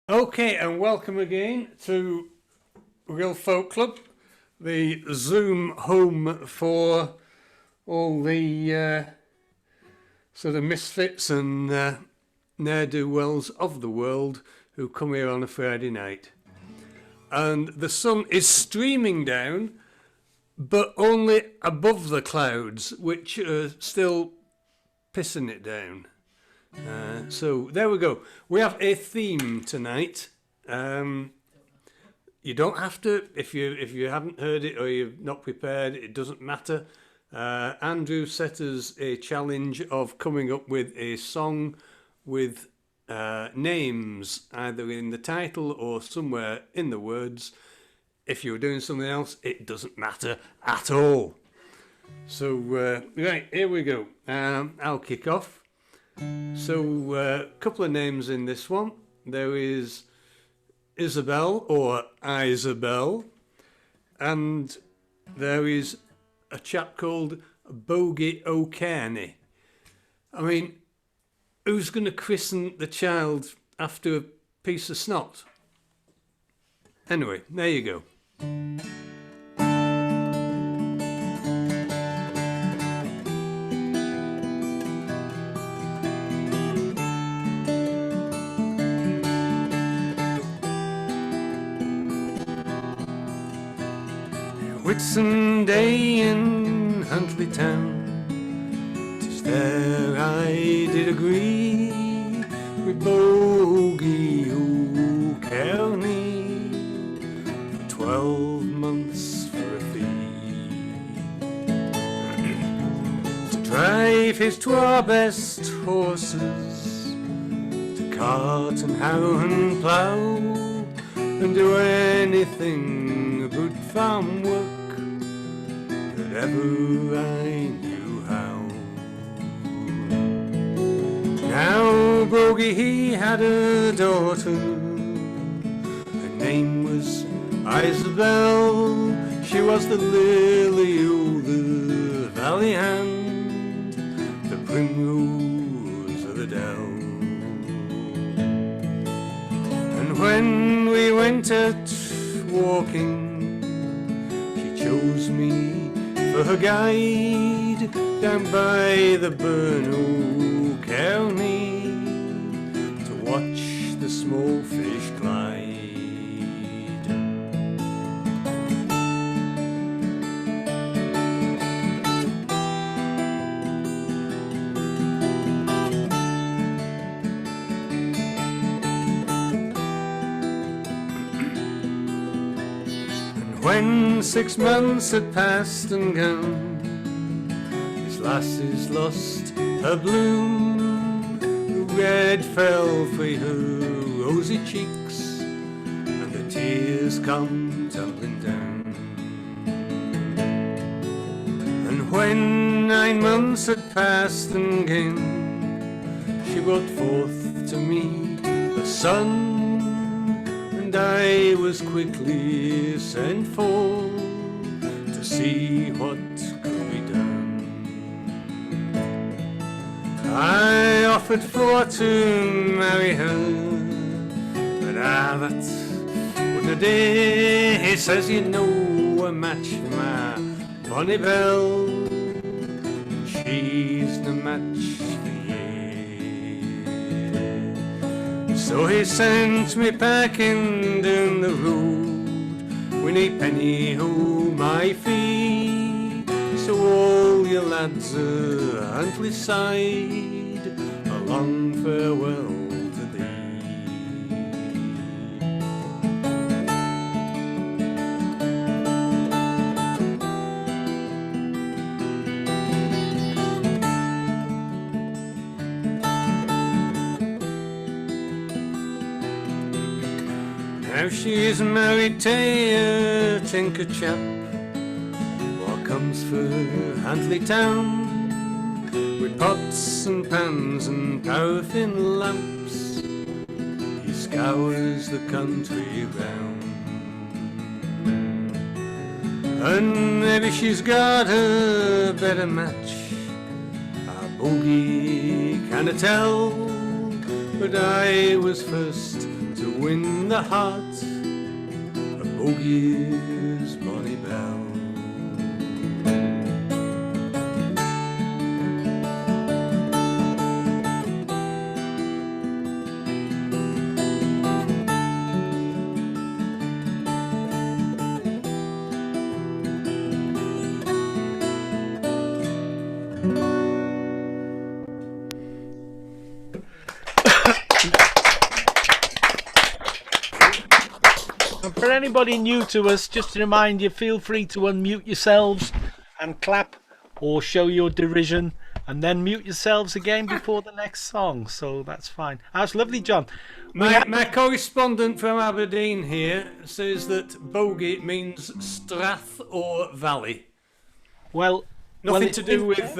Okay, and welcome again to Rhyl Folk Club, the Zoom home for all the sort of misfits and ne'er-do-wells of the world who come here on a Friday night. And the sun is streaming down, but only above the clouds, which are still pissing it down. So there we go. We have a theme tonight. You don't have to, if you haven't heard it or you're not prepared, it doesn't matter. Andrew set us a challenge of coming up with a song with names either in the title or somewhere in the words. If you're doing something else, it doesn't matter at all. So right, here we go. I'll kick off. So a couple of names in this one. There is Isabel or Isabel, and there is a chap called Bogie O'Kearney. I mean, who's going to christen the child after a piece of snot? Anyway, there you go. Whitsunday in Huntly Town, 'tis there I did agree with Bogie O'Kearney for 12 months for a fee, to drive his 2 best horses, to cart and hoe and plough, and do anything but farm work that ever I knew how. Now Bogie he had a daughter, her name was Isabel. She was the lily of the valley and the primrose of the dell. And when we went out walking, she chose me for her guide down by the burn O'Kearney to watch the small fish glide. When 6 months had passed and gone, this lassie's lost her bloom, the red fell frae her rosy cheeks, and the tears come tumbling down. And when 9 months had passed and gone, she brought forth to me a son, and I was quickly sent for to see what could be done. I offered for to marry her, but that wouldn't do. He says, you know, a match for my bonny belle, she's no match for ye. So he sent me packing down the road with a penny ho my fee. So all you lads Huntly side, a long farewell to thee. Now she's married to a tinker chap, what comes for Huntly Town, with pots and pans and paraffin lamps, he scours the country round. And maybe she's got a better match, a Bogie canna tell, but I was first to in the heart of Bogey's bonny bell. For anybody new to us, just to remind you, feel free to unmute yourselves and clap or show your derision and then mute yourselves again before the next song. So that's fine. That's lovely, John. My correspondent from Aberdeen here says that bogey means strath or valley. Well, Nothing to do with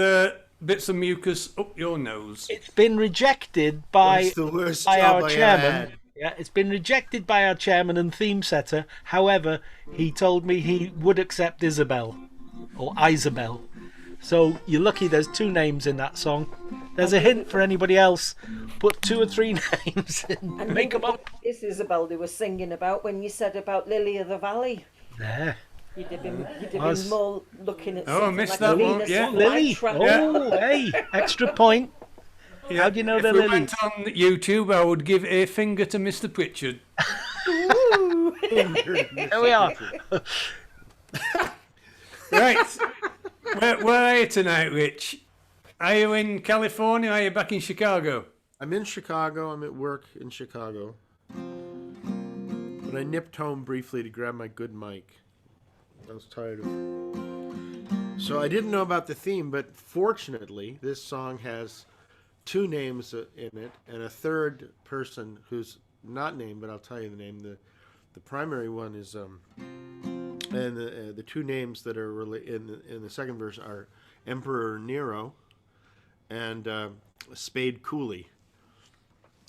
bits of mucus up your nose. It's been rejected by our chairman. Had. Yeah, it's been rejected by our chairman and theme setter. However, he told me he would accept Isabel or Isabel. So you're lucky there's two names in that song. There's a hint for anybody else. Put 2 or 3 names in. And Make them up. This Isabel they were singing about when you said about Lily of the Valley. There. You'd have been more looking at Oh, I missed like that one. Venus Yeah. Lily. flytrap. Oh, hey. Extra point. Yeah. How do you know if they're we lilies? went on YouTube, I would give a finger to Mr. Pritchard. There we are. Right. Where are you tonight, Rich? Are you in California or are you back in Chicago? I'm in Chicago. I'm at work in Chicago. But I nipped home briefly to grab my good mic. I was tired of it. So I didn't know about the theme, but fortunately, this song has 2 names in it and a third person who's not named, but I'll tell you the name. The primary one is and the 2 names that are in the second verse are Emperor Nero and Spade Cooley.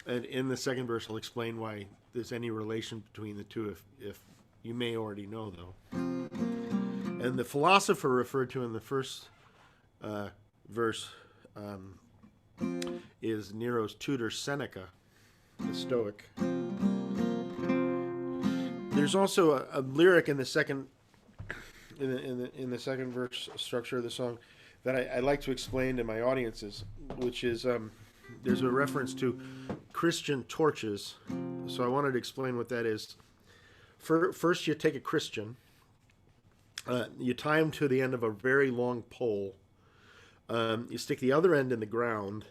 And in the second verse, I'll explain why there's any relation between the two, if you may already know, though. And the philosopher referred to in the first verse is Nero's tutor Seneca, the Stoic. There's also a lyric in the second in the second verse structure of the song that I like to explain to my audiences, which is there's a reference to Christian torches. So I wanted to explain what that is. First, you take a Christian, you tie him to the end of a very long pole. You stick the other end in the ground,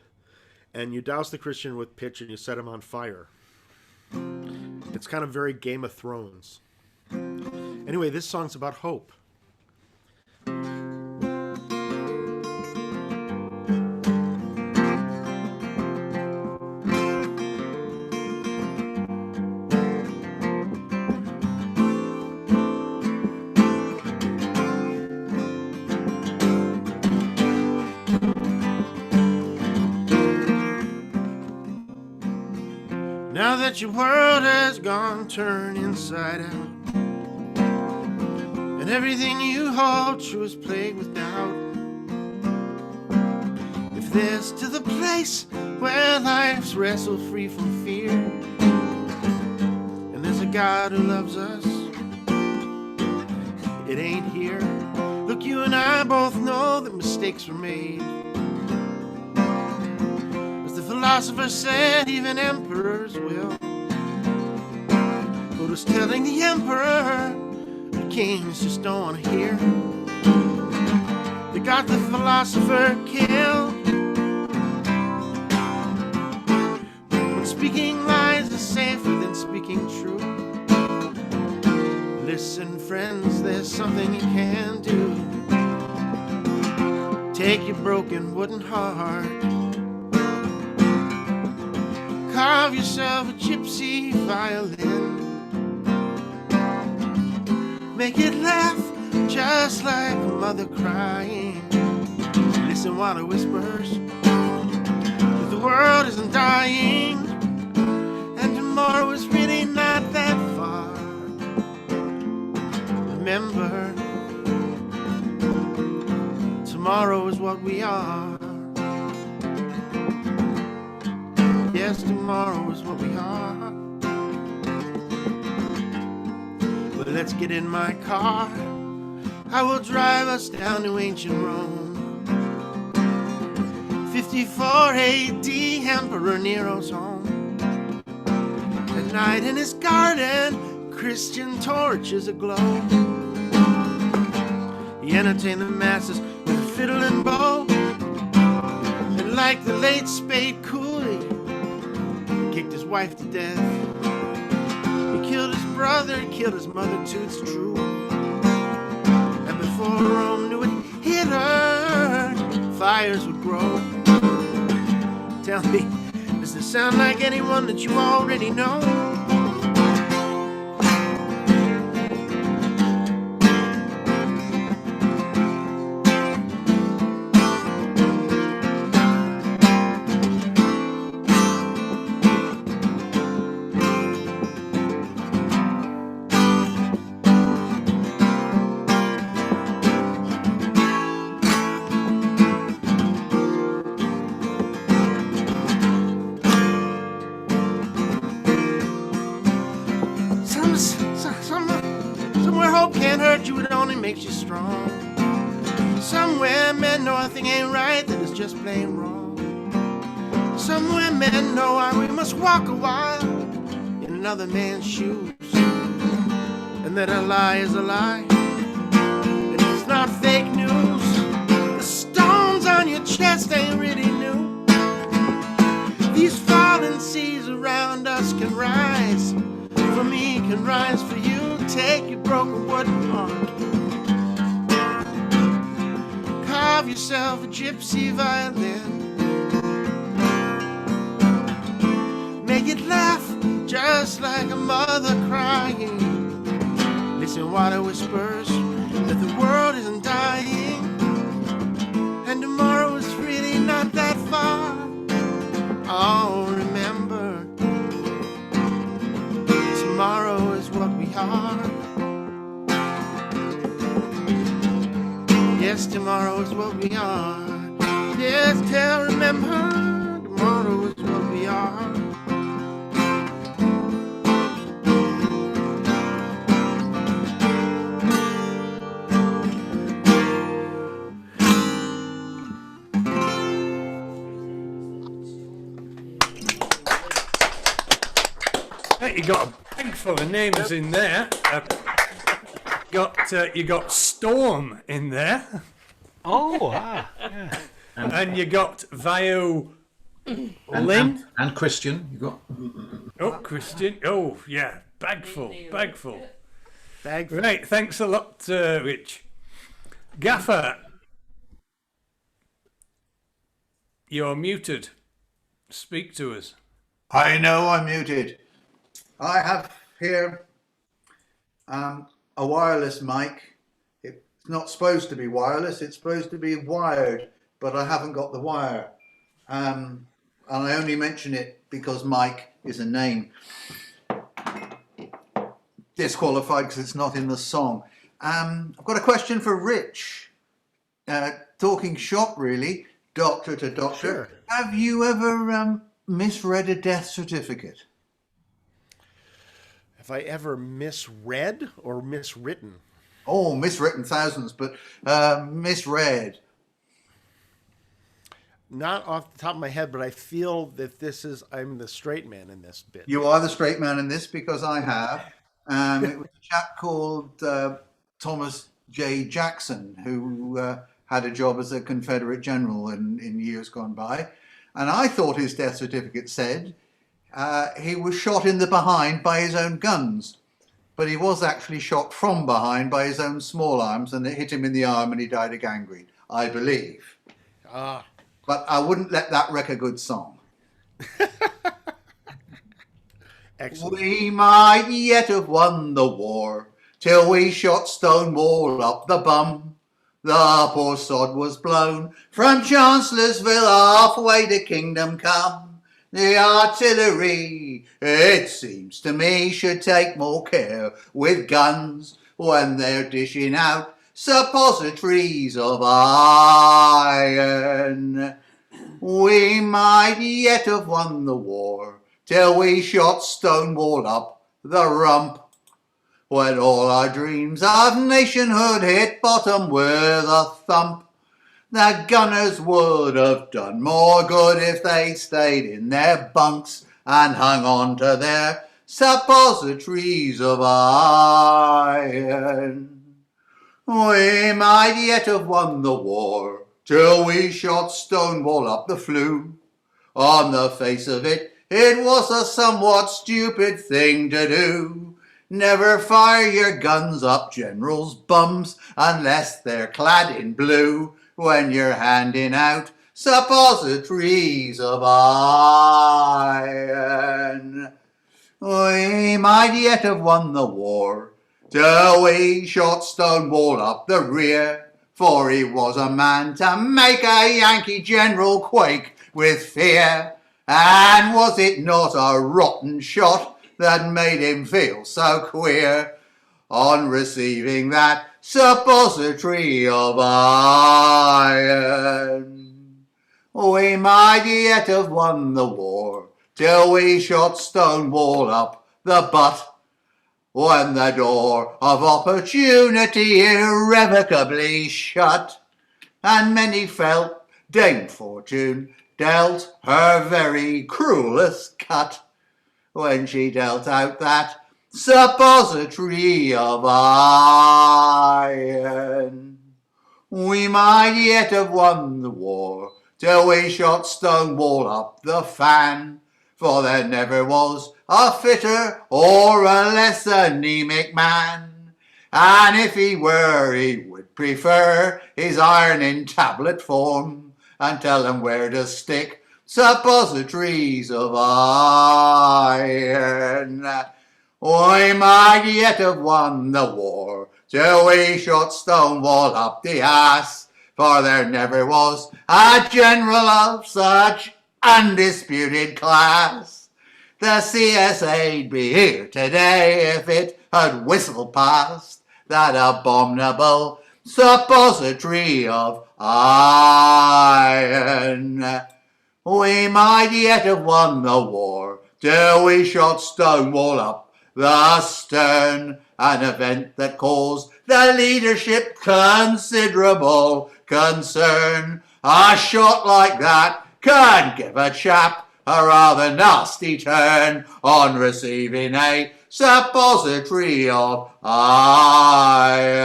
and you douse the Christian with pitch and you set him on fire. It's kind of very Game of Thrones. Anyway, this song's about hope. Now that your world has gone turned inside out, and everything you hold true is plagued with doubt, if there's to the place where life's wrestled free from fear, and there's a God who loves us, it ain't here. Look, you and I both know that mistakes were made. Philosopher said even emperors will. But was telling the emperor the kings just don't want to hear. They got the philosopher killed. But speaking lies is safer than speaking truth. Listen, friends, there's something you can do. Take your broken wooden heart, carve yourself a gypsy violin, make it laugh just like a mother crying. Listen while it whispers that the world isn't dying, and tomorrow is really not that far. Remember, tomorrow is what we are. Yes, tomorrow is what we are. let's get in my car. I will drive us down to ancient Rome. 54 AD, Emperor Nero's home. At night in his garden, Christian torches aglow. He entertained the masses with a fiddle and bow. And like the late Spade Cooley, he kicked his wife to death. He killed his brother, killed his mother too, it's true. And before Rome knew it hit her, fires would grow. Tell me, does this sound like anyone that you already know? Somewhere hope can't hurt you, it only makes you strong. Somewhere men know a thing ain't right, that is just plain wrong. Somewhere men know why we must walk a while in another man's shoes. And that a lie is a lie, and it's not fake news. The stones on your chest ain't really new. These fallen seas around us can rise. For me, can rise for you. Take your broken wooden heart, carve yourself a gypsy violin, make it laugh just like a mother crying. Listen while it whispers that the world isn't dying, and tomorrow is really not that far. Oh, remember, tomorrow is what we are. Yes, tomorrow is what we are. Yes, remember, tomorrow is what we are. Hey, you got a bag full of names in there. You got Storm in there, Oh, yeah. and you got Violin. And Christian, you got. Oh, Christian. Oh, yeah, bagful. Bagful. Right, thanks a lot, Rich. Gaffer, you're muted. Speak to us. I know I'm muted. I have here a wireless mic. It's not supposed to be wireless, it's supposed to be wired, but I haven't got the wire. And I only mention it because Mike is a name. Disqualified because it's not in the song. I've got a question for Rich. Talking shop, really, doctor to doctor. Sure. Have you ever misread a death certificate? Have I ever misread or miswritten? Oh, miswritten thousands, but misread. Not off the top of my head, but I feel that I'm the straight man in this bit. You are the straight man in this because I have. It was a chap called Thomas J. Jackson who had a job as a Confederate general in years gone by. And I thought his death certificate said he was shot in the behind by his own guns. But he was actually shot from behind by his own small arms, and it hit him in the arm and he died of gangrene, I believe. Ah. But I wouldn't let that wreck a good song. Excellent. We might yet have won the war till we shot Stonewall up the bum. The poor sod was blown from Chancellorsville halfway to Kingdom Come. The artillery, it seems to me, should take more care with guns when they're dishing out suppositories of iron. We might yet have won the war till we shot Stonewall up the rump. when all our dreams of nationhood hit bottom with a thump. The gunners would have done more good if they'd stayed in their bunks and hung on to their suppositories of iron. We might yet have won the war till we shot Stonewall up the flue. On the face of it, it was a somewhat stupid thing to do. Never fire your guns up generals' bums unless they're clad in blue when you're handing out suppositories of iron. We might yet have won the war till we shot Stonewall up the rear, for he was a man to make a Yankee general quake with fear. And was it not a rotten shot that made him feel so queer on receiving that suppository of iron? We might yet have won the war till we shot Stonewall up the butt, when the door of opportunity irrevocably shut, and many felt Dame Fortune dealt her very cruelest cut when she dealt out that suppository of iron. We might yet have won the war till we shot Stonewall up the fan, for there never was a fitter or a less anemic man. And if he were, he would prefer his iron in tablet form, and tell them where to stick suppositories of iron. We might yet have won the war till we shot Stonewall up the ass, for there never was a general of such undisputed class. The CSA'd be here today if it had whistled past that abominable suppository of iron. We might yet have won the war till we shot Stonewall up the stern, an event that caused the leadership considerable concern. A shot like that can give a chap a rather nasty turn on receiving a suppository of iron.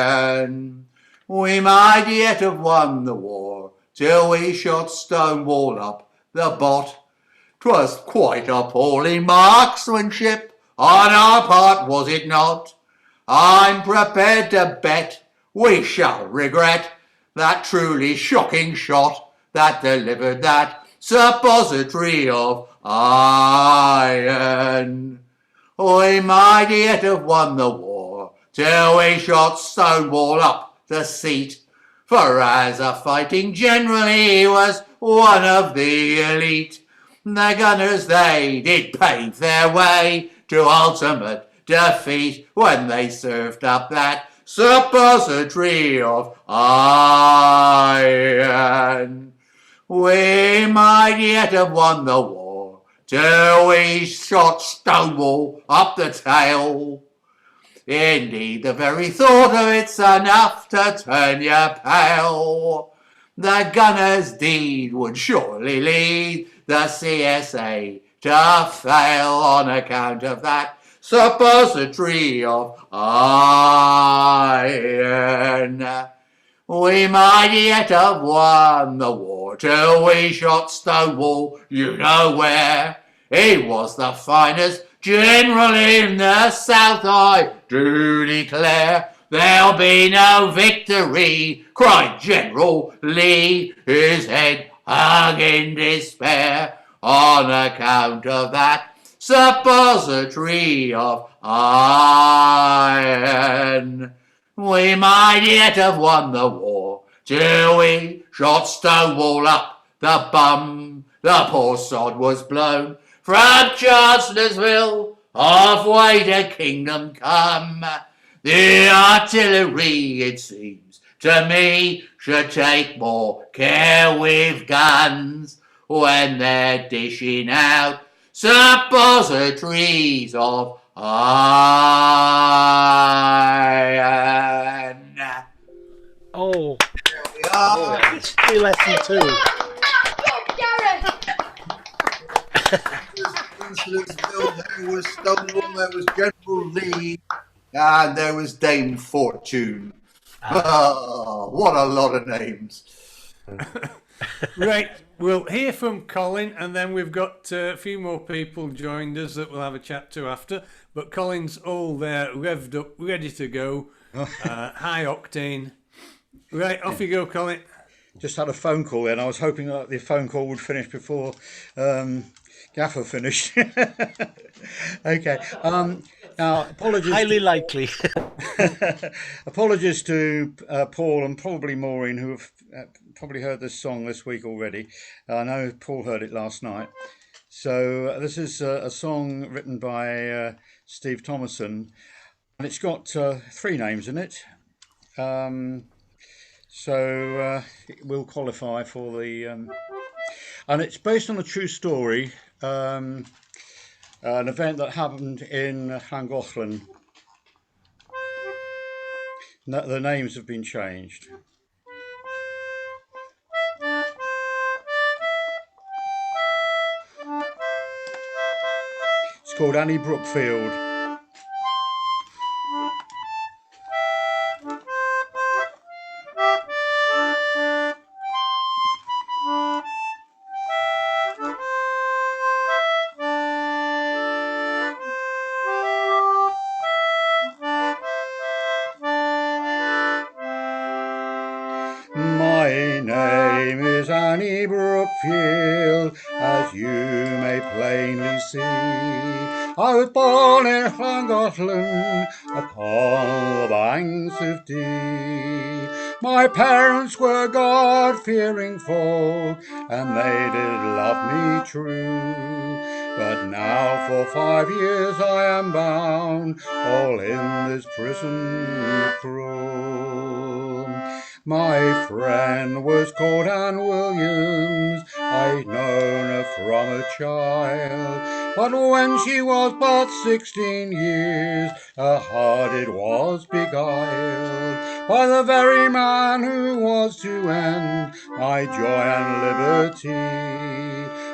We might yet have won the war till we shot Stonewall up the bot. 'Twas quite appalling marksmanship on our part, was it not? I'm prepared to bet we shall regret that truly shocking shot that delivered that suppository of iron. We might yet have won the war till we shot Stonewall up the seat, for as a fighting general he was one of the elite. The gunners they did pave their way to ultimate defeat when they served up that suppository of iron. We might yet have won the war till we shot Stonewall up the tail. Indeed, the very thought of it's enough to turn you pale. The gunner's deed would surely lead the CSA to fail on account of that suppository of iron. We might yet have won the war till we shot Stonewall, you know where. He was the finest general in the South, I do declare. There'll be no victory, cried General Lee, his head hung in despair, on account of that suppository of iron. We might yet have won the war till we shot Stonewall up the bum. The poor sod was blown from Chancellorsville halfway to Kingdom Come. The artillery, it seems to me, should take more care with guns when they're dishing out suppositories of iron. General Lee, and there was Dame Fortune. Oh, what a lot of names. Right, we'll hear from Colin, and then we've got a few more people joined us that we'll have a chat to after. But Colin's all there, revved up, ready to go. High octane. Right, off you go, Colin. Just had a phone call then. I was hoping that the phone call would finish before Gaffer finished. Okay. Now, apologies. Highly likely. Apologies to Paul and probably Maureen, who have probably heard this song this week already. I know Paul heard it last night. So this is a song written by Steve Thomason, and it's got 3 names in it. So it will qualify for the... and it's based on a true story, an event that happened in Llangollen. The names have been changed. It's called Annie Brookfield. My name is Annie Brookfield, as you may plainly see. I was born in Llangollen, upon the banks of Dee. My parents were God-fearing folk, and they did love me true. But now for 5 years I am bound, all in this prison cruel. My friend was called Anne Williams, I'd known her from a child. But when she was but 16 years, her heart it was beguiled by the very man who was to end my joy and liberty.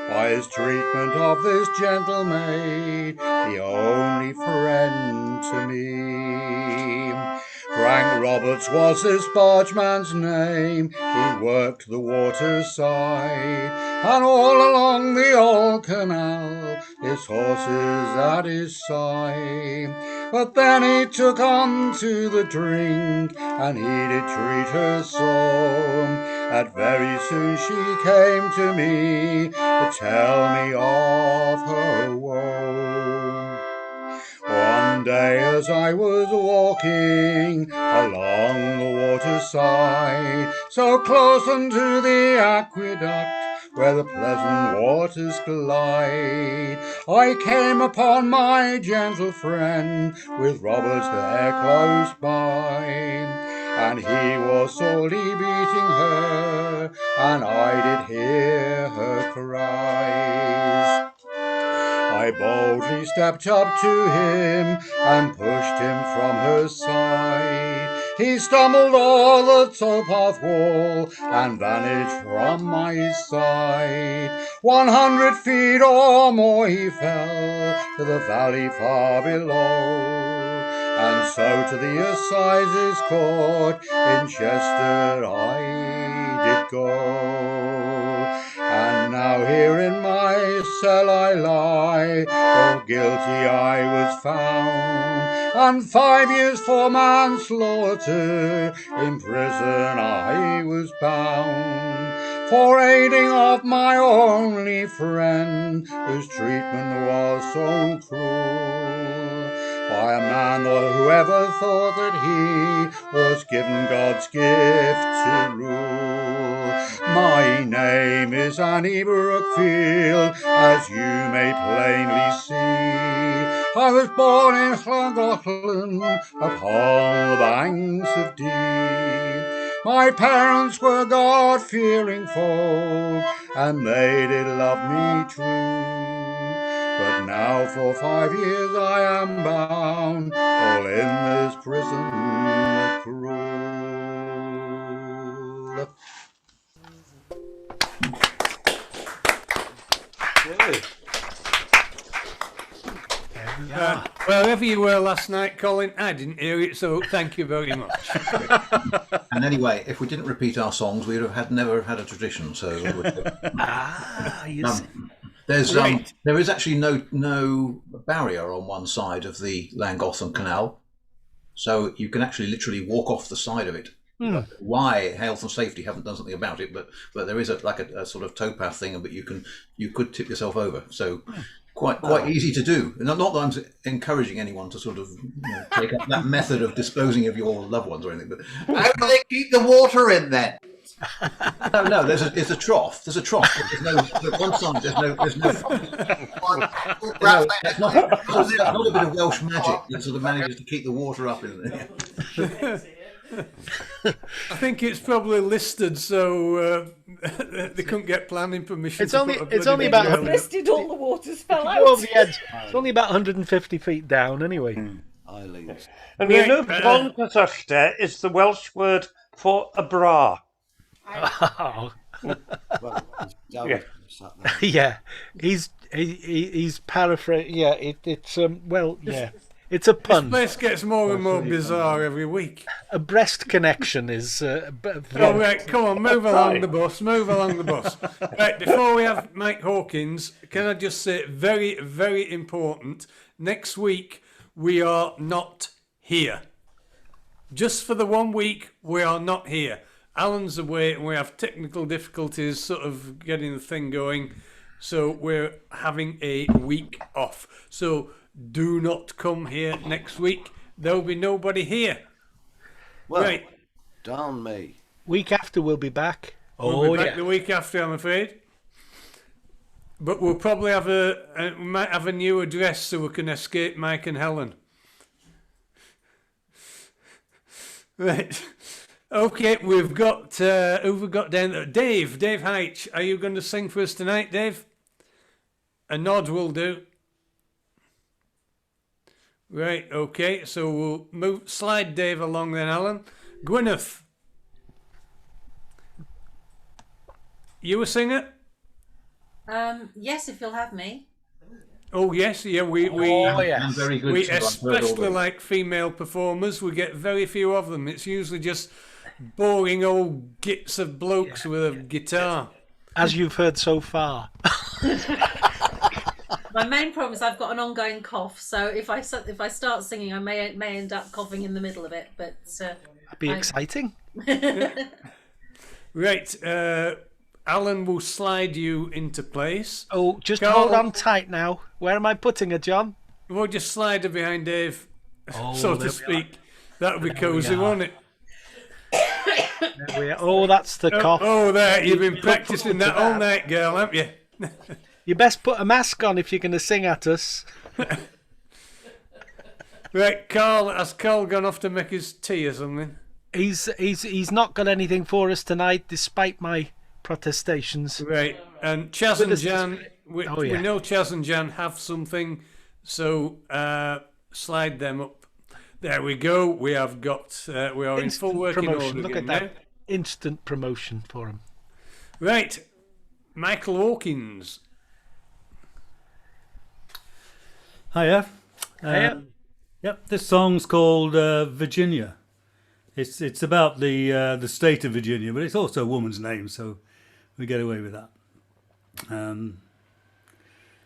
By his treatment of this gentle maid, the only friend to me. Frank Roberts was this bargeman's name, he worked the waterside, and all along the old canal his horses at his side. But then he took on to the drink, and he did treat her so, that very soon she came to me to tell me of her woe. One day as I was walking along the waterside, so close unto the aqueduct where the pleasant waters glide, I came upon my gentle friend with Robert's there close by, and he was sorely beating her, and I did hear her cries. I boldly stepped up to him and pushed him from her side. He stumbled o'er the towpath wall and vanished from my sight. 100 feet or more he fell to the valley far below, and so to the Assizes Court in Chester I did go. And now here in my cell I lie, though guilty I was found, and 5 years for manslaughter in prison I was bound, for aiding of my only friend, whose treatment was so cruel, by a man who ever thought that he was given God's gift to rule. My name is Annie Brookfield, as you may plainly see. I was born in Llangollen, upon the banks of Dee. My parents were God-fearing folk, and they did love me true. But now for 5 years I am bound, all in this prison cruel. Wherever you were last night, Colin, I didn't hear it, so thank you very much. And anyway, if we didn't repeat our songs, we would have never had a tradition. So You see. there is actually no barrier on one side of the Llangollen Canal, so you can actually literally walk off the side of it. Why health and safety haven't done something about it, but there is a sort of towpath thing, but you could tip yourself over. So quite easy to do. Not that I'm encouraging anyone to sort of take up that method of disposing of your loved ones or anything. But How do they keep the water in then? no, there's a trough. There's a trough. There's no one side. There's no. That's not a bit of Welsh magic that sort of manages to keep the water up in there. I think it's probably listed, so they couldn't get planning permission. It's only about Listed, all the waters fell Go out. over the edge. It's only about 150 feet down, anyway. And you know, boncysyllta is the Welsh word for a bra. Oh. Yeah, he's paraphrasing. Yeah, it's it's a This pun. place gets more and more bizarre every week. A breast connection is. Oh, right, come on, move along the bus, Right, before we have Mike Hawkins, can I just say, very, very important, next week we are not here. Just for the 1 week, we are not here. Alan's away and we have technical difficulties sort of getting the thing going, so we're having a week off. So do not come here next week. There'll be nobody here. Well, right. Darn me. Week after we'll be back. We'll be back the week after, I'm afraid. But we'll probably have we might have a new address so we can escape Mike and Helen. Right. Okay, we've got who we got down there? Dave Heitch. Are you going to sing for us tonight, Dave? A nod will do. Right, okay, so we'll slide Dave along then, Alan. Gwyneth. You a singer? Yes, if you'll have me. Oh yes, yeah. We I'm very good. we especially like female performers. We get very few of them. It's usually just boring old gits of blokes with a guitar. As you've heard so far. My main problem is I've got an ongoing cough, so if I start singing, I may end up coughing in the middle of it. But that'd be exciting. Right, Alan will slide you into place. Oh, just hold on tight now. Where am I putting her, John? We'll just slide her behind Dave, Oh, so there to we speak. That'll be cosy, won't it? There we are. Oh, that's the cough. Oh, there. You've been practicing that all night, girl, haven't you? You best put a mask on if you're going to sing at us. Right, Carl. Has Carl gone off to make his tea or something? He's not got anything for us tonight, despite my protestations. Right, and Chaz and Jan, we know Chaz and Jan have something, so slide them up. There we go. We have got. We are in full working promotion. order. Look at that instant promotion for him. Right, Michael Hawkins. Hiya. Hiya. Yep, this song's called Virginia. It's about the state of Virginia, but it's also a woman's name, so we get away with that.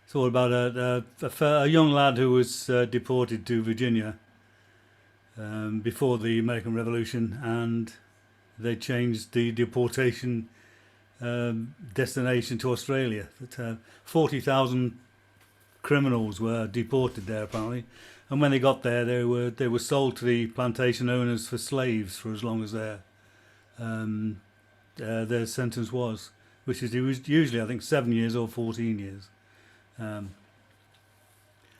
It's all about a young lad who was deported to Virginia before the American Revolution, and they changed the deportation destination to Australia. 40,000 criminals were deported there, apparently. And when they got there, they were sold to the plantation owners for slaves for as long as their sentence was, which is usually, I think, 7 years or 14 years.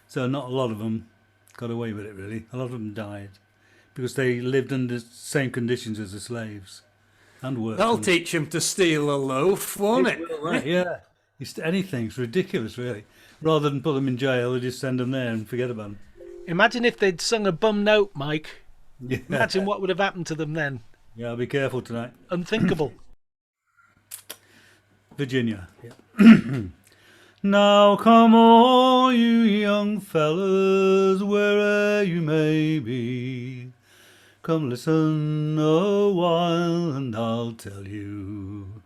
So not a lot of them got away with it, really. A lot of them died because they lived under the same conditions as the slaves and worked. That'll teach them to steal a loaf, won't it? Right, yeah. It's anything. It's ridiculous, really. Rather than put them in jail, they just send them there and forget about them. Imagine if they'd sung a bum note, Mike. Yeah. Imagine what would have happened to them then. Yeah, be careful tonight. Unthinkable. Virginia. Yeah. Now come all you young fellas, where'er you may be. Come listen a while and I'll tell you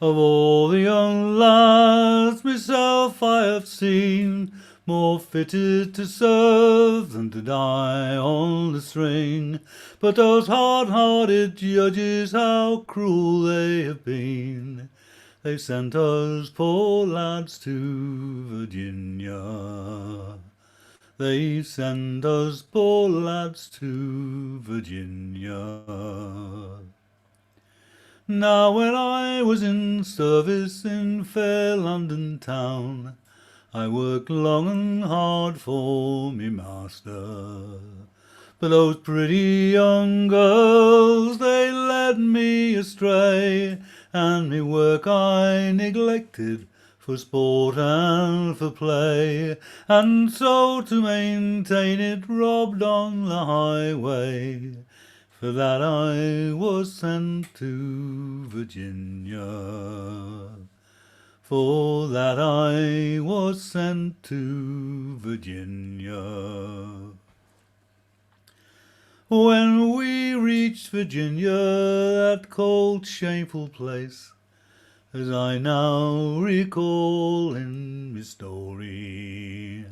of all the young lads myself I have seen, more fitted to serve than to die on the string. But those hard-hearted judges, how cruel they have been. They sent us poor lads to Virginia. They sent us poor lads to Virginia. Now when I was in service in fair London town, I worked long and hard for me master. But those pretty young girls, they led me astray, and me work I neglected for sport and for play, and so to maintain it robbed on the highway. For that I was sent to Virginia. For that I was sent to Virginia. When we reached Virginia, that cold, shameful place, as I now recall in my story,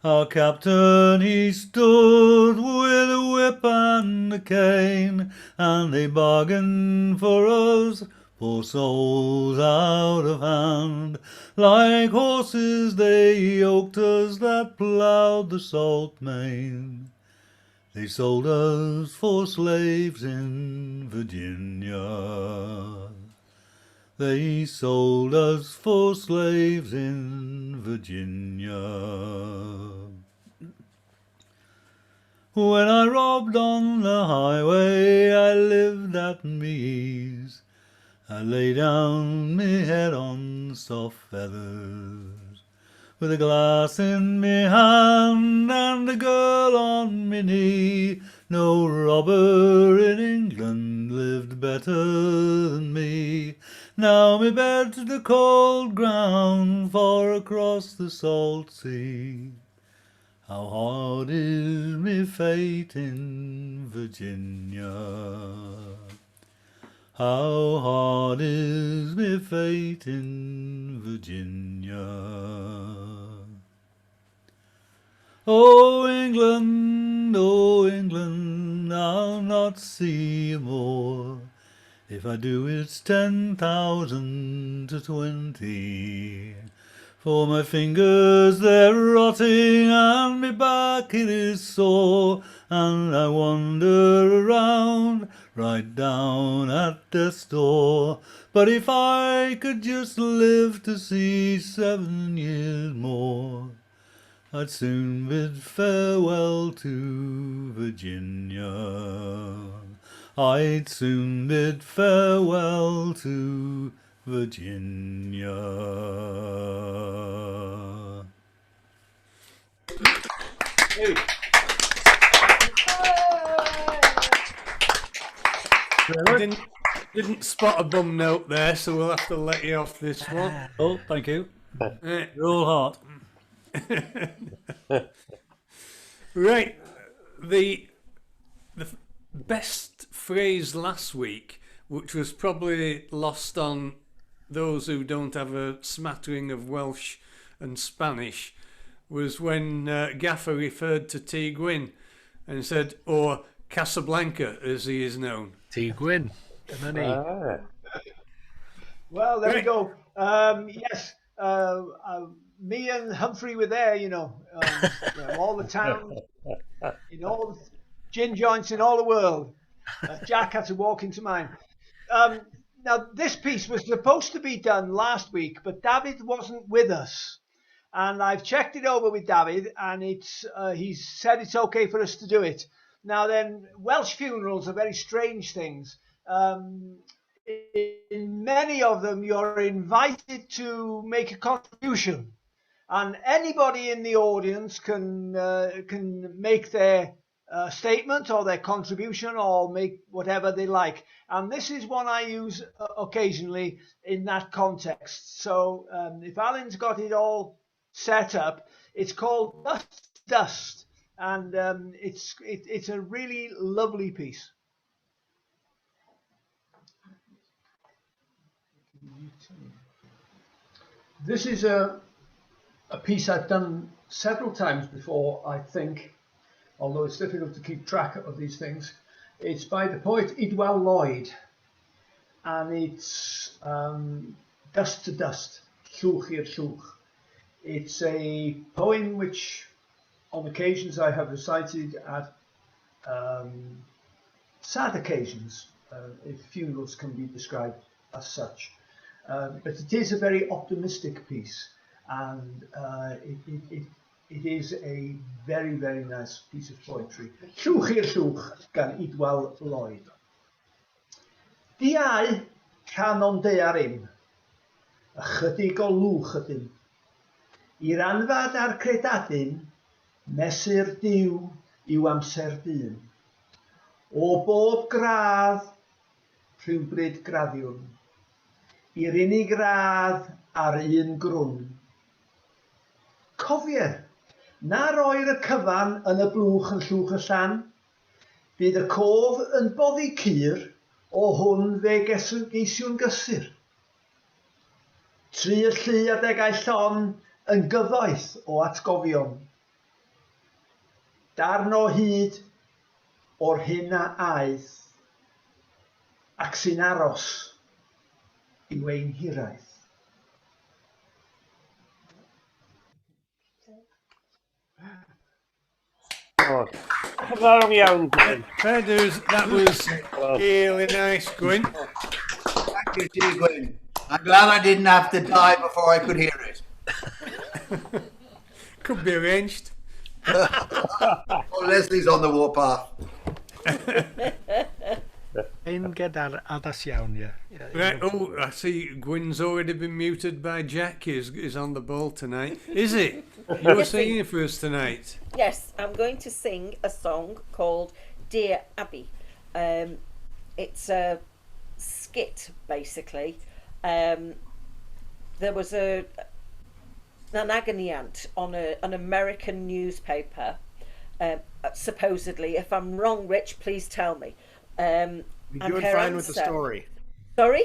our captain he stood with a whip and a cane, and they bargained for us, poor souls out of hand. Like horses they yoked us that ploughed the salt main. They sold us for slaves in Virginia. They sold us for slaves in Virginia. When I robbed on the highway, I lived at me ease. I lay down me head on soft feathers, with a glass in me hand and a girl on me knee. No robber in England lived better than me. Now me bed's the cold ground far across the salt sea. How hard is me fate in Virginia. How hard is me fate in Virginia. Oh England, I'll not see you more. If I do, it's 10,000 to 20. For my fingers they're rotting and my back it is sore, and I wander around right down at death's door. But if I could just live to see 7 years more, I'd soon bid farewell to Virginia. I'd soon bid farewell to Virginia. I didn't spot a bum note there, so we'll have to let you off this one. Oh, thank you. You're all heart. Right, the best phrase last week, which was probably lost on those who don't have a smattering of Welsh and Spanish, was when Gaffer referred to T. Gwyn and said, or Casablanca as he is known. T. Gwyn. Well, there we go. Yes, me and Humphrey were there, all the town, in all the gin joints in all the world. Jack had to walk into mine. Now, this piece was supposed to be done last week, but David wasn't with us. And I've checked it over with David, and he's said it's okay for us to do it. Now then, Welsh funerals are very strange things. In many of them, you're invited to make a contribution, and anybody in the audience can make their statement or their contribution or make whatever they like. And this is one I use occasionally in that context. So if Alan's got it all set up, it's called Dust, and it's a really lovely piece. This is a piece I've done several times before, I think, although it's difficult to keep track of these things. It's by the poet Idwal Lloyd, and it's Dust to Dust, Llwch i'r Llwch. It's a poem which, on occasions, I have recited at sad occasions, if funerals can be described as such. But it is a very optimistic piece, and it is a very, very nice piece of poetry. Llwch i'r Llwch gan Idwal Lloyd. Diau canon daearim, ychydig o lwch ydyn. I'r anfad a'r credadyn, mesur diw yw amser dyn. O bob gradd, rhywbryd graddiwn. I'r unig radd ar un grwn. Cofier, na roi'r y cyfan yn y blwch yn llwch y llan, bydd y cof yn boddi cur o hwn fe geisiwn gysur. Tri y llu adegau llon yn gyfoeth o atgofion. Darn o hyd o'r hyn a aeth, ac sy'n aros i'w ein hiraeth. Oh, cyfarwng iawn, Gwerin. That was really nice, Gwerin. Thank you, dear Gwerin. I'm glad I didn't have to die before I could hear it. Could be arranged. Oh, Leslie's on the warpath. Ein gyda'r addas iawn, yeah. Right, oh, I see Gwyn's already been muted by Jack. Is on the ball tonight. Is it? You're singing for us tonight. Yes, I'm going to sing a song called Dear Abby. It's a skit, basically. There was an agony aunt on an American newspaper, supposedly. If I'm wrong, Rich, please tell me. You're doing fine with the story. Sorry?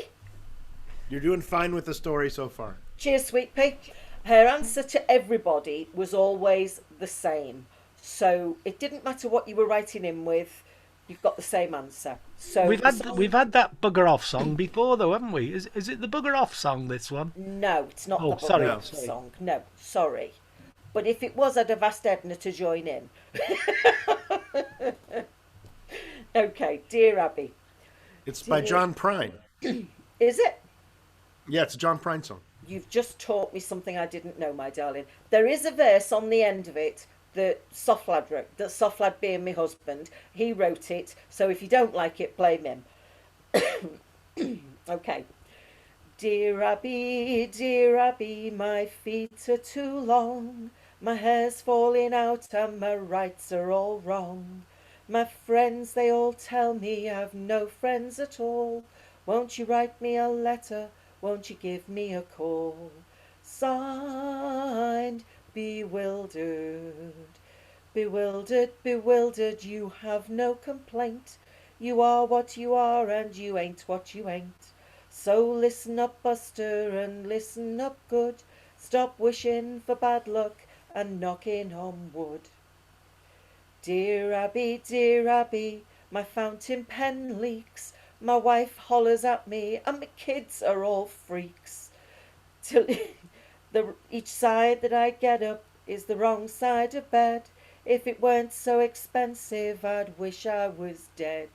You're doing fine with the story so far. Cheers, Sweet Pea. Her answer to everybody was always the same. So it didn't matter what you were writing in with, you've got the same answer. So we've had that bugger off song before, though, haven't we? Is it the bugger off song, this one? No, it's not the bugger off song. No, sorry. But if it was, I'd have asked Edna to join in. Okay, Dear Abby. It's by John Prine. Is it? Yeah, it's a John Prine song. You've just taught me something I didn't know, my darling. There is a verse on the end of it that Soflad wrote, that Soflad being my husband, he wrote it, so if you don't like it, blame him. Okay. Dear Abby, my feet are too long, my hair's falling out and my rights are all wrong. My friends, they all tell me I've no friends at all. Won't you write me a letter? Won't you give me a call? Signed, bewildered. Bewildered, bewildered, you have no complaint. You are what you are and you ain't what you ain't. So listen up, Buster, and listen up good. Stop wishing for bad luck and knocking on wood. Dear Abby, my fountain pen leaks. My wife hollers at me and my kids are all freaks. Till each side that I get up is the wrong side of bed. If it weren't so expensive, I'd wish I was dead.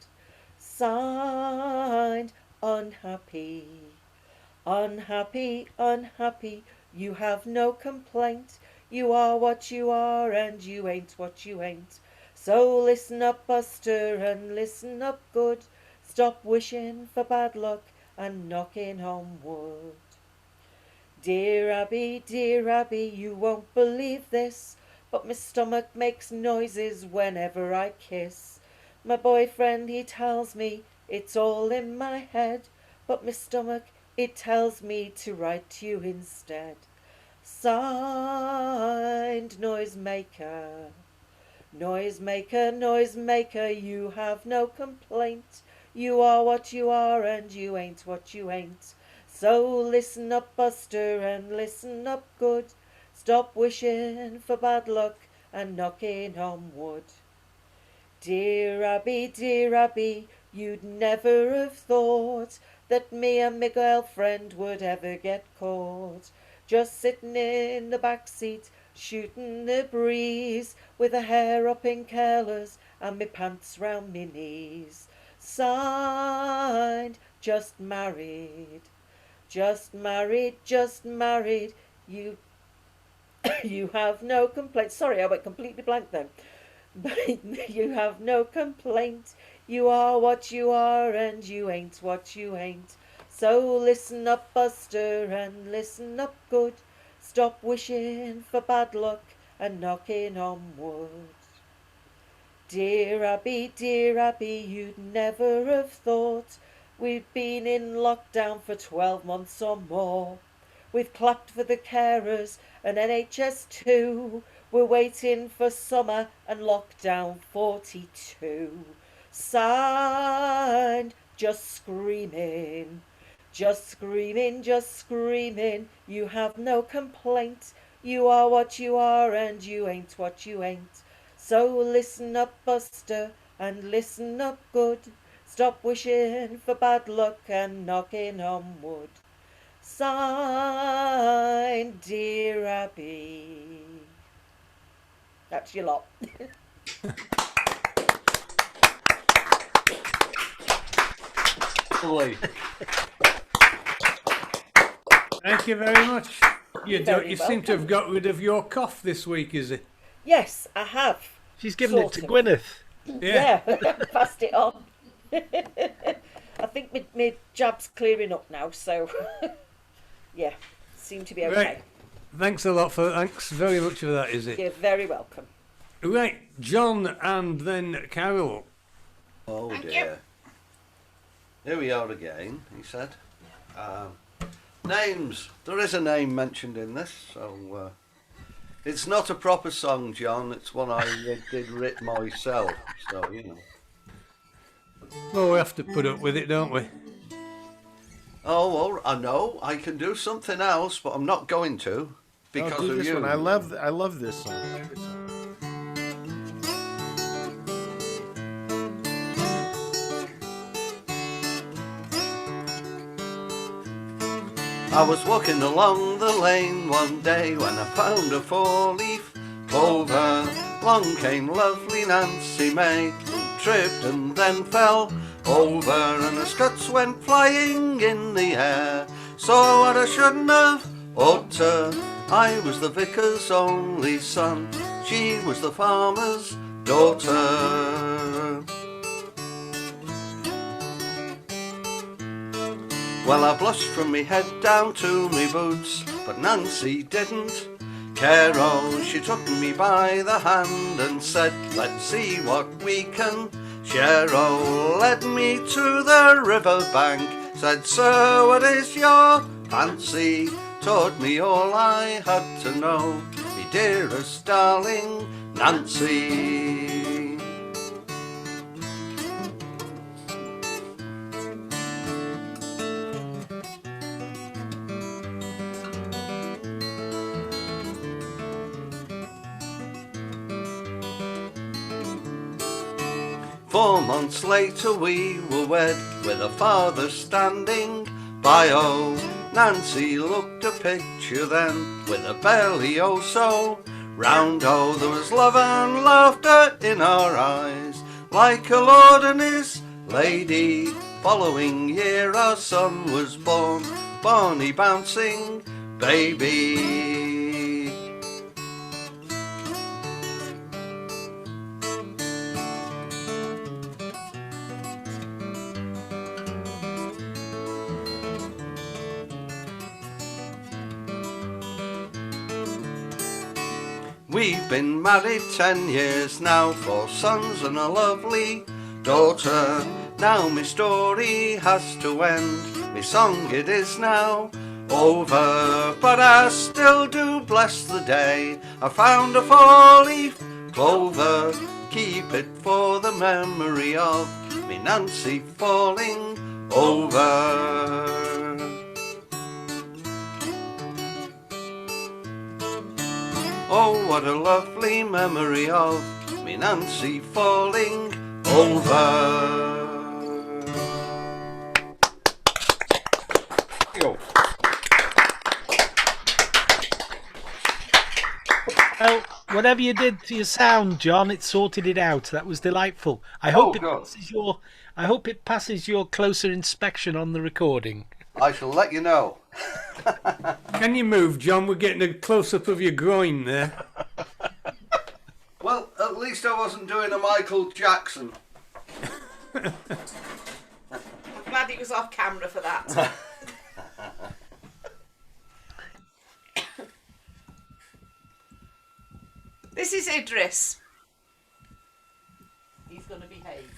Signed, unhappy. Unhappy, unhappy, you have no complaint. You are what you are and you ain't what you ain't. So listen up, Buster, and listen up good. Stop wishing for bad luck and knocking on wood. Dear Abby, you won't believe this, but my stomach makes noises whenever I kiss. My boyfriend, he tells me it's all in my head, but my stomach, it tells me to write to you instead. Signed, noisemaker. Noisemaker, noisemaker, you have no complaint. You are what you are and you ain't what you ain't. So listen up, Buster, and listen up good. Stop wishing for bad luck and knocking on wood. Dear Abby, you'd never have thought that me and my girlfriend would ever get caught. Just sitting in the back seat, shooting the breeze, with her hair up in curlers and me pants round me knees. Signed, just married. Just married, just married. You you have no complaint. Sorry, I went completely blank then. But you have no complaint. You are what you are and you ain't what you ain't. So listen up, Buster, and listen up good. Stop wishing for bad luck and knocking on wood. Dear Abby, you'd never have thought we'd been in lockdown for 12 months or more. We've clapped for the carers and NHS too. We're waiting for summer and lockdown 42. Signed, just screaming. Just screaming, just screaming. You have no complaint. You are what you are and you ain't what you ain't. So listen up, Buster, and listen up good. Stop wishing for bad luck and knocking on wood. Signed, Dear Abby. That's your lot. Thank you very much. You Very seem to have got rid of your cough this week, is it? Yes, I have. She's given it to Sort of. Gwyneth. Yeah, passed it on. I think my jab's clearing up now, so yeah, seem to be okay. Right. Thanks very much for that, is it? You're very welcome. Right, John and then Carol. Oh dear. Here we are again, he said. Names. There is a name mentioned in this, so it's not a proper song, John. It's one I did writ myself, so you know. Well, we have to put up with it, don't we? Oh, well, I know. I can do something else, but I'm not going to because I'll do of this you. one. I love this song. I was walking along the lane one day when I found a four-leaf clover. Along came lovely Nancy May, who tripped and then fell over, and her skirts went flying in the air. So what I shouldn't have ought to. I was the vicar's only son, she was the farmer's daughter. Well, I blushed from me head down to me boots, but Nancy didn't care. Oh, she took me by the hand and said, let's see what we can share. Oh, led me to the river bank, said, sir, what is your fancy? Taught me all I had to know, me dearest darling Nancy. Four months later we were wed, with a father standing by. Oh, Nancy looked a picture then, with a belly oh so round. Oh, there was love and laughter in our eyes, like a lord and his lady. Following year our son was born, bonny bouncing baby. We've been married 10 years now, 4 sons and a lovely daughter. Now my story has to end, my song it is now over. But I still do bless the day I found a 4-leaf clover. Keep it for the memory of me Nancy falling over. Oh, what a lovely memory of me Nancy falling over. Well, whatever you did to your sound, John, it sorted it out. That was delightful. I hope it passes your closer inspection on the recording. I shall let you know. Can you move, John? We're getting a close-up of your groin there. Well, at least I wasn't doing a Michael Jackson. I'm glad he was off camera for that. This is Idris. He's going to behave.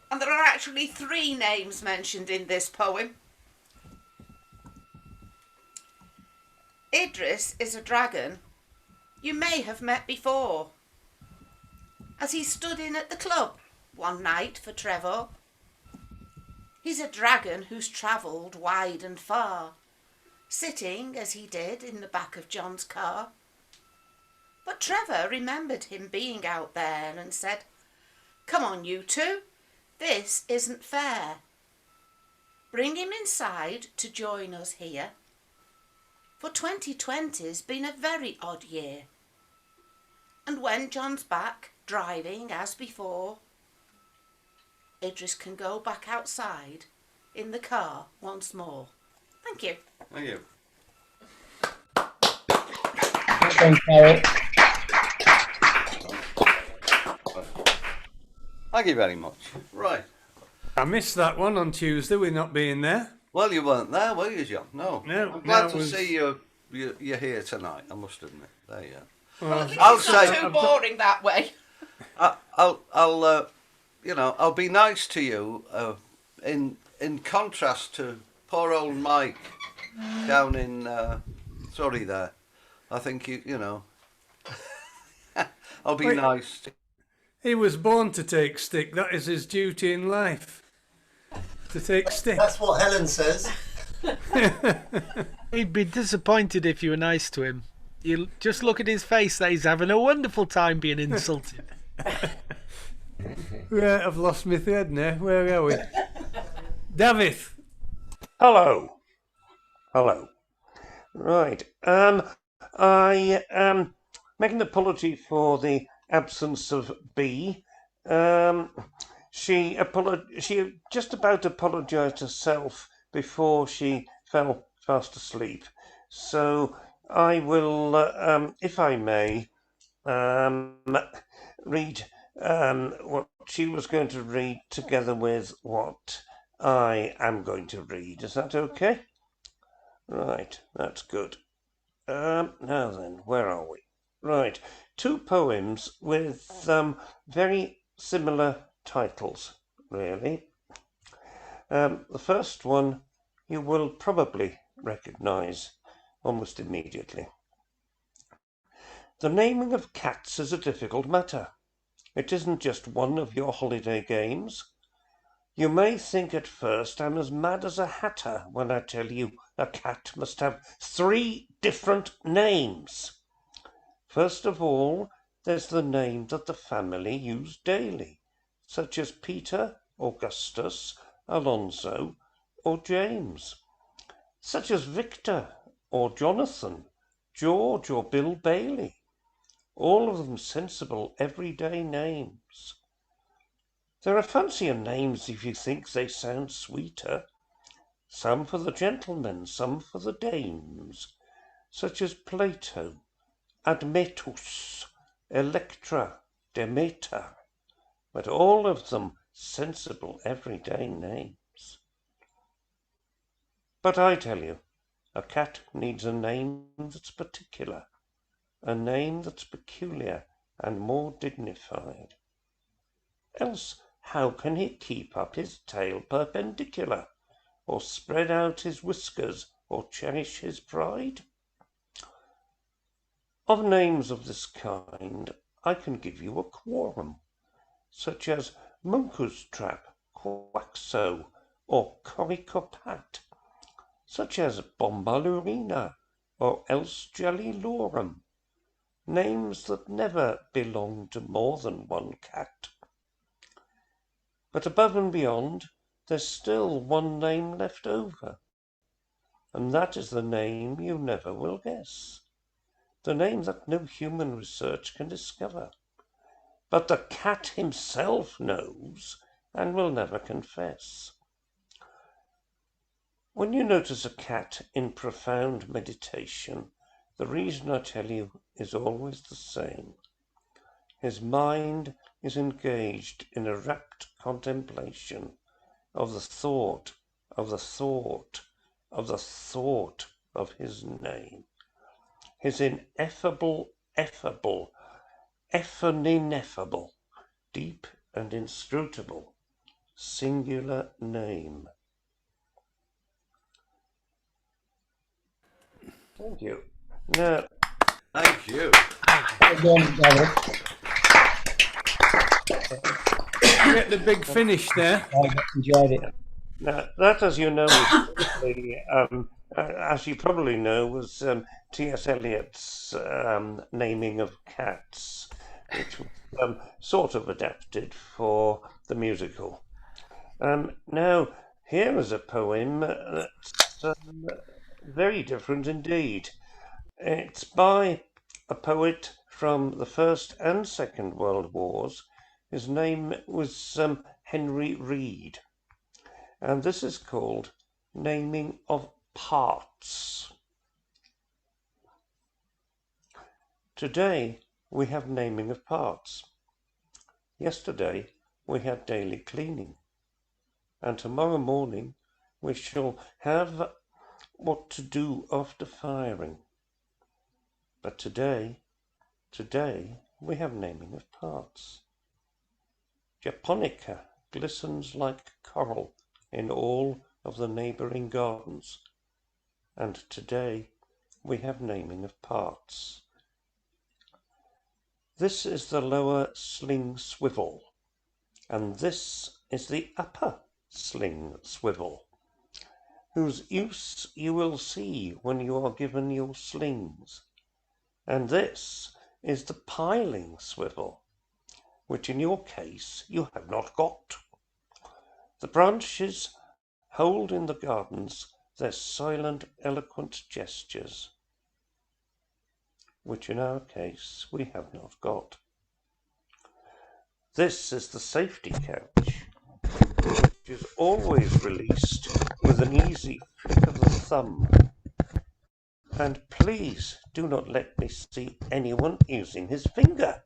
And there are actually 3 names mentioned in this poem. Idris is a dragon you may have met before, as he stood in at the club one night for Trevor. He's a dragon who's travelled wide and far, sitting as he did in the back of John's car. But Trevor remembered him being out there and said, "Come on, you two. This isn't fair. Bring him inside to join us here. For 2020's been a very odd year. And when John's back, driving as before, Idris can go back outside in the car once more." Thank you. Thank you. Thanks, Carol. Thank you very much. Right. I missed that one on Tuesday with not being there. Well, you weren't there, were you, John? No. No. I'm glad no, to see you're here tonight, I must admit. There you are. Well, at least I'll it's not say- too boring that way. I'll be nice to you. In contrast to poor old Mike down in Surrey there, I think you know. I'll be Wait. nice. He was born to take stick. That is his duty in life. To take stick. That's what Helen says. He'd be disappointed if you were nice to him. You just look at his face, that he's having a wonderful time being insulted. Right, I've lost my thread now. Where are we? David. Hello. Right. I make an apology for the absence of B. She just about apologised herself before she fell fast asleep. So I will, if I may, read what she was going to read together with what I am going to read. Is that okay? Right, that's good. Now then, where are we? Right, 2 poems with very similar titles, really. The first one you will probably recognise almost immediately. The naming of cats is a difficult matter. It isn't just one of your holiday games. You may think at first I'm as mad as a hatter when I tell you a cat must have 3 different names. First of all, there's the name that the family use daily, such as Peter, Augustus, Alonso, or James, such as Victor, or Jonathan, George, or Bill Bailey, all of them sensible everyday names. There are fancier names if you think they sound sweeter, some for the gentlemen, some for the dames, such as Plato, Admetus, Electra, Demeter, but all of them sensible everyday names. But I tell you, A cat needs a name that's particular, a name that's peculiar and more dignified. Else how can he keep up his tail perpendicular, or spread out his whiskers, or cherish his pride? Of names of this kind I can give you a quorum, such as Munku's Trap, Quaxo, or Coricopat, such as Bombalurina, or else Jelly Lorum, names that never belong to more than one cat. But above and beyond, there's still one name left over, and that is the name you never will guess, the name that no human research can discover, but the cat himself knows and will never confess. When you notice a cat in profound meditation, the reason I tell you is always the same. His mind is engaged in a rapt contemplation of the thought of the thought of the thought of his name, his ineffable, ineffable, deep and inscrutable, singular name. Thank you. Now, Thank you. Get the big finish there. I enjoyed it. now that, as you know, as you probably know, was T.S. Eliot's naming of cats, which was sort of adapted for the musical. Now, here is a poem that's very different indeed. It's by a poet from the First and Second World Wars. His name was Henry Reed, and this is called Naming of Parts. Today we have naming of parts. Yesterday we had daily cleaning, and tomorrow morning we shall have what to do after firing. But today we have naming of parts. Japonica glistens like coral in all of the neighbouring gardens, and today we have naming of parts. This is the lower sling swivel, and this is the upper sling swivel, whose use you will see when you are given your slings. And this is the piling swivel, which in your case you have not got. The branches hold in the gardens their silent, eloquent gestures, which in our case we have not got. This is the safety couch, which is always released with an easy flick of the thumb. And please do not let me see anyone using his finger.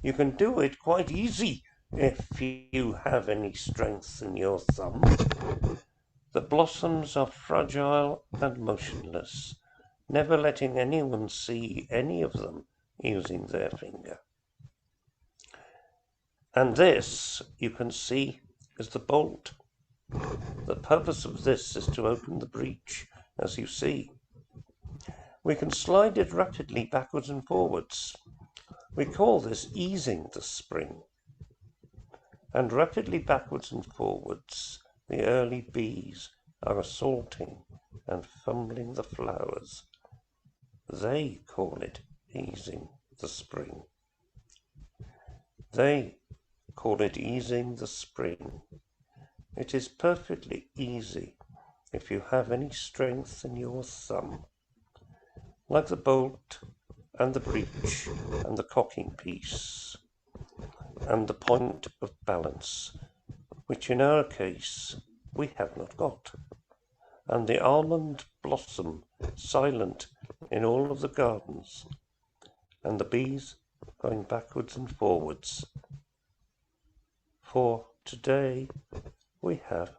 You can do it quite easy if you have any strength in your thumb. The blossoms are fragile and motionless, never letting anyone see any of them using their finger. And this, you can see, is the bolt. The purpose of this is to open the breech, as you see. We can slide it rapidly backwards and forwards. We call this easing the spring. And rapidly backwards and forwards, the early bees are assaulting and fumbling the flowers. They call it easing the spring. They call it easing the spring. It is perfectly easy if you have any strength in your thumb, like the bolt and the breech and the cocking piece and the point of balance, which in our case we have not got, and the almond blossom silent in all of the gardens, and the bees going backwards and forwards. For today we have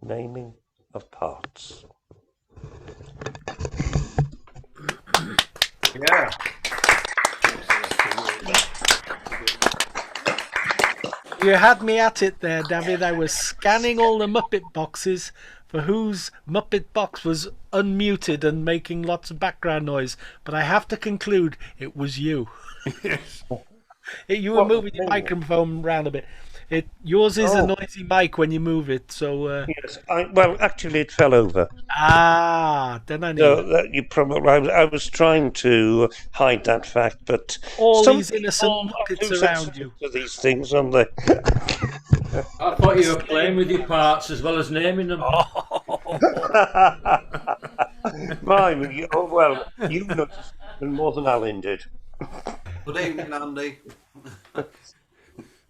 naming of parts. Yeah. You had me at it there, David. I was scanning all the Muppet boxes for whose Muppet box was unmuted and making lots of background noise, but I have to conclude it was you. Yes. You were moving your microphone around a bit. Yours is a noisy mic when you move it, so... Yes, well, actually, it fell over. Then I knew. So you probably, I was trying to hide that fact, but all some these innocent people are Muppets too around sensitive you. to these things, aren't they? I thought you were playing with your parts as well as naming them. Mine, well, you've noticed more than Alan did. Good evening, Andy.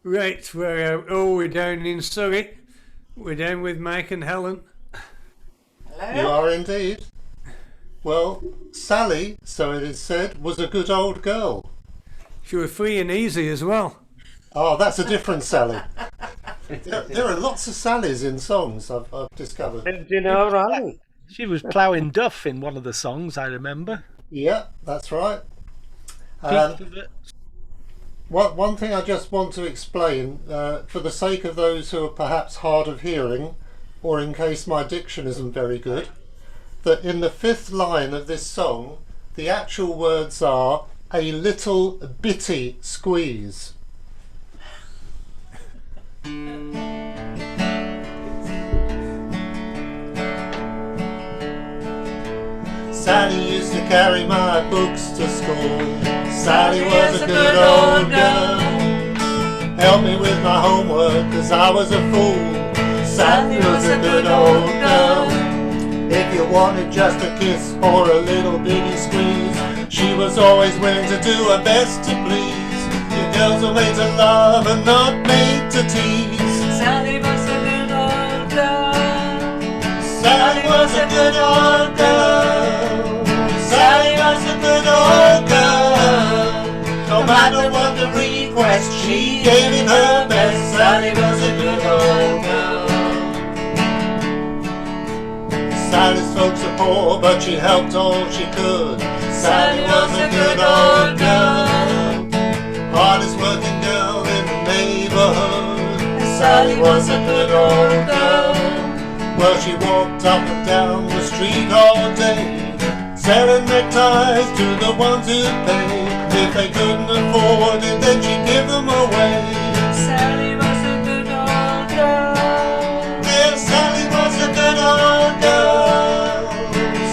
Right, we're down in Surrey. We're down with Mike and Helen. You are indeed. Well, Sally, so it is said, was a good old girl. She was free and easy as well. Oh, that's a different Sally. There are lots of Sallys in songs, I've discovered. Do you know, right? She was ploughing duff in one of the songs, I remember. Yeah, that's right. One thing I just want to explain, for the sake of those who are perhaps hard of hearing, or in case my diction isn't very good, that in the 5th line of this song, the actual words are a little bitty squeeze. Sally used to carry my books to school. Sally was a good old girl. Helped me with my homework cause I was a fool. Sally was a good old girl. If you wanted just a kiss or a little bitty squeeze, she was always willing to do her best to please. You girls are made to love and not made to tease. Sally was a good old girl. Sally was a good old girl. Sally was a good old girl. No matter what the request, she gave it her best. Sally was a good old girl. Sally's folks are poor, but she helped all she could. Sally was a good old girl. Hardest working girl in the neighborhood. Sally was a good old girl. Well, she walked up and down the street all day, selling neckties to the ones who paid. If they couldn't afford it, then she'd give them away. Sally was a good old girl. Yeah, Sally was a good old girl.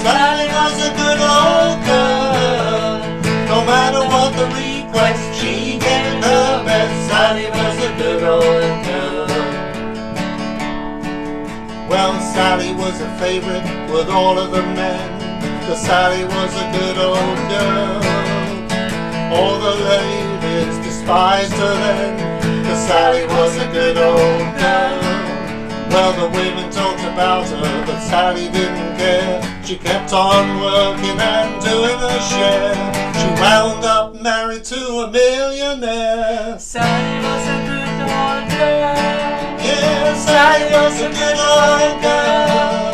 Sally was a good old girl. No matter what the request, she gave her best. Sally was a good old girl. Well, Sally was a favorite with all of the men. Cause Sally was a good old girl. All the ladies despised her then, cause Sally was a good old girl. Well, the women talked about her, but Sally didn't care. She kept on working and doing her share. She wound up married to a millionaire. Sally was a good old girl. Yeah, Sally was a good old girl.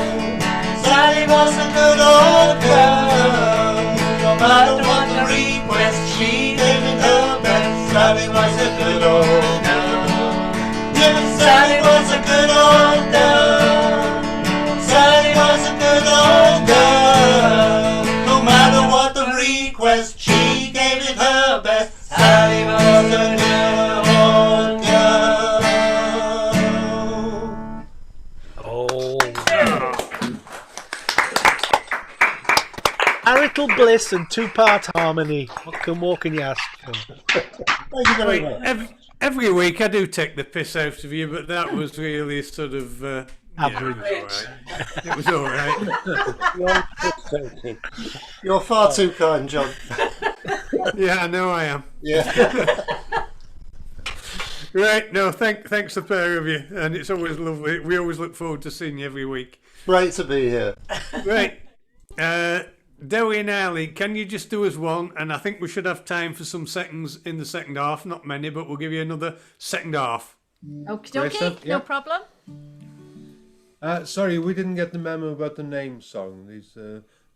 Sally was a good old girl. No matter what the request, she gave it her best. Sally was a good old girl. Yeah, Sally was a good old girl. Sally was a good old girl. No matter what the request, she gave it her best. Sally was a good old girl. Oh. Marital bliss and 2-part harmony. What more can you ask for? Thank you very much. Every week I do take the piss out of you, but that was really sort of average. It was all right. You're far too kind, John. Yeah, I know I am. Yeah. Right, no, thanks the pair of you, and it's always lovely. We always look forward to seeing you every week. Great to be here. Right, Dewi and Ali, can you just do us one? And I think we should have time for some seconds in the second half. Not many, but we'll give you another second half. Okie Great dokie, stuff, yeah. no problem. Sorry, we didn't get the memo about the name song. These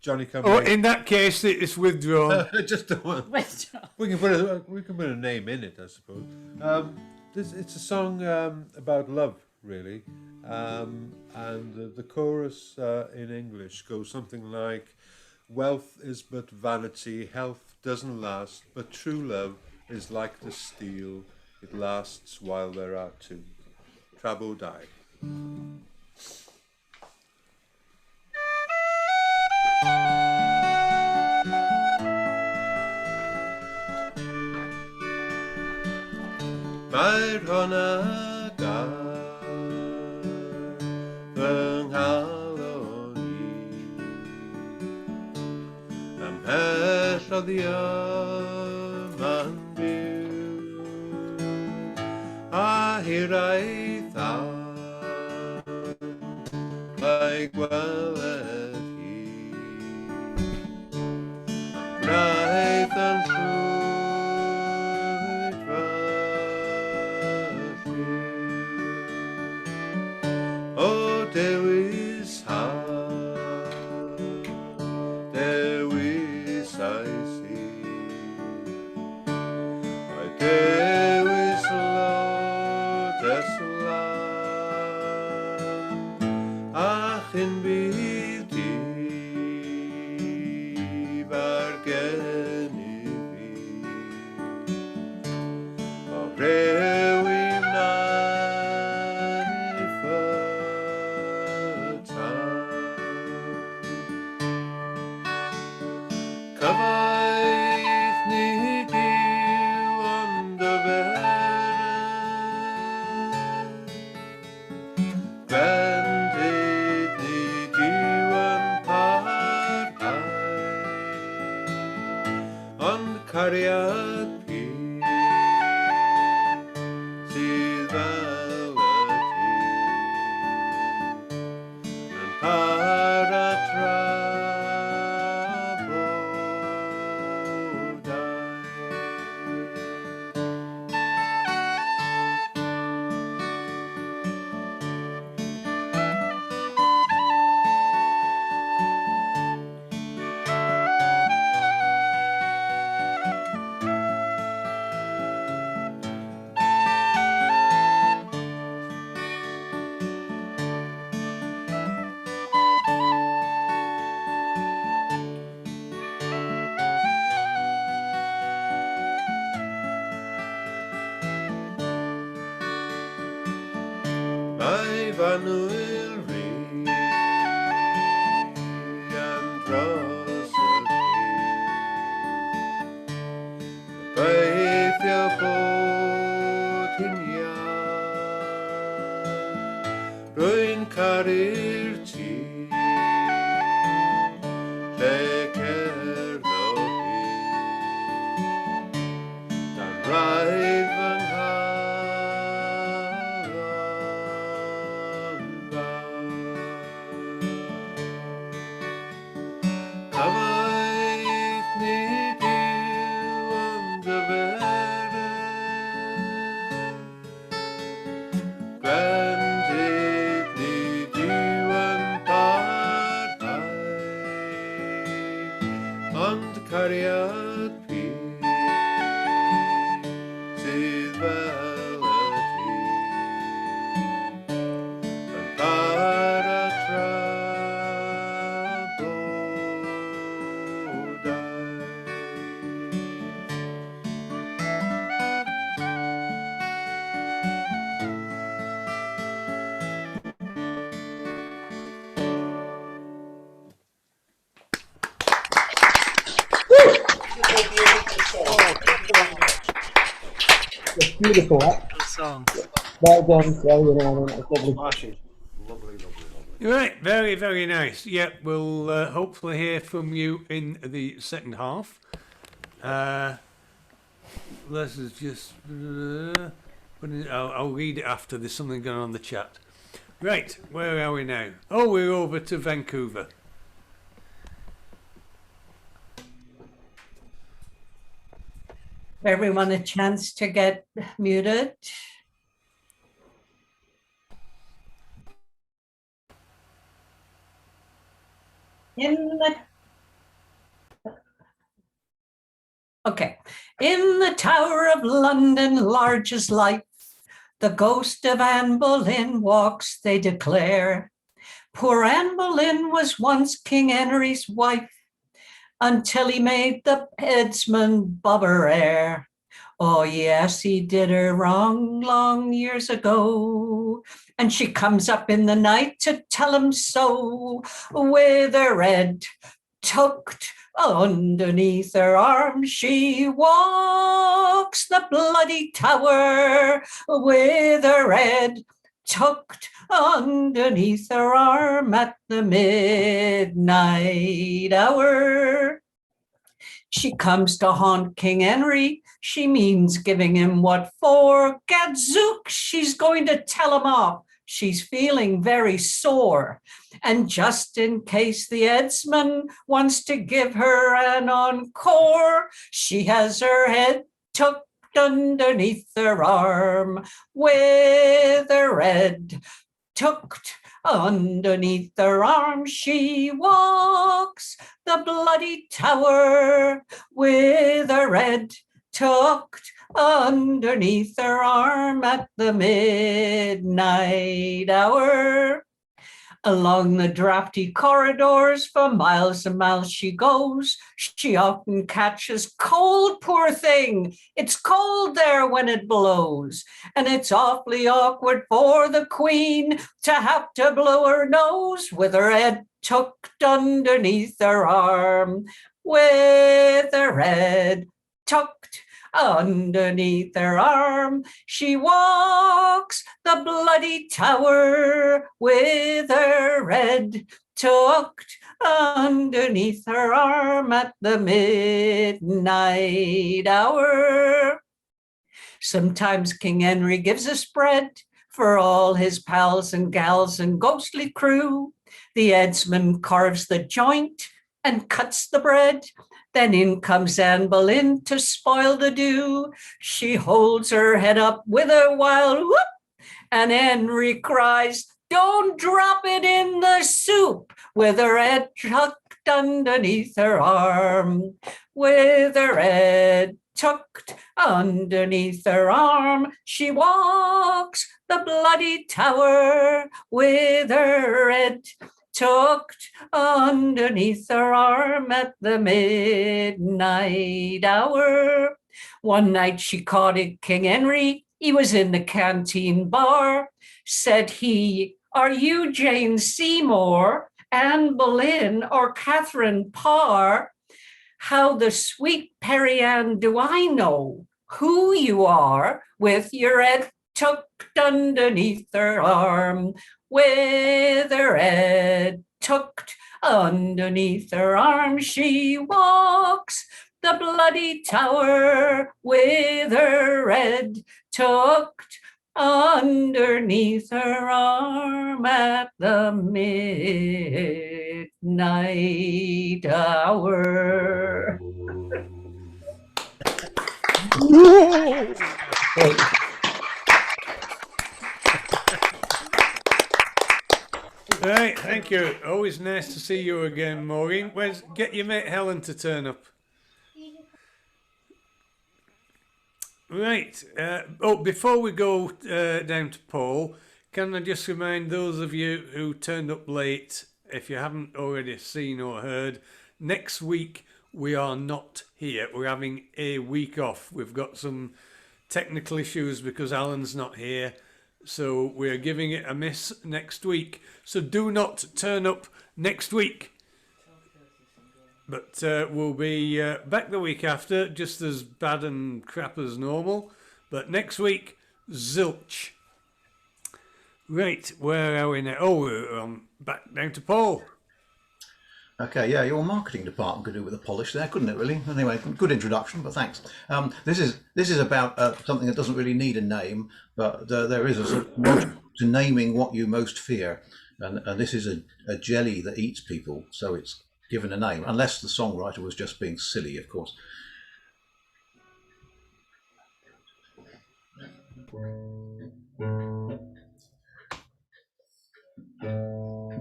Johnny Come Oh, Lately. in that case, it's withdrawn. Just the one. We can put a name in it, I suppose. It's a song about love, really, and the chorus in English goes something like, "Wealth is but vanity, health doesn't last, but true love is like the steel; it lasts while there are two. Trabo die." Mae'r honna gar fy nghalon i ymhell oddi yma'n byw a hiraeth a'i gweled hi gwnaeth yn llwyd fy o dewis dewis aesi a'i dewis lo deslan ach yn bydd di fargen i fi o rewi cyfaith nid yw ond y bendid nid yw yn parhau ond cariad pur sydd fel y dydd yn para Mae fan wyl ri am dros y byd Gobeithio bod hi'n iawn Rwy'n caru'r ti lle cerddo hi Dan rhaid fy Cyfaith nid yw ond y bendid nid yw yn parhau ond cariad pur sydd fel y dydd yn para It's beautiful. Good song. Well done, Gwerin. Lovely. Lovely. Right, very, very nice. Yeah, we'll hopefully hear from you in the second half. Let's just... I'll read it after. There's something going on in the chat. Right, where are we now? Oh, we're over to Vancouver. Everyone a chance to get muted. In the Okay. In the Tower of London, large as life, the ghost of Anne Boleyn walks, they declare. Poor Anne Boleyn was once King Henry's wife, until he made the headsman bobber heir. Oh yes, he did her wrong long years ago. And she comes up in the night to tell him so, with her head tucked underneath her arm. She walks the bloody tower with her head tucked underneath her arm at the midnight hour. She comes to haunt King Henry. She means giving him what for. Gadzook, she's going to tell him off. She's feeling very sore. And just in case the headsman wants to give her an encore, she has her head tucked underneath her arm with her head tucked underneath her arm. She walks the bloody tower with her head tucked underneath her arm at the midnight hour. Along the drafty corridors for miles and miles she goes. She often catches cold, poor thing. It's cold there when it blows. And it's awfully awkward for the Queen to have to blow her nose with her head tucked underneath her arm, with her head tucked underneath her arm. She walks the bloody tower with her head tucked underneath her arm at the midnight hour. Sometimes King Henry gives a spread for all his pals and gals and ghostly crew. The headsman carves the joint and cuts the bread. Then in comes Anne Boleyn to spoil the dew. She holds her head up with a wild whoop, and Henry cries, "Don't drop it in the soup," with her head tucked underneath her arm, with her head tucked underneath her arm. She walks the bloody tower with her head tucked underneath her arm at the midnight hour. One night she caught King Henry. He was in the canteen bar. Said he, "Are you Jane Seymour, Anne Boleyn, or Catherine Parr? How the sweet Perry Ann do I know who you are, with your head tucked underneath her arm, with her head tucked underneath her arm. She walks the bloody tower with her head tucked underneath her arm at the midnight hour." Right, thank you. Always nice to see you again, Maureen. Get your mate Helen to turn up. Right. Before we go down to Paul, can I just remind those of you who turned up late, if you haven't already seen or heard, next week we are not here. We're having a week off. We've got some technical issues because Alan's not here. So we're giving it a miss next week. So do not turn up next week. But we'll be back the week after, just as bad and crap as normal. But next week, zilch. Right, where are we now? Oh, back down to Paul. Okay, yeah, your marketing department could do with a polish there, couldn't it, really? Anyway, good introduction, but thanks. This is about something that doesn't really need a name, but there is a sort of logic to naming what you most fear. And this is a jelly that eats people, so it's given a name, unless the songwriter was just being silly, of course.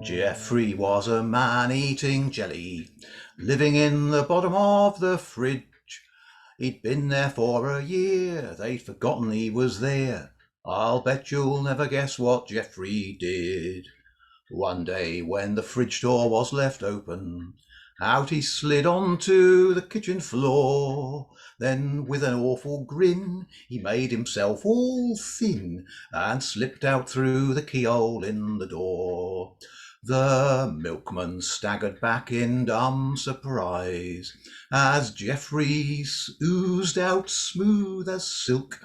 Geoffrey was a man eating jelly, living in the bottom of the fridge. He'd been there for a year, they'd forgotten he was there. I'll bet you'll never guess what Geoffrey did. One day when the fridge door was left open, out he slid onto the kitchen floor. Then with an awful grin, he made himself all thin and slipped out through the keyhole in the door. The milkman staggered back in dumb surprise as Geoffrey oozed out smooth as silk.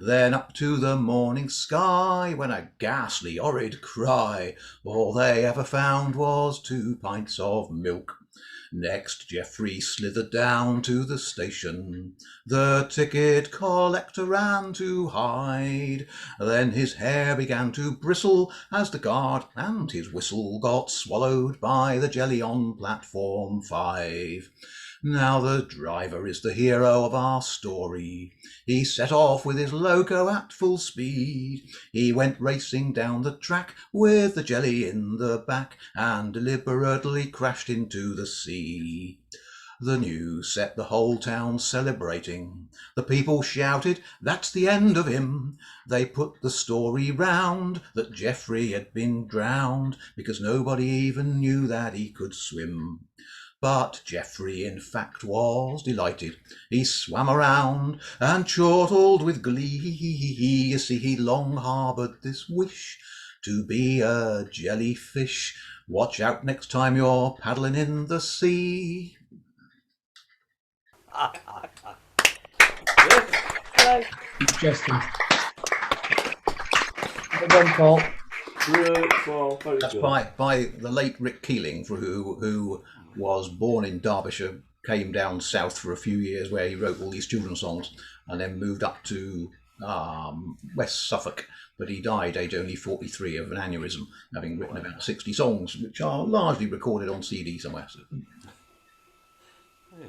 Then up to the morning sky went a ghastly horrid cry. All they ever found was 2 pints of milk. Next Geoffrey slithered down to the station. The ticket collector ran to hide. Then his hair began to bristle as the guard and his whistle got swallowed by the jelly on platform 5. Now the driver is the hero of our story. He set off with his loco at full speed. He went racing down the track with the jelly in the back and deliberately crashed into the sea. The news set the whole town celebrating. The people shouted, "That's the end of him." They put the story round that Geoffrey had been drowned because nobody even knew that he could swim. But Geoffrey, in fact, was delighted. He swam around and chortled with glee. You see, he long harboured this wish to be a jellyfish. Watch out next time you're paddling in the sea. Justin. Well done, Paul. That's by the late Rick Keeling, who was born in Derbyshire, came down south for a few years where he wrote all these children's songs and then moved up to West Suffolk. But he died aged only 43 of an aneurysm, having written about 60 songs, which are largely recorded on CD somewhere. So.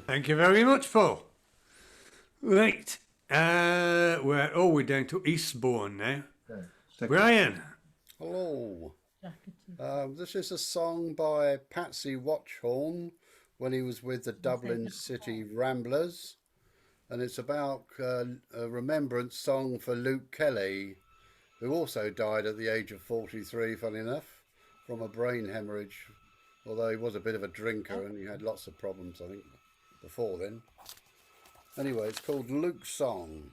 Thank you very much, Paul. Right, we're down to Eastbourne now. Brian. Hello. This is a song by Patsy Watchhorn when he was with the Dublin City Ramblers, and it's about a remembrance song for Luke Kelly, who also died at the age of 43, funny enough, from a brain hemorrhage, although he was a bit of a drinker and he had lots of problems, I think, before then. Anyway, it's called Luke's Song.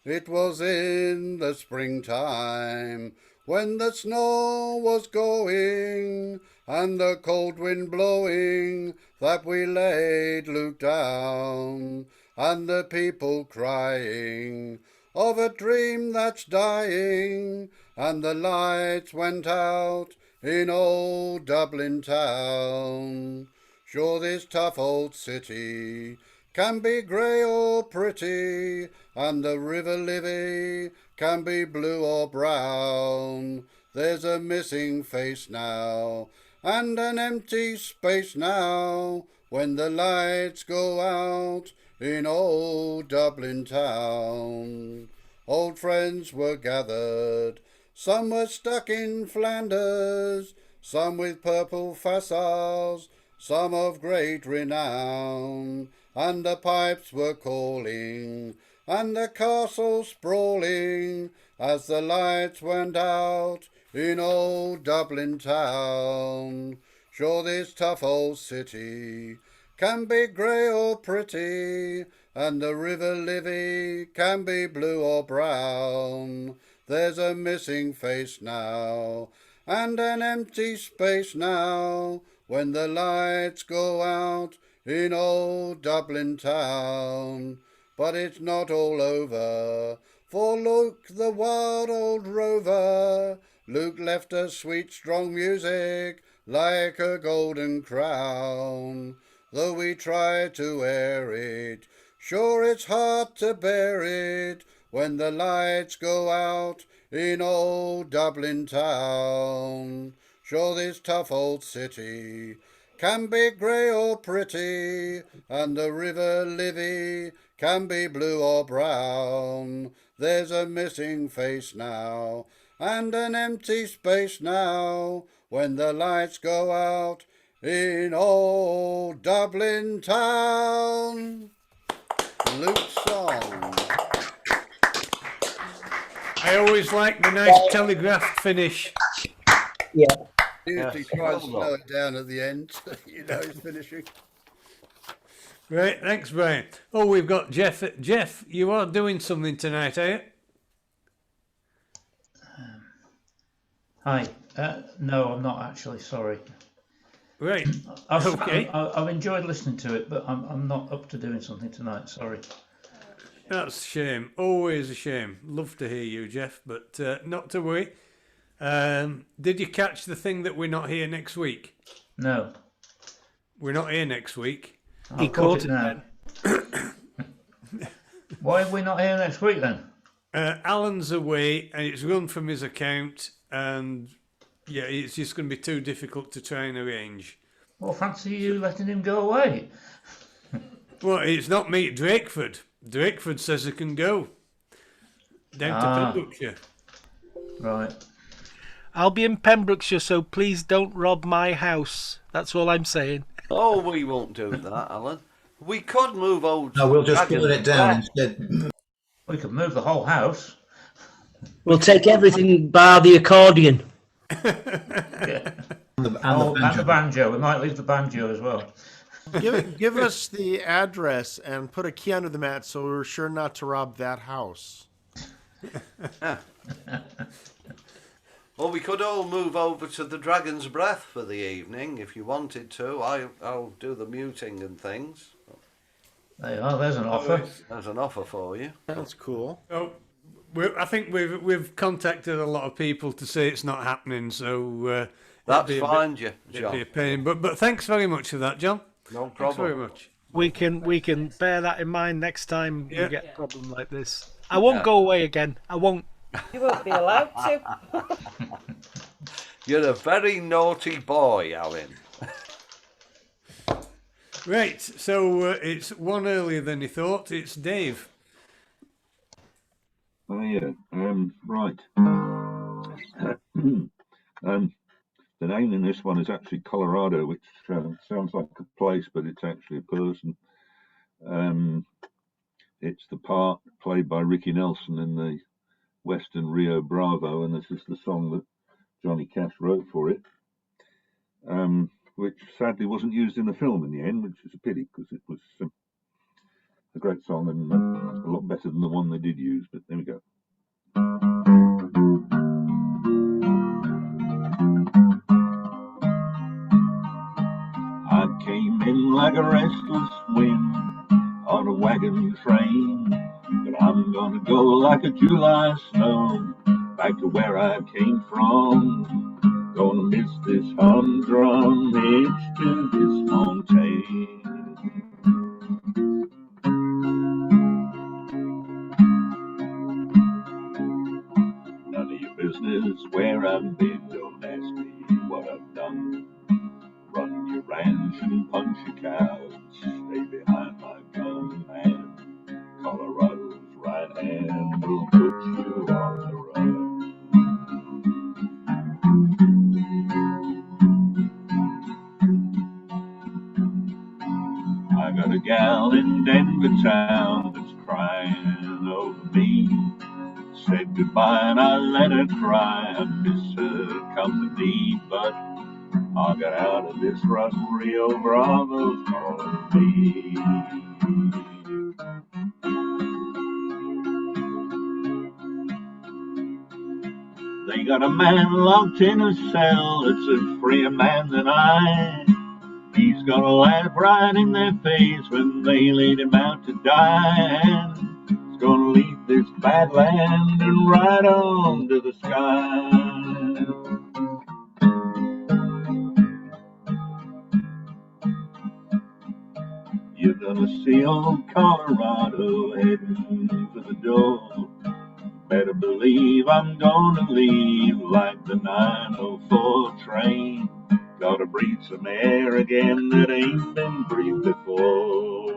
It was in the springtime when the snow was going and the cold wind blowing that we laid Luke down, and the people crying of a dream that's dying, and the lights went out in old Dublin town. Sure, this tough old city can be grey or pretty, and the River Liffey can be blue or brown. There's a missing face now, and an empty space now, when the lights go out in old Dublin town. Old friends were gathered, some were stuck in Flanders, some with purple fossils, some of great renown, and the pipes were calling, and the castle sprawling, as the lights went out in old Dublin town. Sure, this tough old city can be grey or pretty, and the River Liffey can be blue or brown. There's a missing face now, and an empty space now, when the lights go out in old Dublin town. But it's not all over, for Luke, the wild old rover, Luke left us sweet strong music like a golden crown. Though we try to air it, sure it's hard to bear it, when the lights go out in old Dublin town. Sure, this tough old city can be grey or pretty, and the River Liffey can be blue or brown. There's a missing face now, and an empty space now, when the lights go out in old Dublin town. Luke's song. I always like the nice telegraphed finish. Yeah. Usually try and slow it down at the end. You know it's finishing. Great, thanks, Brian. Oh, we've got Jeff. Jeff, you are doing something tonight, are you? Hi. No, I'm not actually. Sorry. Right. Okay. I've enjoyed listening to it, but I'm not up to doing something tonight. Sorry. That's a shame. Always a shame. Love to hear you, Jeff, but not to worry. Did you catch the thing that we're not here next week? No. We're not here next week. He caught it now. Why are we not here next week then? Alan's away and it's run from his account, and yeah, it's just going to be too difficult to try and arrange. Well, fancy you letting him go away. Well, it's not me, Drakeford. Drakeford says I can go down to Pembrokeshire. Right. I'll be in Pembrokeshire, so please don't rob my house. That's all I'm saying. Oh, we won't do that, Alan. We could move over. No, we'll just pull it down instead. We could move the whole house. We'll take everything bar the accordion. Yeah. And the banjo. We might leave the banjo as well. Give us the address and put a key under the mat so we're sure not to rob that house. Well, we could all move over to the Dragon's Breath for the evening if you wanted to. I'll do the muting and things. There you are. There's an offer. There's an offer for you. That's cool. Oh, I think we've contacted a lot of people to say it's not happening, so that's fine, John. It'd be a pain, but thanks very much for that, John. No problem. Thanks very much. We can bear that in mind next time we get a problem like this. I won't go away again. I won't. You won't be allowed to. You're a very naughty boy, Alan. Right, so it's one earlier than you thought. It's Dave. Oh yeah, right. The name in this one is actually Colorado, which sounds like a place, but it's actually a person. It's the part played by Ricky Nelson in the Western Rio Bravo, and this is the song that Johnny Cash wrote for it, which sadly wasn't used in the film in the end, which is a pity because it was a great song and a lot better than the one they did use, but there we go. I came in like a restless wind on a wagon train, but I'm gonna go like a July snow back to where I came from. Gonna miss this humdrum hitch to this mountain. None of your business where I've been, don't ask me what I've done. Run your ranch and punch your cows, stay behind my gun, man. Colorado's right hand will put you on the run. I got a gal in Denver town that's crying over me. Said goodbye and I let her cry. I miss her company, but I got out of this rut. Rio Bravo's calling me. They got a man locked in a cell that's a freer man than I. He's gonna laugh right in their face when they laid him out to die. And he's gonna leave this bad land and ride on to the sky. You're gonna see old Colorado heading for the door. Better believe I'm gonna leave like the 904 train. Gotta breathe some air again that ain't been breathed before.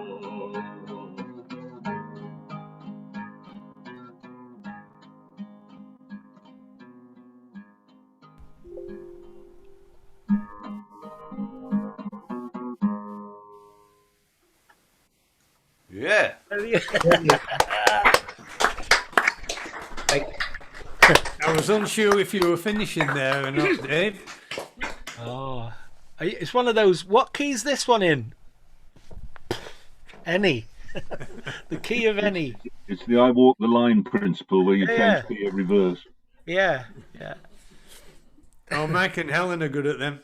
Yeah. The I was unsure if you were finishing there or not, Dave. Oh, it's one of those. What key's this one in? Any. The key of any. It's the I walk the line principle where you Yeah. change key every verse. Yeah. Oh, Mike and Helen are good at them.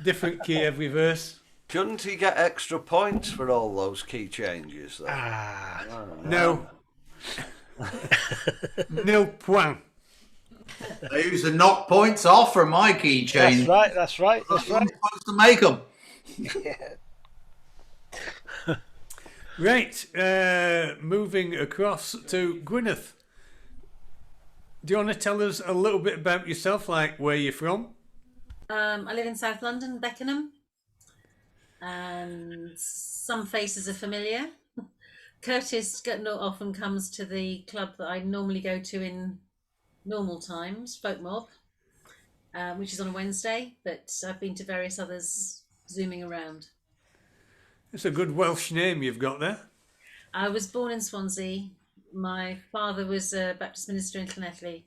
Different key every verse. Shouldn't he get extra points for all those key changes, though? No. Nil point. They used to knock points off from my key change. That's right. I'm supposed to make them. Right, moving across to Gwyneth. Do you want to tell us a little bit about yourself, like where you're from? I live in South London, Beckenham. And some faces are familiar. Curtis often comes to the club that I normally go to in normal times, Folk Mob, which is on a Wednesday, but I've been to various others zooming around. It's a good Welsh name you've got there. I was born in Swansea. My father was a Baptist minister in Llanelli.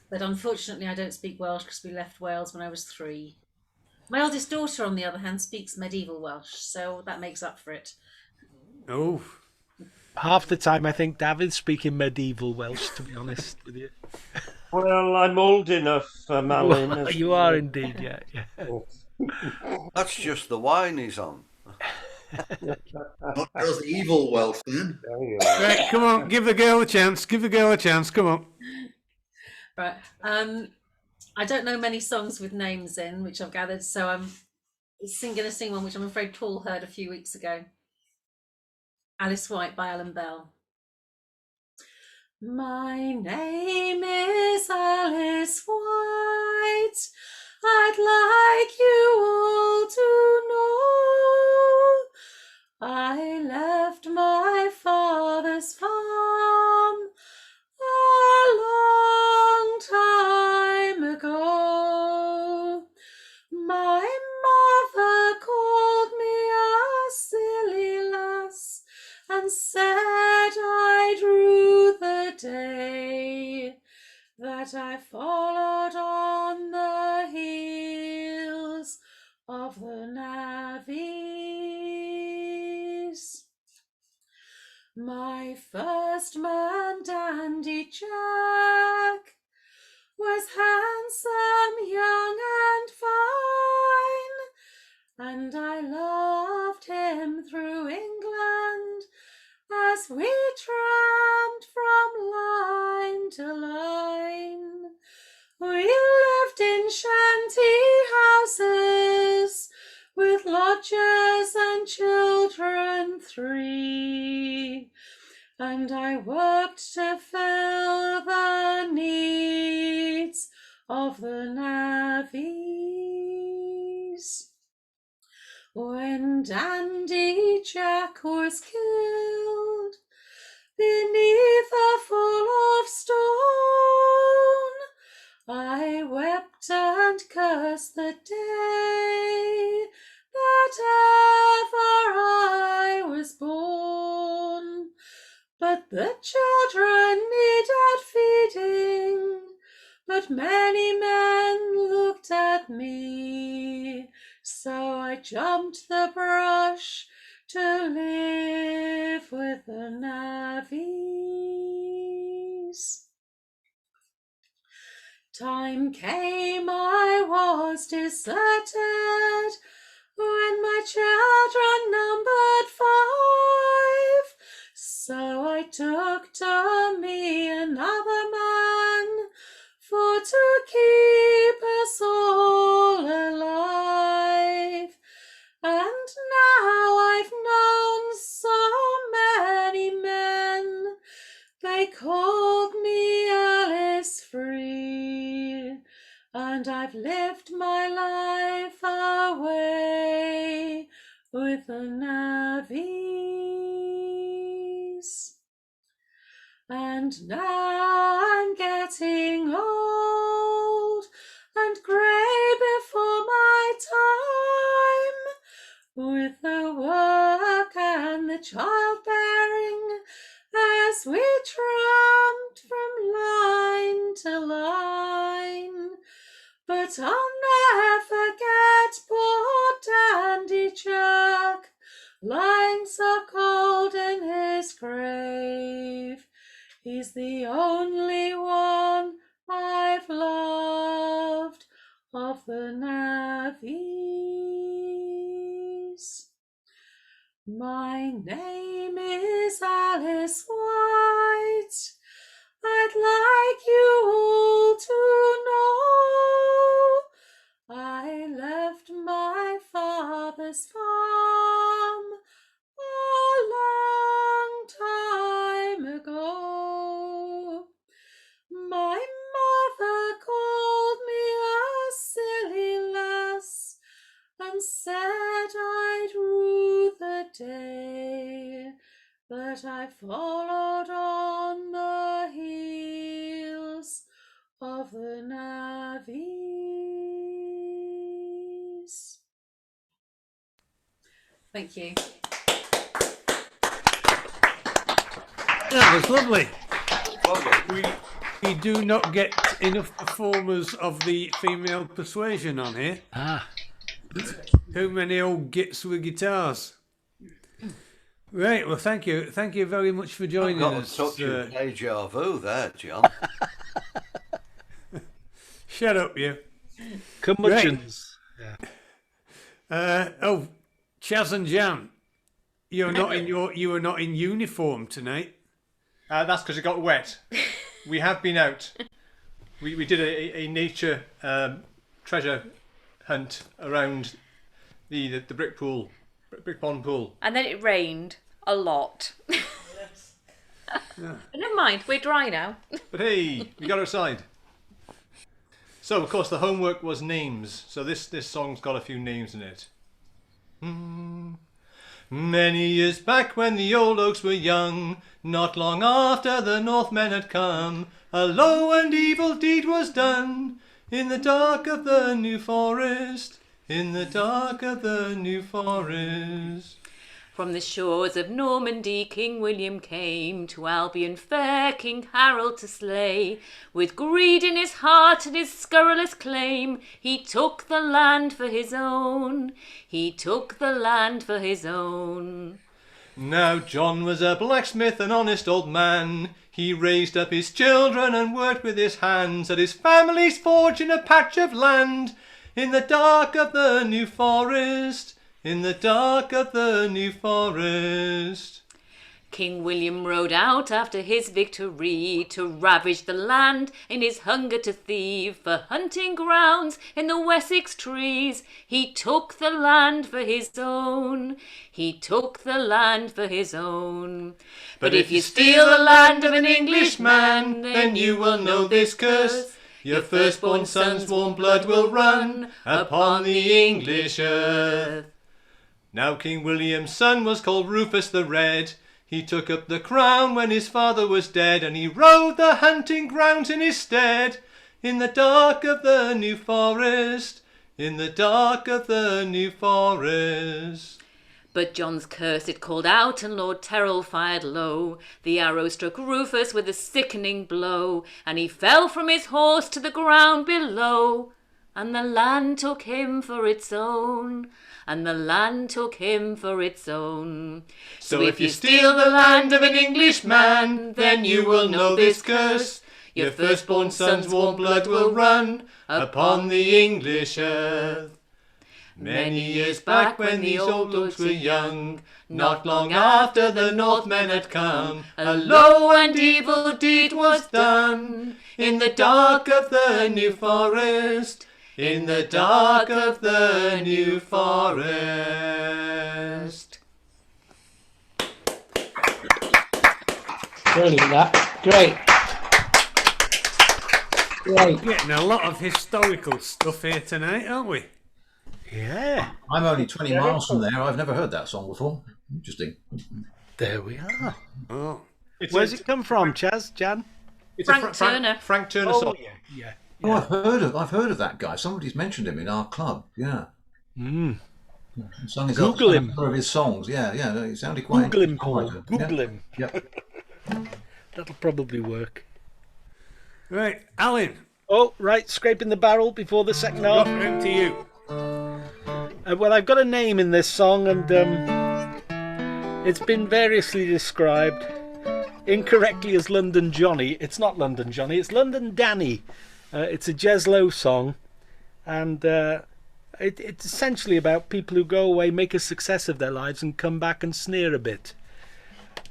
But unfortunately, I don't speak Welsh because we left Wales when I was 3. My eldest daughter, on the other hand, speaks medieval Welsh, so that makes up for it. Oh. Half the time, I think David's speaking medieval Welsh, to be honest with you. Well, I'm old enough, Malin. You are indeed, yeah. That's just the wine he's on. Not just evil Welsh, then. Right, come on, give the girl a chance. Give the girl a chance. Come on. Right. I don't know many songs with names in, which I've gathered, so I'm going to sing one which I'm afraid Paul heard a few weeks ago. Alice White by Alan Bell. My name is Alice White. I'd like you all to know I left my father's farm a long time ago. My mother called me a silly lass and said I'd rue the day that I followed on the heels of the navvies. My first man, Dandy Jack, was handsome, young and fine, and I loved him through England as we tramped from line to line. We lived in shanty houses with lodgers and children 3, and I worked to fill the needs of the navvies. When Dandy Jack was killed beneath a fall of stone, I wept and cursed the day that ever I was born. But the children needed feeding, but many men looked at me, so I jumped the brush to live with the navvies. Time came I was deserted, when my children numbered 5, so I took to me another man, for to keep us all alive. And now I've known so many men, they called me Alice Free, and I've lived my life away with the navvies. And now I'm getting old and grey before my time, with the work and the childbearing as we tramped from line to line. But I'll never forget poor Dandy Chuck, lying so cold in his grave. He's the only one I've loved of the navvies. My name is Alice White. I'd like you all to know I left my father's farm a long time ago. My mother called me a silly lass and said I'd rue the day that I followed on the heels of the navvies. Thank you. That was lovely. We do not get enough performers of the female persuasion on here. Too many old gits with guitars. Right, well, thank you. Thank you very much for joining I've got us. a touch of deja vu there, John. Shut up, you. Curmudgeons. Right. Oh, Chaz and Jan, you are not in uniform tonight. That's because it got wet. We have been out. We did a nature treasure hunt around the brick pond pool. And then it rained a lot. But never mind, we're dry now. But hey, we got outside. So of course the homework was names. So this song's got a few names in it. Many years back when the old oaks were young, not long after the Northmen had come, a low and evil deed was done in the dark of the New Forest, in the dark of the New Forest. From the shores of Normandy King William came to Albion fair King Harold to slay. With greed in his heart and his scurrilous claim, he took the land for his own. He took the land for his own. Now John was a blacksmith, an honest old man. He raised up his children and worked with his hands at his family's forge in a patch of land in the dark of the New Forest. In the dark of the New Forest. King William rode out after his victory to ravage the land in his hunger to thieve for hunting grounds in the Wessex trees. He took the land for his own. He took the land for his own. But if you steal the land of an Englishman, then you will know this curse. Your firstborn son's warm blood will run upon the English earth. Now King William's son was called Rufus the Red. He took up the crown when his father was dead, and he rode the hunting grounds in his stead. In the dark of the New Forest, in the dark of the New Forest. But John's curse it called out, and Lord Terrell fired low. The arrow struck Rufus with a sickening blow, and he fell from his horse to the ground below. And the land took him for its own. And the land took him for its own. So if you steal the land of an Englishman, then you will know this curse. Your firstborn son's warm blood will run upon the English earth. Many years back when these old oaks were young, not long after the Northmen had come, a low and evil deed was done in the dark of the New Forest. In the dark of the New Forest. Brilliant, that. Great. Great. Getting a lot of historical stuff here tonight, aren't we? Yeah. I'm only 20 miles from there. I've never heard that song before. Interesting. There we are. Oh. Where's it come from, Chaz, Jan? It's Frank Turner. Frank Turner Oh, song. yeah. Oh, I've heard of that guy. Somebody's mentioned him in our club. Yeah. He sung his Google him. Of his songs. Yeah, it sounded quite. Google him, Paul. songwriter. Google him. Yep. That'll probably work. Right, Alan. Oh, right, scraping the barrel before the second half. Round to you. Well, I've got a name in this song, and it's been variously described incorrectly as London Johnny. It's not London Johnny, it's London Danny. It's a Jeslo song, and it's essentially about people who go away, make a success of their lives, and come back and sneer a bit.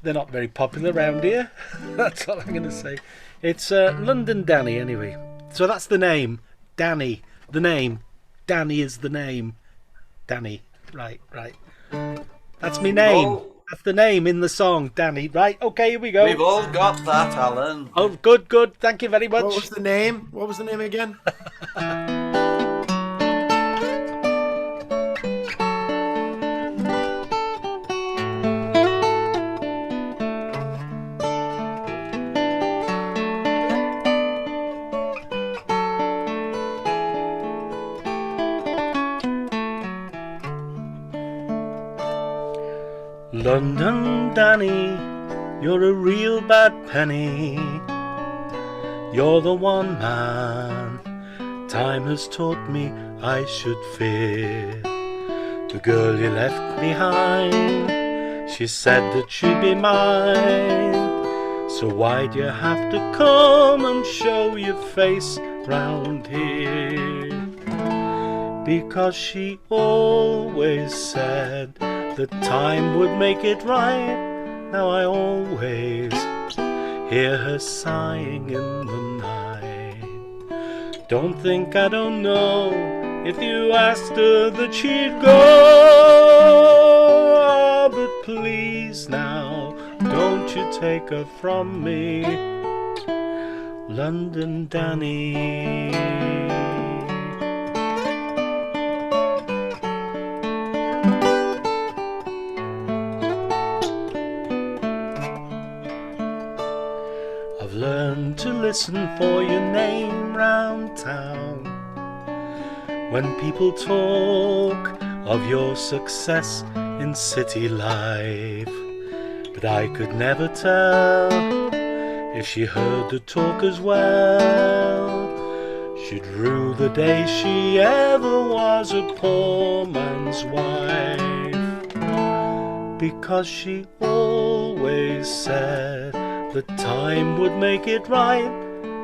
They're not very popular around here. That's all I'm going to say. It's London Danny, anyway. So that's the name. Danny. The name. Danny is the name. Danny. Right. That's me name. Oh. That's the name in the song, Danny. Right, okay, here we go. We've all got that, Alan. Oh, good. Thank you very much. What was the name? What was the name again? London Danny, you're a real bad penny. You're the one man time has taught me I should fear. The girl you left behind, she said that she'd be mine. So why'd you have to come and show your face round here? Because she always said that time would make it right. Now I always hear her sighing in the night. Don't think I don't know if you asked her that she'd go. But please now, don't you take her from me, London Danny. Learn to listen for your name round town. When people talk of your success in city life, but I could never tell if she heard the talk as well. She'd rue the day she ever was a poor man's wife, because she always said that time would make it right.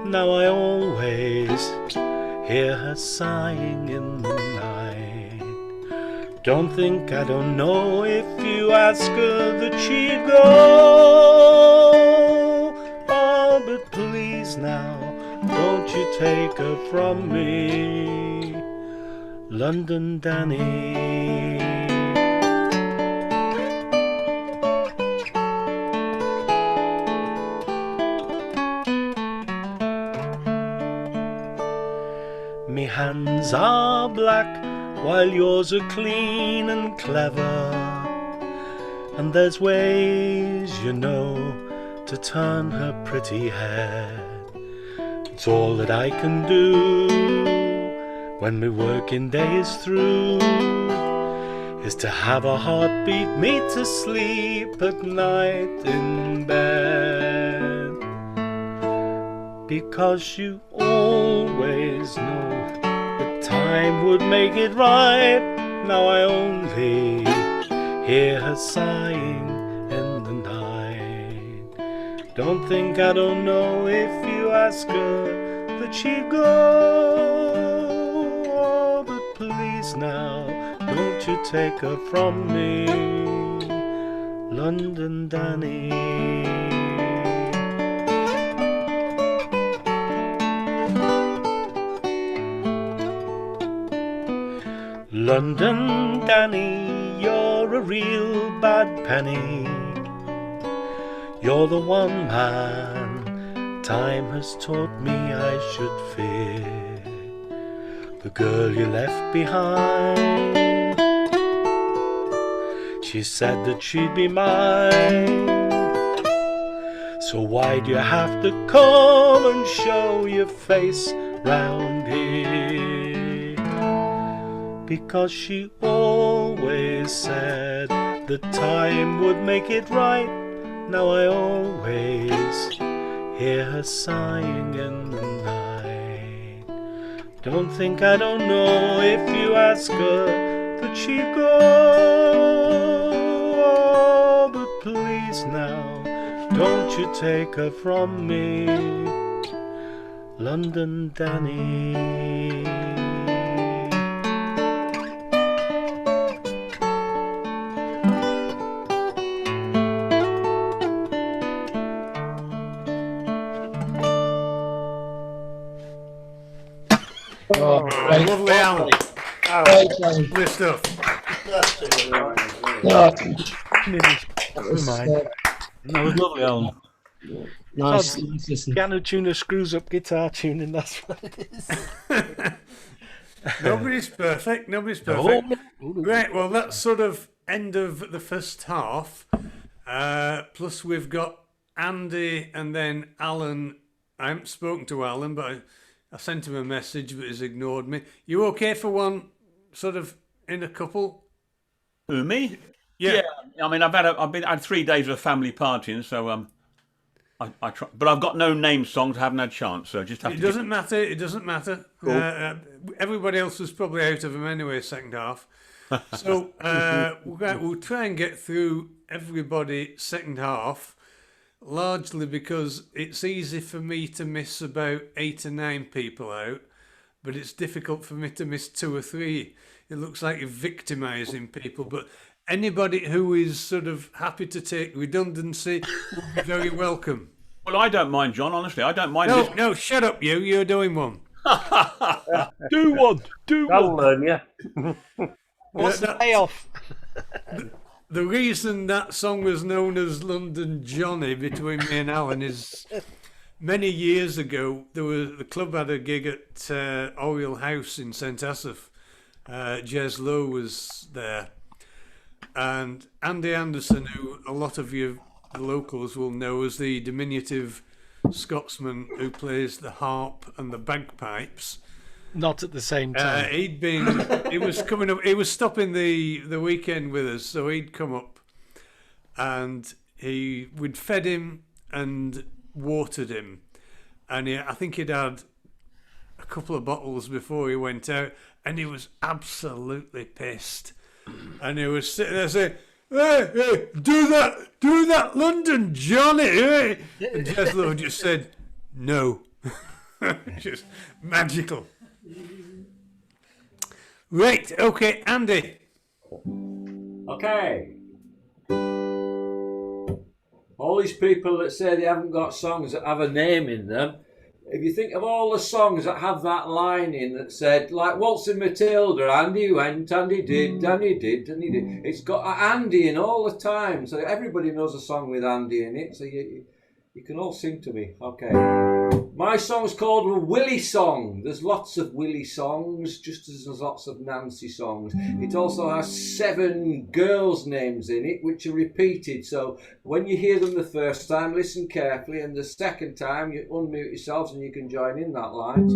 Now I always hear her sighing in the night. Don't think I don't know if you ask her that she'd go. Oh, but please now, don't you take her from me, London Danny. Me hands are black while yours are clean and clever, and there's ways, you know, to turn her pretty head. It's all that I can do when my working day is through, is to have a heartbeat me to sleep at night in bed. Because you always know that time would make it right. Now I only hear her sighing in the night. Don't think I don't know if you ask her that she'd go. Oh, but please now, don't you take her from me, London Danny. London Danny, you're a real bad penny. You're the one man time has taught me I should fear. The girl you left behind, she said that she'd be mine. So why'd you have to come and show your face round here? Because she always always said that time would make it right. Now I always hear her sighing in the night. Don't think I don't know if you ask her that she'd go. Oh, but please now, don't you take her from me, London Danny. Oh, great. lovely, Alan. Great, Alan. Lovely stuff. That was lovely, Alan. Nice listen. Piano tuner screws up guitar tuning, that's what it is. Nobody's perfect. Nobody's No. perfect. Right, well, that's sort of end of the first half. Plus, we've got Andy and then Alan. I haven't spoken to Alan, but I sent him a message, but he's ignored me. You okay for one sort of in a couple? Who, me? Yeah. I mean, I've had 3 days of family partying, so I try, but I've got no name songs. I haven't had a chance, so just have It to. doesn't matter. It doesn't matter. Cool. Everybody else was probably out of them anyway. Second half, so we'll try and get through everybody second half, largely because it's easy for me to miss about 8 or 9 people out, but it's difficult for me to miss 2 or 3. It looks like you're victimising people, but anybody who is sort of happy to take redundancy will be very welcome. Well, I don't mind, John. Honestly, I don't mind. No, shut up, you. You're doing one. Do one. I'll learn you. What's the payoff? The reason that song was known as London Johnny between me and Alan is many years ago the club had a gig at Oriel House in St Asaph. Jez Lowe was there, and Andy Anderson, who a lot of you the locals will know as the diminutive Scotsman who plays the harp and the bagpipes. Not at the same time. He was coming up. He was stopping the weekend with us, so he'd come up, and we'd fed him and watered him, and I think he'd had a couple of bottles before he went out, and he was absolutely pissed, and he was sitting there saying, "Hey, do that, London Johnny!" Hey? And Jeslo just said, "No." Just magical. Right, okay, Andy. Okay. All these people that say they haven't got songs that have a name in them, if you think of all the songs that have that line in that said, like Waltzing Matilda, Andy went, Andy did, Andy did, Andy did. It's got Andy in all the time, so everybody knows a song with Andy in it, so you can all sing to me. Okay. My song's called a Willie song. There's lots of Willie songs, just as there's lots of Nancy songs. It also has 7 girls' names in it, which are repeated. So when you hear them the first time, listen carefully, and the second time, you unmute yourselves and you can join in that line.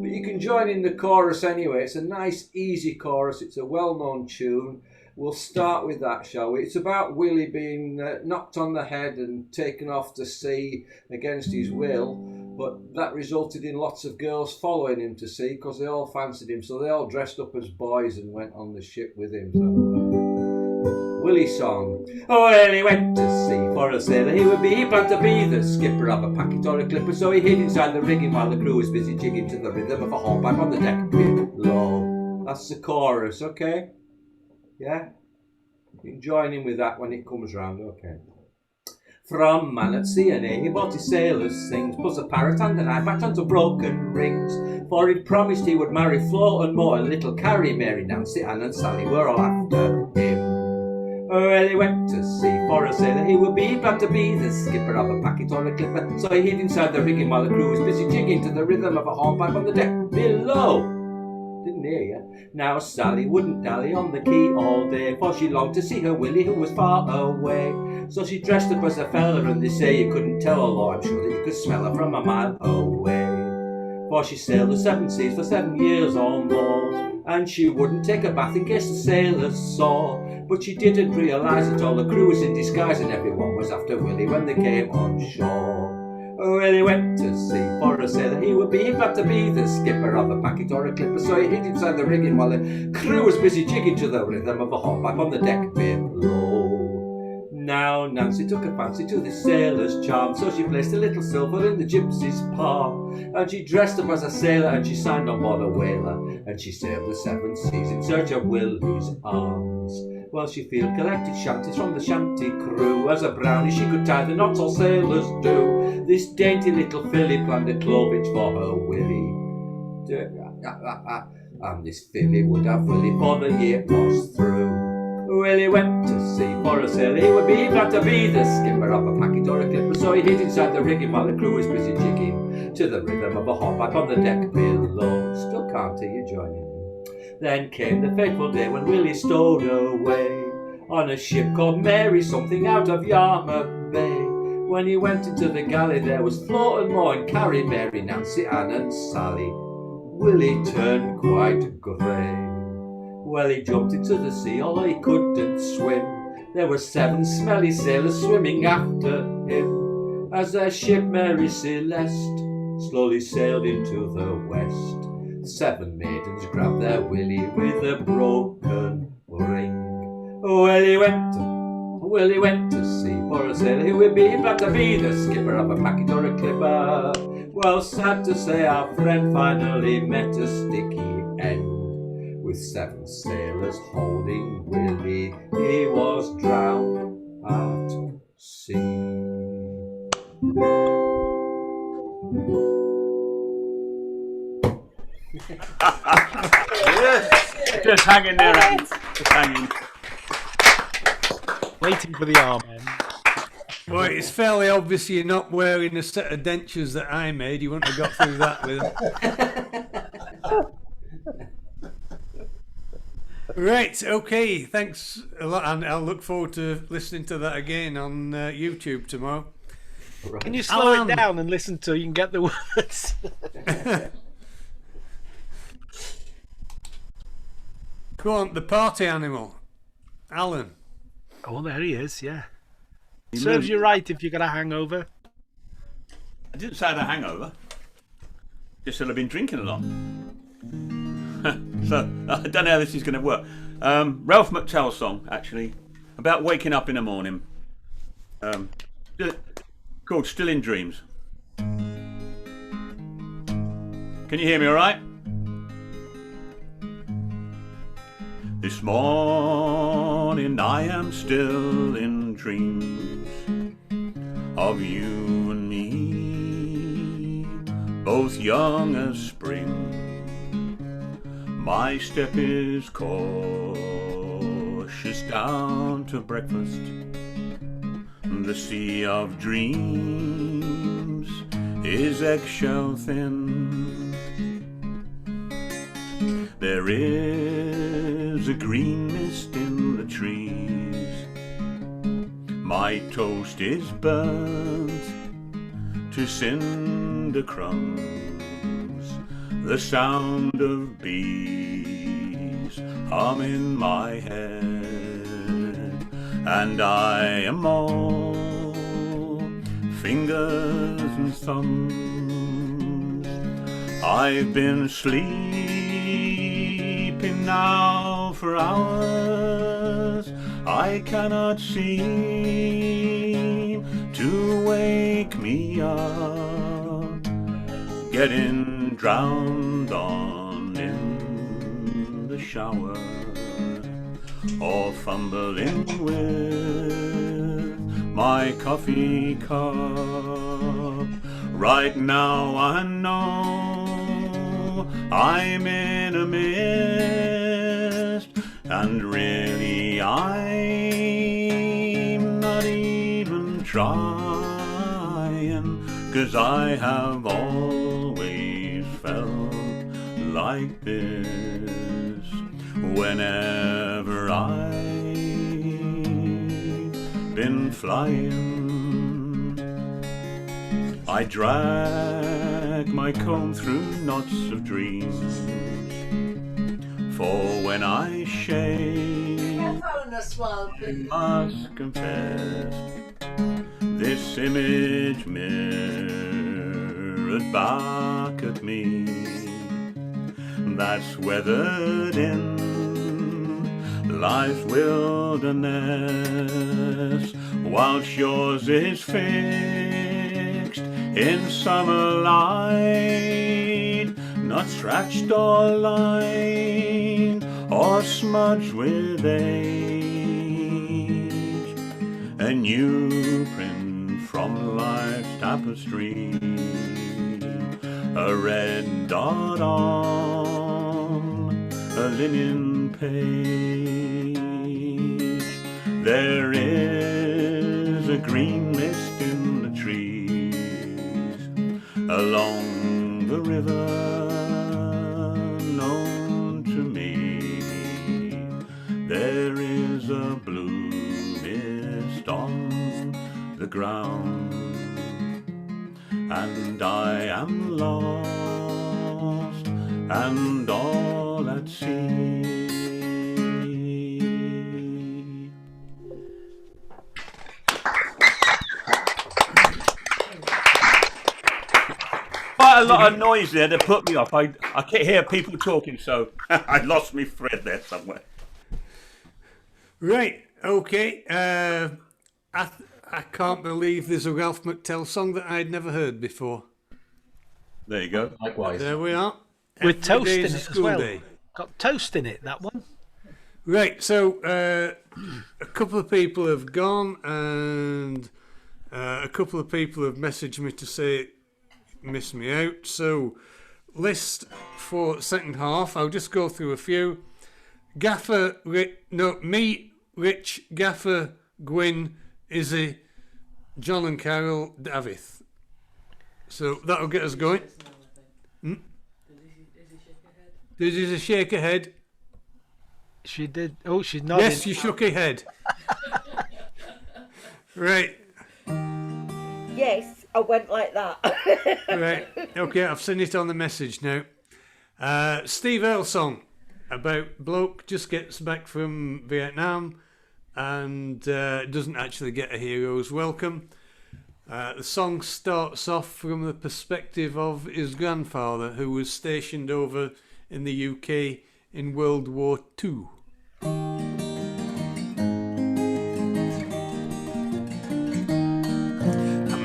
But you can join in the chorus anyway. It's a nice, easy chorus. It's a well-known tune. We'll start with that, shall we? It's about Willie being knocked on the head and taken off to sea against his will, but that resulted in lots of girls following him to sea because they all fancied him, so they all dressed up as boys and went on the ship with him. So, Willie song. Oh, well, he went to sea for a sailor. He planned to be the skipper of a packet or a clipper, so he hid inside the rigging while the crew was busy jigging to the rhythm of a hornpipe on the deck below. That's the chorus, okay? Yeah? You can join in with that when it comes round, okay. From man at sea and he bought his sailors' things, plus a parrot and an eye backed onto broken rings. For he'd promised he would marry Flo and Mo, and little Carrie, Mary, Nancy, Anne and Sally were all after him. Well, he went to sea for a sailor, he would be glad to be the skipper of a packet or a clipper, so he hid inside the rigging while the crew was busy jigging to the rhythm of a hornpipe on the deck below. Didn't hear you. Now Sally wouldn't dally on the quay all day, for she longed to see her Willie who was far away. So she dressed up as a fella, and they say you couldn't tell, although I'm sure that you could smell her from a mile away. for she sailed the 7 seas for 7 years or more. And she wouldn't take a bath in case the sailors saw. But she didn't realise that all the crew was in disguise and everyone was after Willie when they came on shore. Willie went to sea for a sailor he would be, glad to be the skipper of a packet or a clipper. So he hid inside the rigging while the crew was busy jigging to the rhythm of a hornpipe on the deck below. Now Nancy took a fancy to this sailor's charm, so she placed a little silver in the gypsy's palm. And she dressed up as a sailor and she signed on board a whaler, and she sailed the 7 seas in search of Willie's arms. Well, she field collected shanties from the shanty crew. As a brownie she could tie the knots all sailors do. This dainty little filly planned a Clwb for her Willie. And this filly would have Willie for the year was through. Willie went to sea for a sailor he would be, glad to be the skipper of a packet or a clipper. So he hid inside the rigging while the crew was busy jigging to the rhythm of a hornpipe on the deck below. Still can't hear you joining me. Then came the fateful day when Willie stowed away on a ship called Mary, something out of Yarmouth Bay. When he went into the galley there was Float and Moore and Carrie, Mary, Nancy, Ann and Sally. Willie turned quite grey. Well, he jumped into the sea, although he couldn't swim. There were 7 smelly sailors swimming after him, as their ship Mary Celeste slowly sailed into the west. 7 maidens grabbed their Willie with a broken ring. Willie went to sea for a sailor who would be, glad to be the skipper of a packet or a clipper. Well, sad to say our friend finally met a sticky end. With 7 sailors holding Willie, he was drowned at sea. Yes. Just hanging there, Andy. Just hanging. Waiting for the arm end. Well, it's fairly obvious you're not wearing a set of dentures that I made. You wouldn't have got through that with them. Right, okay, thanks a lot, and I'll look forward to listening to that again on YouTube tomorrow. Right. Can you slow it down and listen to you can get the words? Go on, the party animal, Alan. Oh, there he is, yeah. Serves you right if you got a hangover. I didn't say I had a hangover. Just said I've been drinking a lot. So I don't know how this is going to work. Ralph McTell's song, actually, about waking up in the morning, called "Still in Dreams." Can you hear me all right? This morning I am still in dreams of you and me, both young as spring. My step is cautious down to breakfast. The sea of dreams is eggshell thin. There is a green mist in the trees. My toast is burnt to cinder crumbs. The sound of bees hum in my head, and I am all fingers and thumbs. I've been sleeping now for hours. I cannot seem to wake me up. Getting drowned on in the shower, or fumbling with my coffee cup. Right now I know I'm in a mist, and really I'm not even trying, 'cause I have always felt like this whenever I've been flying. I drag drag my comb through knots of dreams. For when I shave, I must confess, this image mirrored back at me, that's weathered in life's wilderness, whilst yours is fixed in summer light, not scratched or lined or smudged with age, a new print from life's tapestry, a red dot on a linen page. There is a green mist in the trees along the river known to me. There is a blue mist on the ground, and I am lost and all at sea. Quite a lot of noise there to put me off. I can't hear people talking, so I lost my thread there somewhere. Right, okay. I can't believe there's a Ralph McTell song that I'd never heard before. There you go. Likewise. There we are. With Every toast day in is a it as school well. day. Got toast in it, that one. Right, so a couple of people have gone, and a couple of people have messaged me to say miss me out. So list for second half, I'll just go through a few. Me, Rich, Gaffer, Gwyn, Izzy, John and Carol, Davith. So that'll get us going. Did Izzy shake her head? She did. Oh, she's nodding. Yes, you shook her head. Right. Yes, I went like that. Right. Okay, I've seen it on the message now. Steve Earle song about bloke just gets back from Vietnam and doesn't actually get a hero's welcome. The song starts off from the perspective of his grandfather, who was stationed over in the UK in World War II. I'm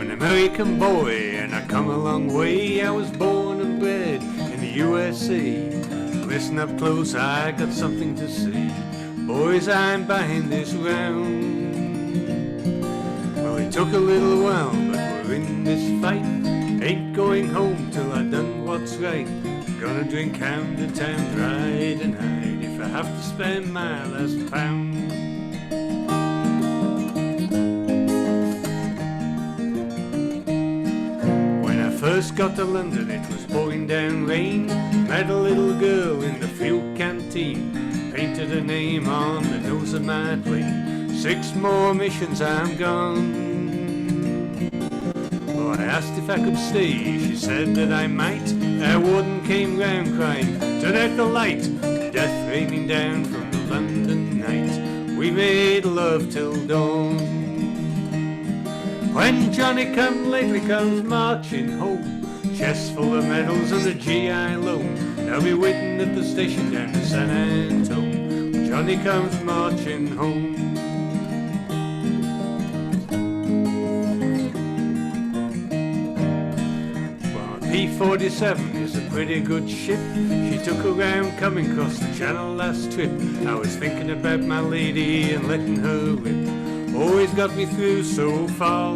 an American boy and I come a long way. I was born and bred in the USA. Listen up close, I got something to say. Boys, I'm behind this round. Well, it took a little while, but we're in this fight. Ain't going home till I done what's right. Gonna drink Hound to Town, ride and hide, if I have to spend my last pound. When I first got to London, it was pouring down rain. Met a little girl in the field canteen, painted her name on the nose of my plane. 6 more missions, I'm gone. I asked if I could stay, she said that I might. A warden came round crying, turn out the light. Death raining down from the London night. We made love till dawn. When Johnny come lately comes marching home, chest full of medals and a GI loan. I'll be waiting at the station down to San Antone. When Johnny comes marching home. P-47 is a pretty good ship. She took a round coming across the channel last trip. I was thinking about my lady and letting her rip. Always got me through so far.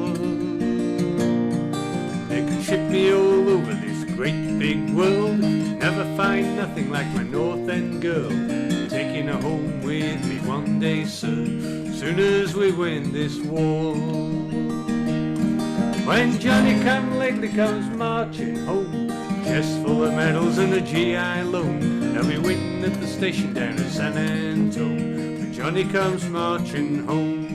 They could ship me all over this great big world. Never find nothing like my North End girl. Taking her home with me one day, sir, soon as we win this war. When Johnny come lately comes marching home, chest full of medals and a GI loan. I'll be waiting at the station down at San Antone. When Johnny comes marching home.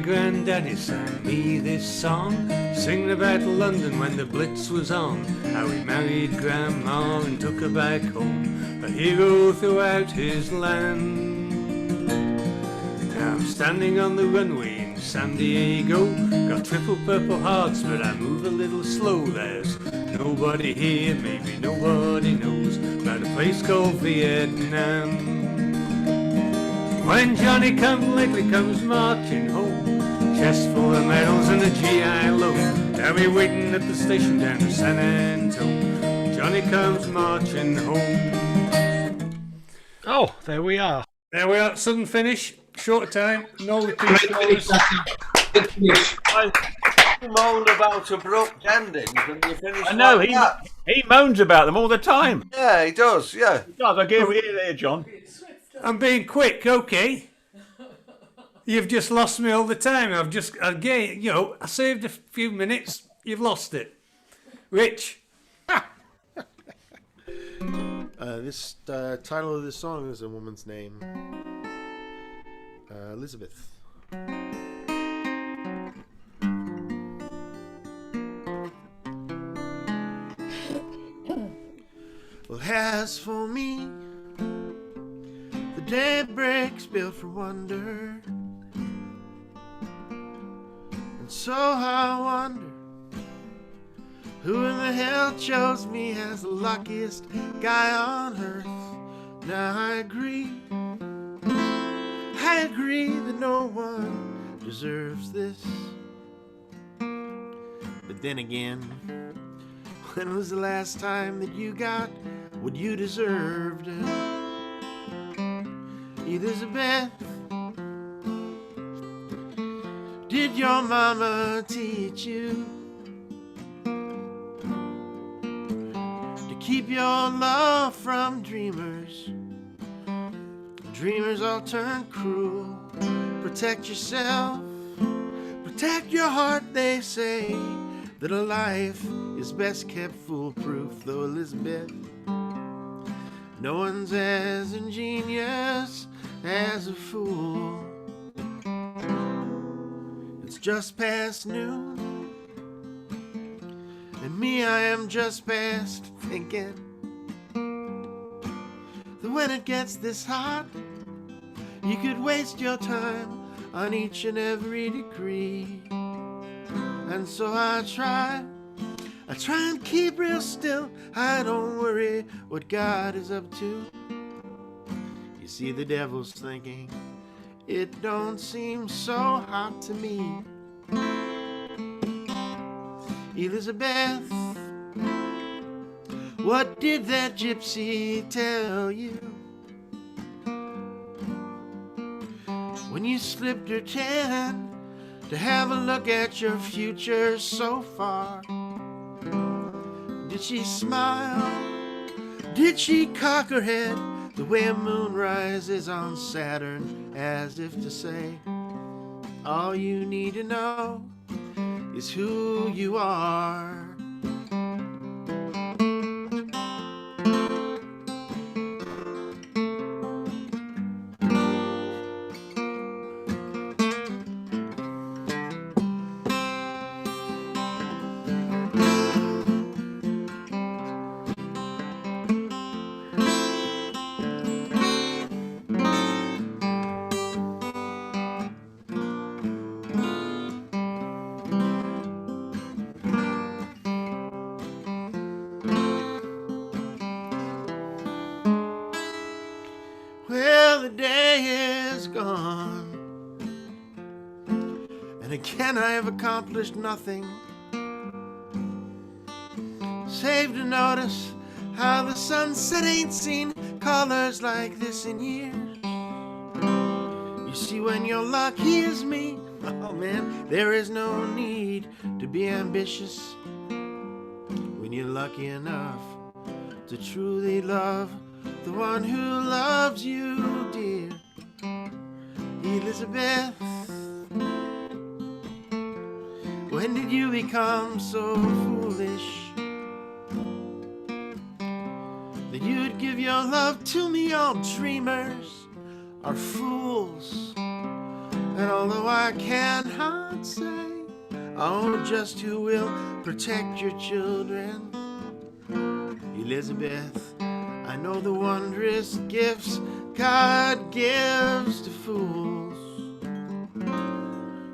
granddaddy sang me this song, singing about London when the Blitz was on, how he married Grandma and took her back home, a hero throughout his land. Now I'm standing on the runway in San Diego, got triple purple hearts but I move a little slow. There's nobody here, maybe nobody knows about a place called Vietnam. When Johnny come lately comes marching home, chest full of medals and a GI low, they'll be waiting at the station down to San Antone. Johnny comes marching home. Oh, there we are. There we are, sudden finish, short time, no repeat chorus. You moaned about abrupt endings and you finish. I know, like that. he moans about them all the time. Yeah, he does, yeah. He does, I give you there, John. I'm being quick, okay? You've just lost me all the time. Again, I saved a few minutes, you've lost it. Rich. This title of this song is a woman's name. Elizabeth. Well, as for me, the daybreak's built for wonder, and so I wonder who in the hell chose me as the luckiest guy on earth. Now I agree that no one deserves this, but then again, when was the last time that you got what you deserved? Elizabeth, did your mama teach you to keep your love from dreamers? Dreamers all turn cruel. Protect yourself, protect your heart, they say, that a life is best kept foolproof. Though Elizabeth, no one's as ingenious as a fool. It's just past noon, and me, I am just past thinking that when it gets this hot, you could waste your time on each and every degree. And so I try and keep real still. I don't worry what God is up to. You see, the devil's thinking, it don't seem so hot to me. Elizabeth, what did that gypsy tell you when you slipped her tan to have a look at your future so far? Did she smile? Did she cock her head the way a moon rises on Saturn, as if to say, all you need to know is who you are? Well, the day is gone, and again I have accomplished nothing save to notice how the sunset ain't seen colors like this in years. You see, when you're lucky as me, oh man, there is no need to be ambitious. When you're lucky enough to truly love the one who loves you, dear. Elizabeth, when did you become so foolish that you'd give your love to me? All dreamers are fools, And although I cannot say, oh, just who will protect your children, Elizabeth, I know the wondrous gifts God gives to fools.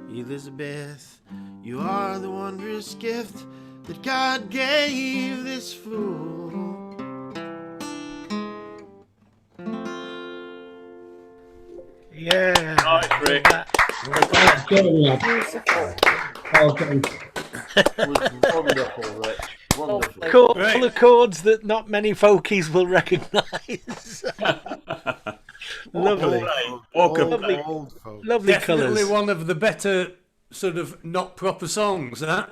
Elizabeth, you are the wondrous gift that God gave this fool. Yeah. Nice, Rick. Wonderful, Rich. Wonderful. All chords that not many folkies will recognise. Lovely. Lovely, lovely Definitely colours. one of the better sort of not proper songs, that.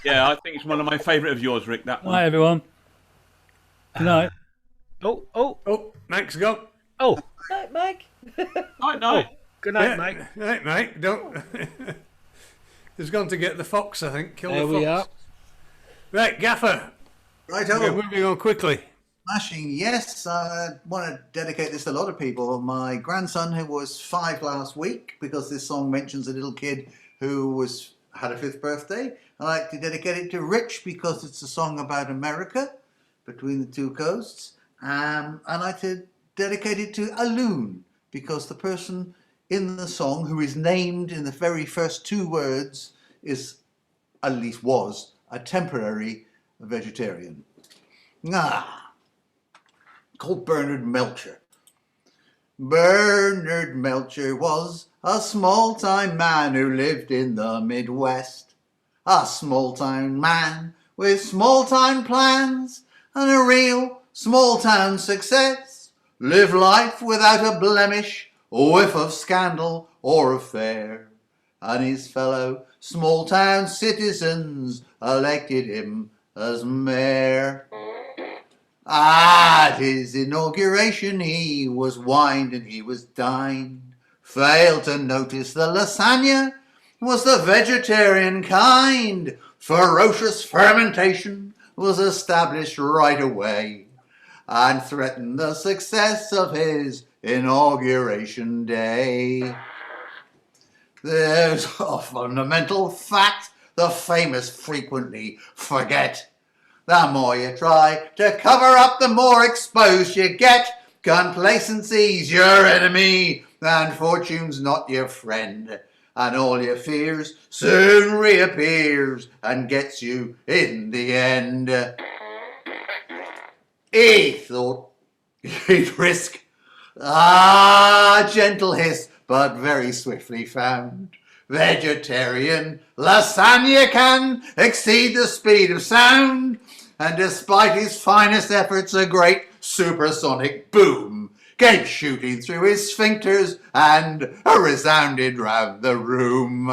Yeah, I think it's one of my favourite of yours, Rick, that one. Hi, everyone. Good night. Oh, Mike's gone. Oh. Night, Mike. Night, night. Good night, Yeah, Mike. Night, Mike. Don't. He's gone to get the fox, I think. Kill There the fox. we are. Right, Gaffer. Right, We're moving on quickly. Smashing, yes. I want to dedicate this to a lot of people. My grandson, who was 5 last week, because this song mentions a little kid who had a 5th birthday. I like to dedicate it to Rich because it's a song about America, between the two coasts. I like to dedicate it to Aloon because the person in the song who is named in the very first 2 words is, at least was, a temporary vegetarian. Called Bernard Melcher. Bernard Melcher was a small-time man who lived in the Midwest. A small-time man with small-time plans and a real small-town success. Live life without a blemish, whiff of scandal or affair. And his fellow small-town citizens elected him as mayor. At his inauguration he was wined and he was dined. Failed to notice the lasagna was the vegetarian kind. Ferocious fermentation was established right away and threatened the success of his inauguration day. There's a fundamental fact the famous frequently forget. The more you try to cover up, the more exposed you get. Complacency's your enemy, and fortune's not your friend. And all your fears soon reappears and gets you in the end. He thought he'd risk a gentle hiss, but very swiftly found vegetarian lasagna can exceed the speed of sound, and despite his finest efforts, a great supersonic boom came shooting through his sphincters and resounded round the room.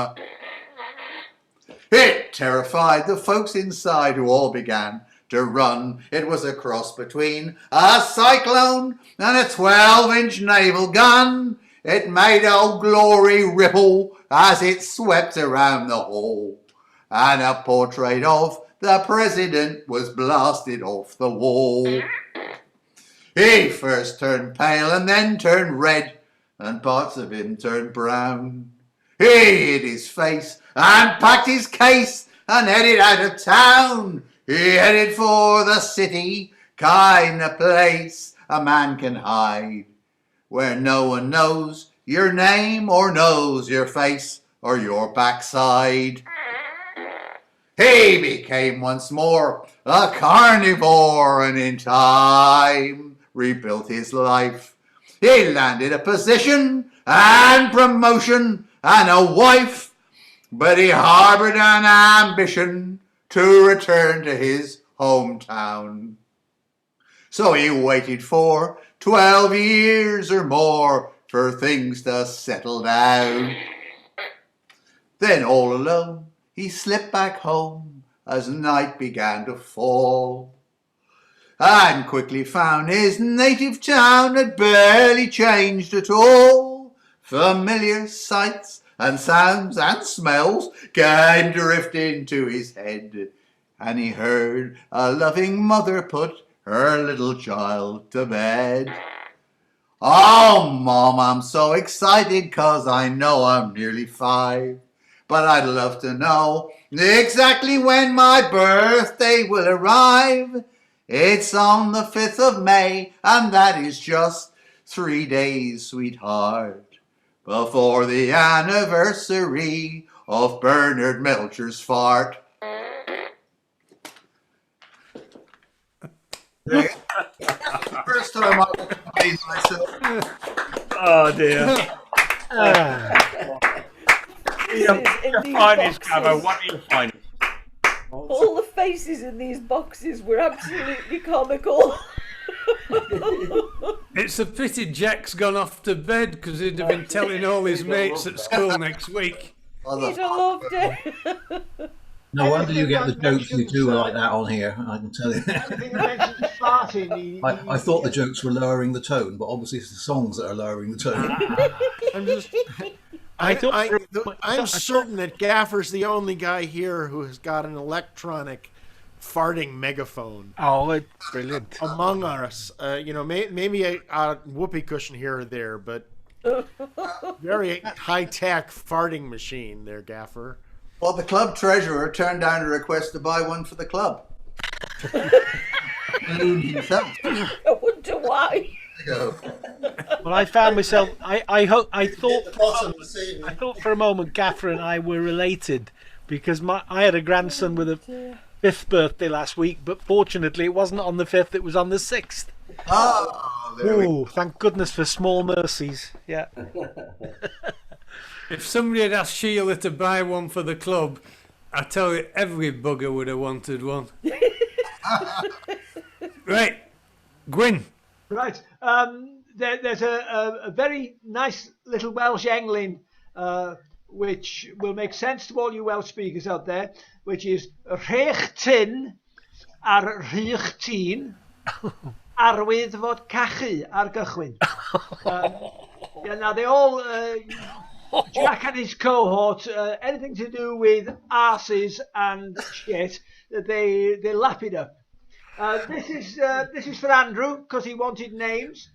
It terrified the folks inside, who all began to run. It was a cross between a cyclone and a 12-inch naval gun. It made Old Glory ripple as it swept around the hall, and a portrait of the president was blasted off the wall. He first turned pale and then turned red, and parts of him turned brown. He hid his face and packed his case and headed out of town. He headed for the city, kind of place a man can hide, where no one knows your name or knows your face or your backside. He became once more a carnivore, and in time rebuilt his life. He landed a position and promotion and a wife, but he harbored an ambition to return to his hometown. So he waited for 12 years or more for things to settle down. Then all alone he slipped back home as night began to fall, and quickly found his native town had barely changed at all. Familiar sights and sounds and smells came drifting to his head, and he heard a loving mother put her little child to bed. Oh, Mom, I'm so excited 'cause I know I'm nearly 5. But I'd love to know exactly when my birthday will arrive. It's on the 5th of May, and that is just 3 days, sweetheart, before the anniversary of Bernard Melcher's fart. First time I made myself. Oh dear. Finest cover. What are you finding? All the faces in these boxes were absolutely comical. It's a pity Jack's gone off to bed because he'd have been telling all his mates at school next week. He'd have loved it. No wonder you get the jokes you do like that on here, I can tell you. I thought the jokes were lowering the tone, but obviously it's the songs that are lowering the tone. I'm certain that Gaffer's the only guy here who has got an electronic farting megaphone. Oh, it's brilliant. Among us, maybe a whoopee cushion here or there, but very high-tech farting machine there, Gaffer. Well, the club treasurer turned down a request to buy one for the club. Himself. I wonder why. Well, I found myself. I thought for a moment Gaffer and I were related because I had a grandson with a 5th birthday last week, but fortunately it wasn't on the 5th; it was on the 6th. Oh, thank goodness for small mercies. Yeah. If somebody had asked Sheila to buy one for the club, I tell you, every bugger would have wanted one. Right, Gwyn. Right. There's a very nice little Welsh engling which will make sense to all you Welsh speakers out there, which is rhech tin ar rhych tin arwydd fod cachu ar gychwyn. Now they all, Jack and his cohort, anything to do with arses and shit, they lap it up. This is for Andrew because he wanted names.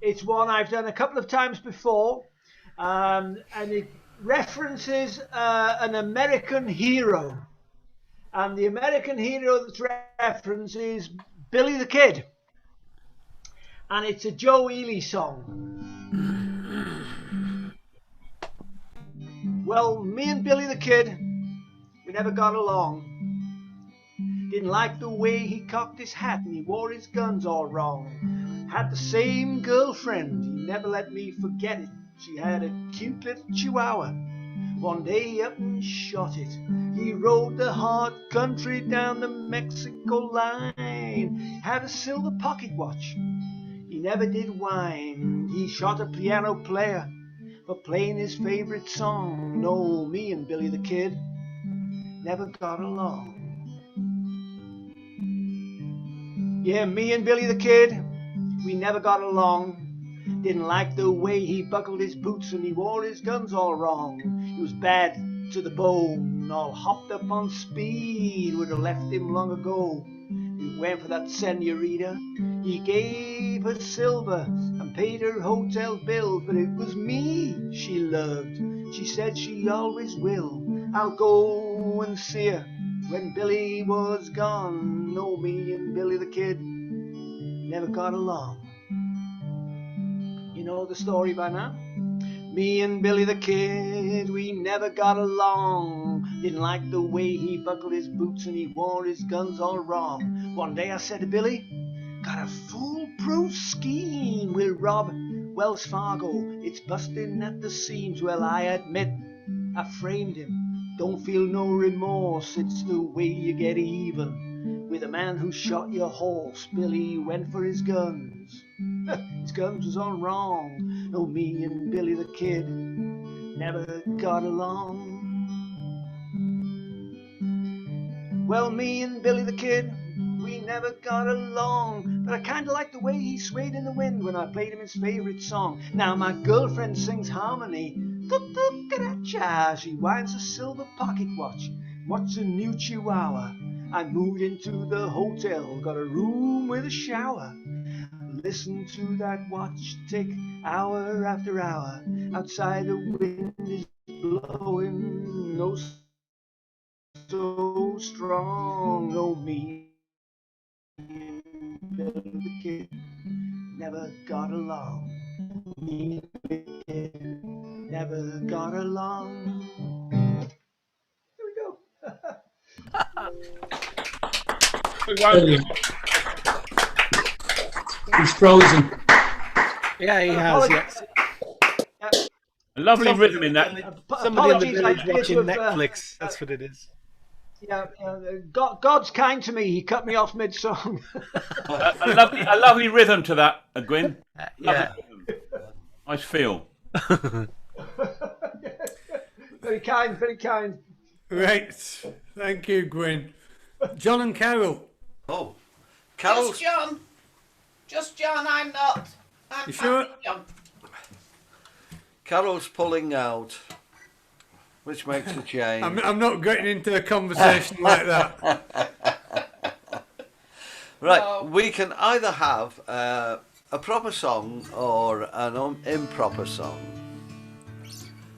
It's one I've done a couple of times before, and it references an American hero, and the American hero that's referenced is Billy the Kid, and it's a Joe Ely song. Well, me and Billy the Kid, we never got along. Didn't like the way he cocked his hat and he wore his guns all wrong. Had the same girlfriend, he never let me forget it. She had a cute little chihuahua. One day he up and shot it. He rode the hard country down the Mexico line. Had a silver pocket watch. He never did whine. He shot a piano player for playing his favorite song. No, me and Billy the Kid never got along. Yeah, me and Billy the Kid, we never got along. Didn't like the way he buckled his boots and he wore his guns all wrong. He was bad to the bone, all hopped up on speed, would have left him long ago. He went for that senorita, he gave her silver and paid her hotel bill, but it was me she loved. She said she always will. I'll go and see her when Billy was gone. No, me and Billy the Kid never got along. You know the story by now? Me and Billy the Kid, we never got along. Didn't like the way he buckled his boots and he wore his guns all wrong. One day I said to Billy, got a foolproof scheme. We'll rob Wells Fargo. It's busting at the seams. Well, I admit I framed him. Don't feel no remorse. It's the way you get even with a man who shot your horse. Billy went for his guns. His guns was all wrong. No, me and Billy the Kid never got along. Well, me and Billy the Kid, we never got along. But I kinda liked the way he swayed in the wind when I played him his favorite song. Now my girlfriend sings harmony. She winds a silver pocket watch. What's a new chihuahua? I moved into the hotel, got a room with a shower. Listen to that watch tick hour after hour. Outside the wind is blowing, oh so strong. Oh, me and Bill the Kid never got along. Me and the Kid never got along. Here we go. Brilliant. He's frozen. Yeah, he has. Yes. A lovely rhythm in that. Somebody in the Apologies, I village appear watching to have, Netflix. That's what it is. Yeah, God's kind to me. He cut me off mid-song. A lovely rhythm to that, Gwyn. Yeah. Nice feel. Very kind, very kind. Right. Thank you, Gwyn. John and Carol. Oh, Carol's... Just John. Just John, I'm not. You sure? John. Carol's pulling out, which makes a change. I'm not getting into a conversation like that. Right, No. we can either have a proper song or an improper song.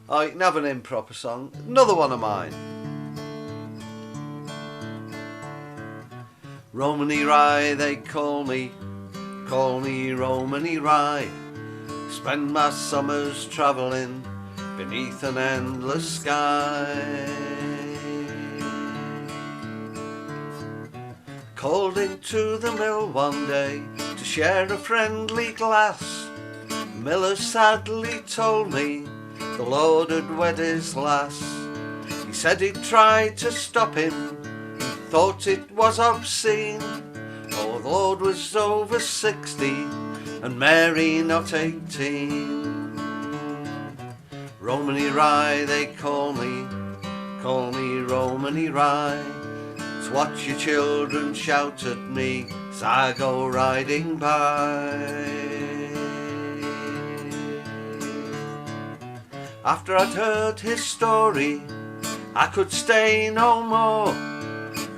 I can have an improper song. Another one of mine. Romany Rye, they call me Romany Rye. Spend my summers travelling beneath an endless sky. Called into the mill one day to share a friendly glass. Miller sadly told me the Lord had wed his lass. He said he'd try to stop him, he thought it was obscene. Oh, the Lord was over 60 and Mary not 18. Romany Rye, they call me Romany Rye. It's what your children shout at me as I go riding by. After I'd heard his story, I could stay no more.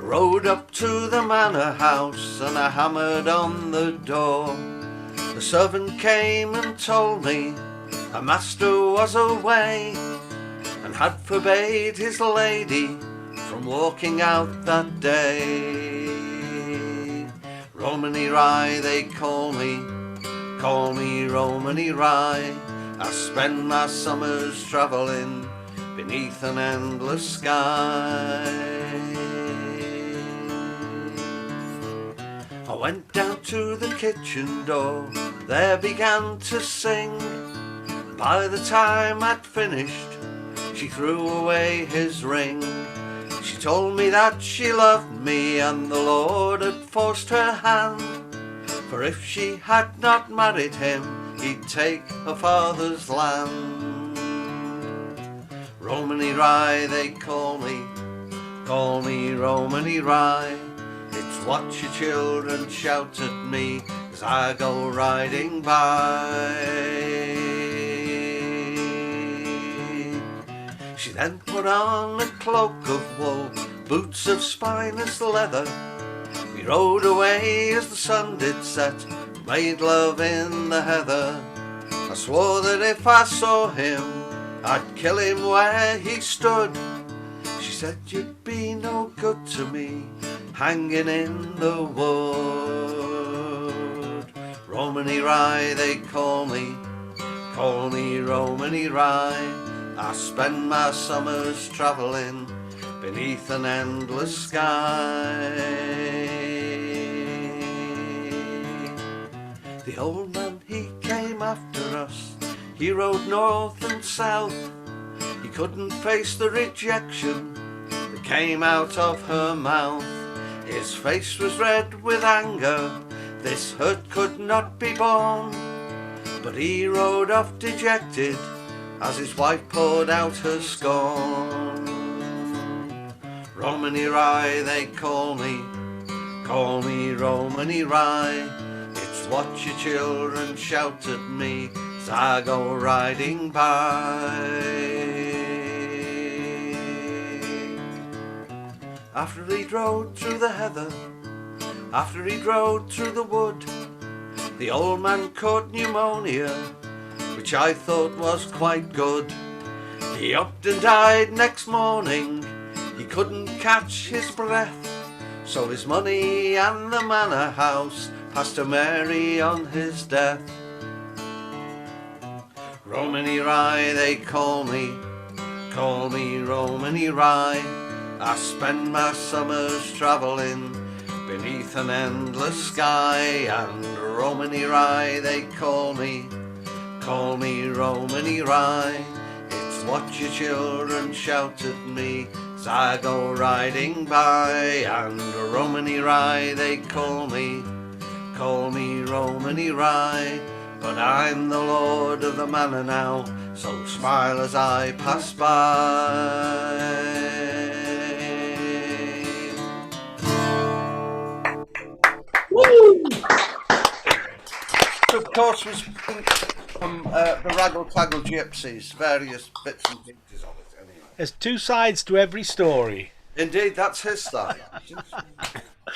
Rode up to the manor house and I hammered on the door. The servant came and told me a master was away and had forbade his lady from walking out that day. Romany Rye, they call me Romany Rye. I spend my summers travelling beneath an endless sky. I went down to the kitchen door, there began to sing. By the time I'd finished, she threw away his ring. She told me that she loved me and the Lord had forced her hand. For if she had not married him, he'd take her father's land. Romany Rye, they call me Romany Rye. It's what your children shout at me as I go riding by. She then put on a cloak of wool, boots of spineless leather. We rode away as the sun did set, made love in the heather. I swore that if I saw him, I'd kill him where he stood. She said you'd be no good to me, hanging in the wood. Romany Rye, they call me Romany Rye. I spend my summers travelling beneath an endless sky. The old man, he came after us, he rode north and south. He couldn't face the rejection that came out of her mouth. His face was red with anger, this hurt could not be borne. But he rode off dejected as his wife poured out her scorn. Romany Rye, they call me Romany Rye. It's what your children shout at me as I go riding by. After he'd rode through the heather, after he'd rode through the wood, The old man caught pneumonia, which I thought was quite good. He upped and died next morning, he couldn't catch his breath. So his money and the manor house passed to Mary on his death. Romany Rye they call me Romany Rye. I spend my summers travelling beneath an endless sky. And Romany Rye they call me Romany Rye. It's what your children shout at me as I go riding by. And Romany Rye they call me Romany Rye. But I'm the lord of the manor now, so smile as I pass by. Woo! Of course, was from the Raggle Taggle Gypsies, various bits and pieces of it. Anyway. There's two sides to every story. Indeed, that's his style.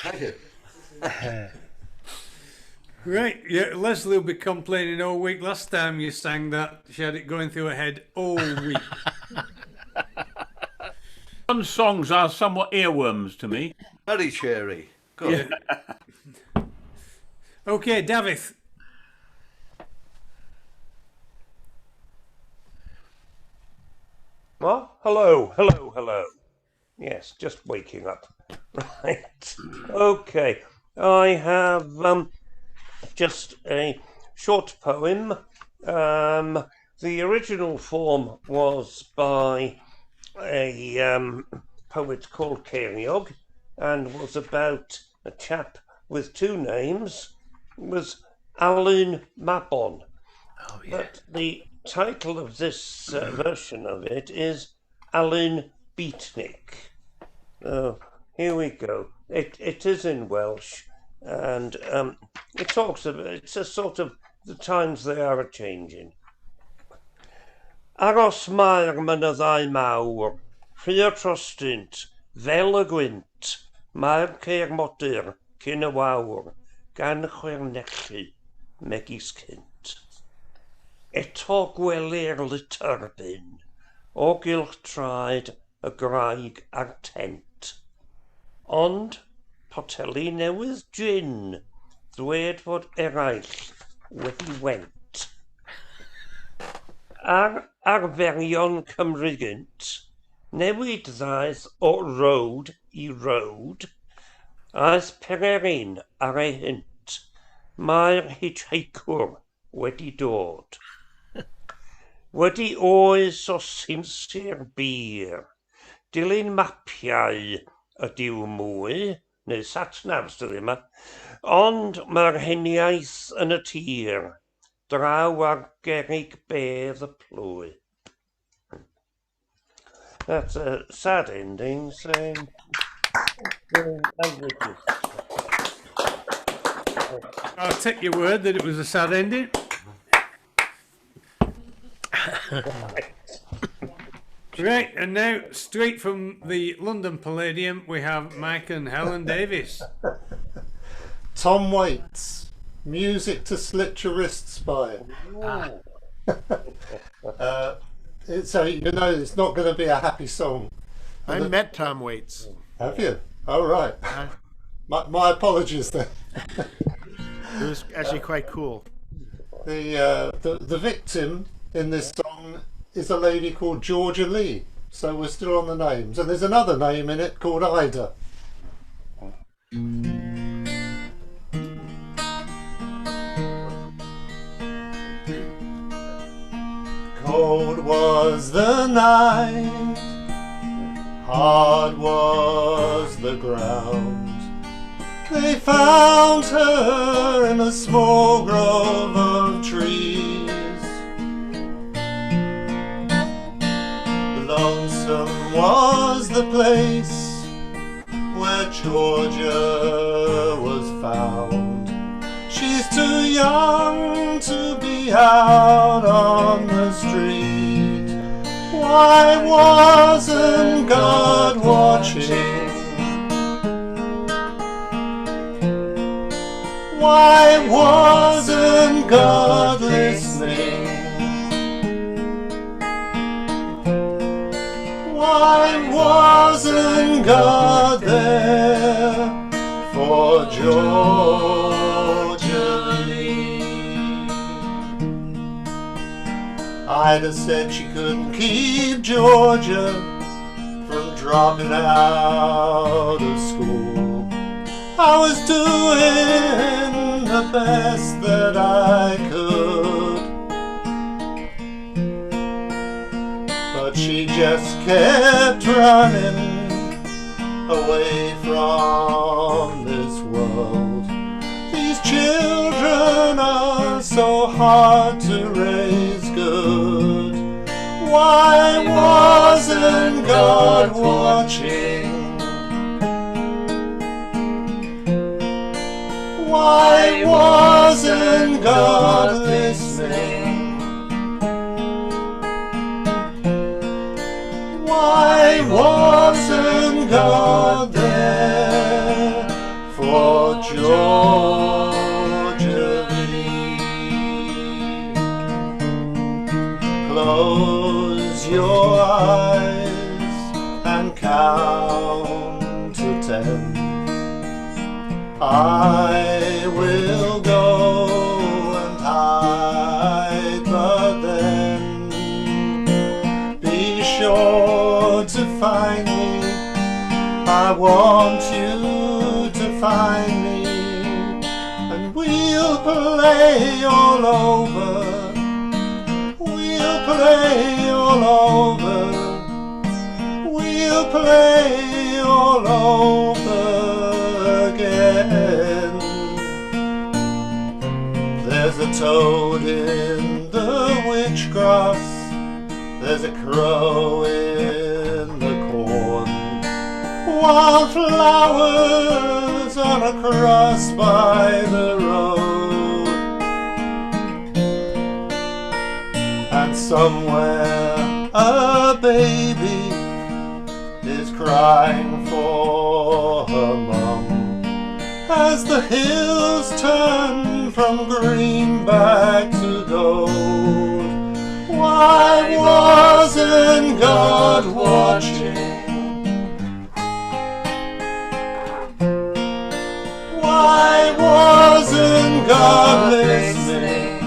Thank you. Right, yeah, Leslie will be complaining all week. Last time you sang that, she had it going through her head all week. Some songs are somewhat earworms to me. Very cheery. Good. Yeah. Okay, Davith. What? Hello. Yes, just waking up. Right. Okay. I have just a short poem. The original form was by a poet called Ceiriog and was about a chap with two names. It was Alun Mabon. Oh, yeah. But the title of this version of it is Alun Beatnik. Here we go. It is in Welsh, and it talks about, it's a sort of the times they are a-changing. Aros mae'r mynyddau mawr, rhyr trostynt, fel y gwynt, mae'r ceir modur cyn y wawr, gan chwernellu megis cynt. Eto gwelir lytyrbyn, o gylch traed y graig a'r tent. Ond poteli newydd gin, ddwed fod eraill wedi went. Ar arferion Cymru gynt, newid ddaeth o rowd I rowd, aeth Pererin ar ei hint, mae'r hitchhiker wedi dod. Wedi oes o sinsir bir, dilyn mapiau ydyw mwy, neu satnafs dyddi yma, ond mae'r heniaeth yn y tir, draw ar gerig bedd y plwy. That's a sad ending, so... I'll take your word that it was a sad ending. Right, and now straight from the London Palladium we have Mike and Helen Davis. Tom Waits, music to slit your wrists by. It's it's not going to be a happy song. I met Tom Waits. Have you? Oh, right. My apologies then. It was actually quite cool. The victim in this song is a lady called Georgia Lee, so we're still on the names, and there's another name in it called Ida. Cold was the night, hard was the ground. They found her in a small grove of trees. Lonesome was the place where Georgia was found. She's too young to be out on the street. Why wasn't God watching? Why wasn't God listening? Why wasn't God there for Georgia Lee? I'd have said she couldn't keep Georgia from dropping out of school. I was doing the best that I could, but she just kept running away from this world. These children are so hard to raise good. Why wasn't God watching? Why wasn't God listening? Why wasn't God there for Georgia Lee? Close your eyes and count to 10. I will go and hide, but then be sure to find me. I want you to find me, and we'll play all over. We'll play all over. We'll play all over again. There's a toad in the witchgrass, there's a crow in the corn, wildflowers on a cross by the road, and somewhere a baby is crying for her mum as the hills turn from green back to gold. Why wasn't God watching? Why wasn't God listening?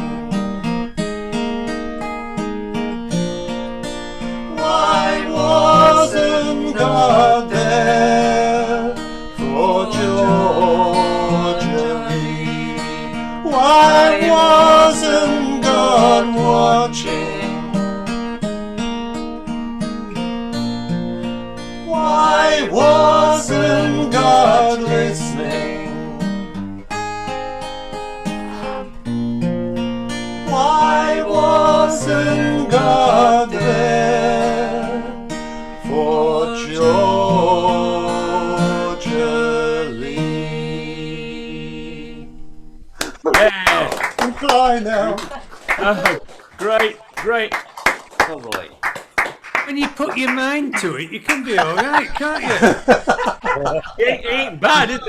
Why wasn't God there for Georgia Lee? Why wasn't God watching? Why wasn't God listening? Why wasn't God there for Georgia Lee? Yeah. I'm fly now. Oh, great, great. Lovely. When you put your mind to it, you can be all right, can't you? It ain't bad, is it?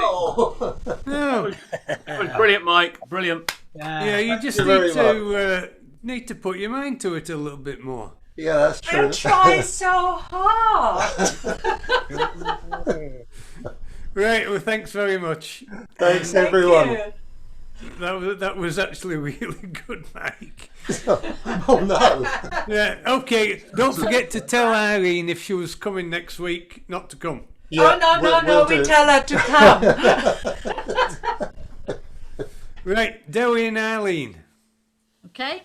No. That was brilliant, Mike. Brilliant. Yeah, you just Thank you need to put your mind to it a little bit more. Yeah, that's true. I'm trying so hard. Right, well, thanks very much. Thanks, everyone. you. That was actually really good, Mike. Oh no. Yeah, okay. Don't forget to tell Irene if she was coming next week not to come. Yeah, oh, no, we'll we do. tell her to come. Right, Dewi and Eileen. Okay.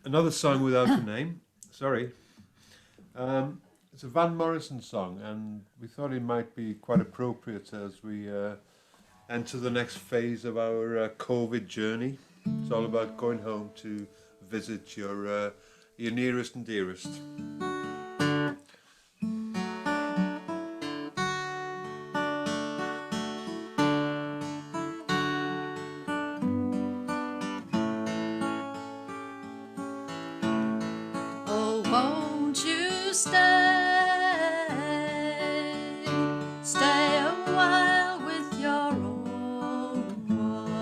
Another song without a name. Sorry. It's a Van Morrison song, and we thought it might be quite appropriate as we enter the next phase of our COVID journey. It's all about going home to visit your nearest and dearest. Oh, won't you stay a while with your old one?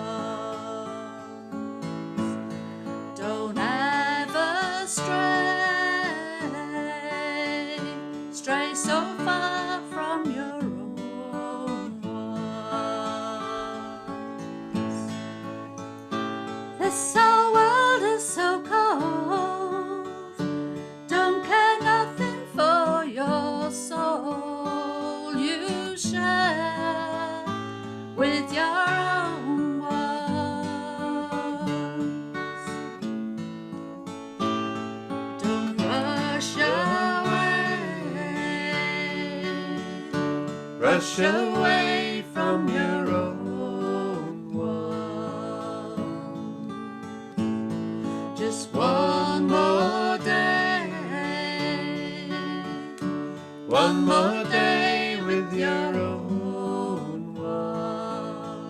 This old world is so cold, don't care nothing for your soul. You share with your own ones. Don't rush away, rush away from your own one. Just one more day, one more day with your own ones.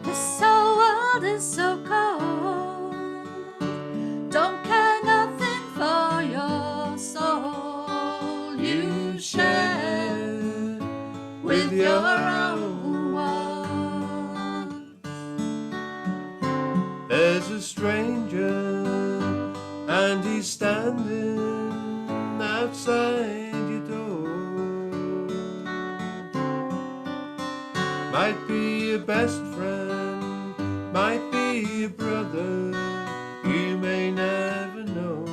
This old world is so cold, don't care nothing for your soul. You share with your own one. There's a stranger and he's standing outside your door. Might be your best friend, might be your brother, you may never know.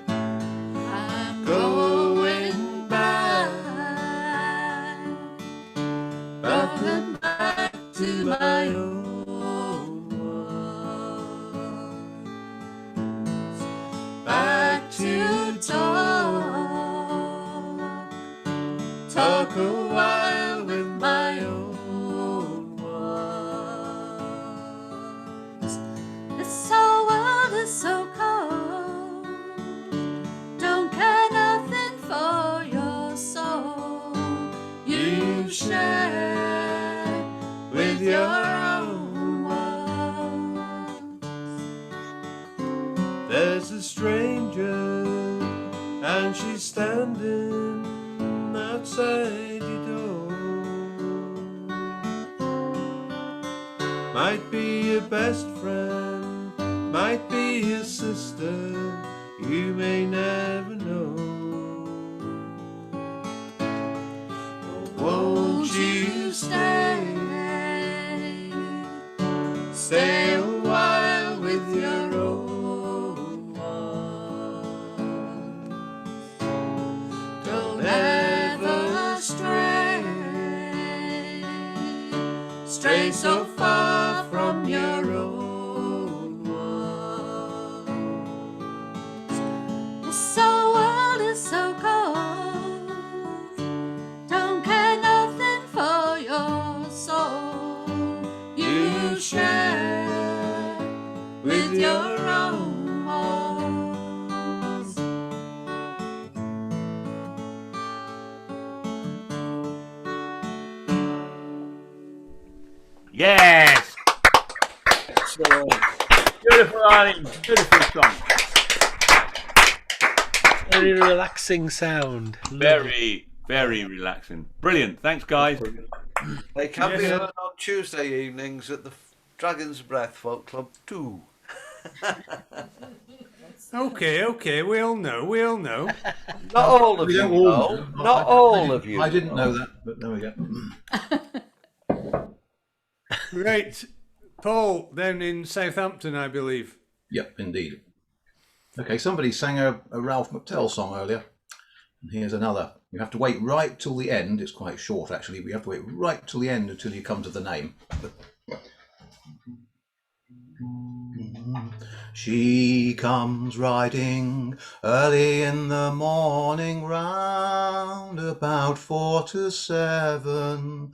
I'm going back, going back to my own ones. Back to talk a while with my own ones. This whole world is so cold, don't care nothing for your soul. You share with your own ones. There's a stranger and she's standing outside your door. Might be your best friend, might be your sister, you may never know. Won't you stay, stay a while with your own ones. Don't ever stray, stray so far from your own ones. This whole world is so cold, don't care nothing for your soul. You share with your own ones. Yes! Beautiful, Arnie. Beautiful song. Very relaxing sound. Very, very relaxing. Brilliant. Thanks, guys. They can be Yes. heard on Tuesday evenings at the Dragon's Breath Folk Club 2. Okay, we all know. Not all of We you don't all know. know. Not all of you. I didn't know that, but there we go. Right. Paul, down in Southampton, I believe. Yep, indeed. Okay, somebody sang a Ralph McTell song earlier. And here's another. You have to wait right till the end. It's quite short, actually. We have to wait right till the end until you come to the name. She comes riding early in the morning, round about 4 to 7.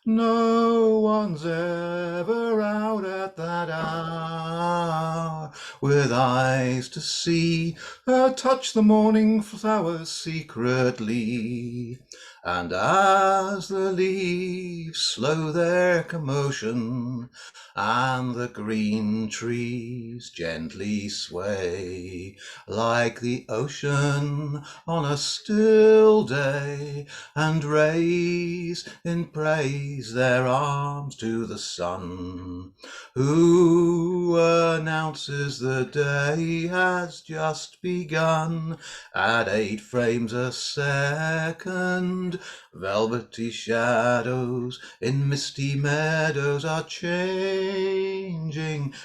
No one's ever out at that hour, with eyes to see her touch the morning flowers secretly. And as the leaves slow their commotion, and the green trees gently sway, like the ocean on a still day, and raise in praise their arms to the sun, who announces the day has just begun at 8 frames a second, Velvety shadows in misty meadows are changing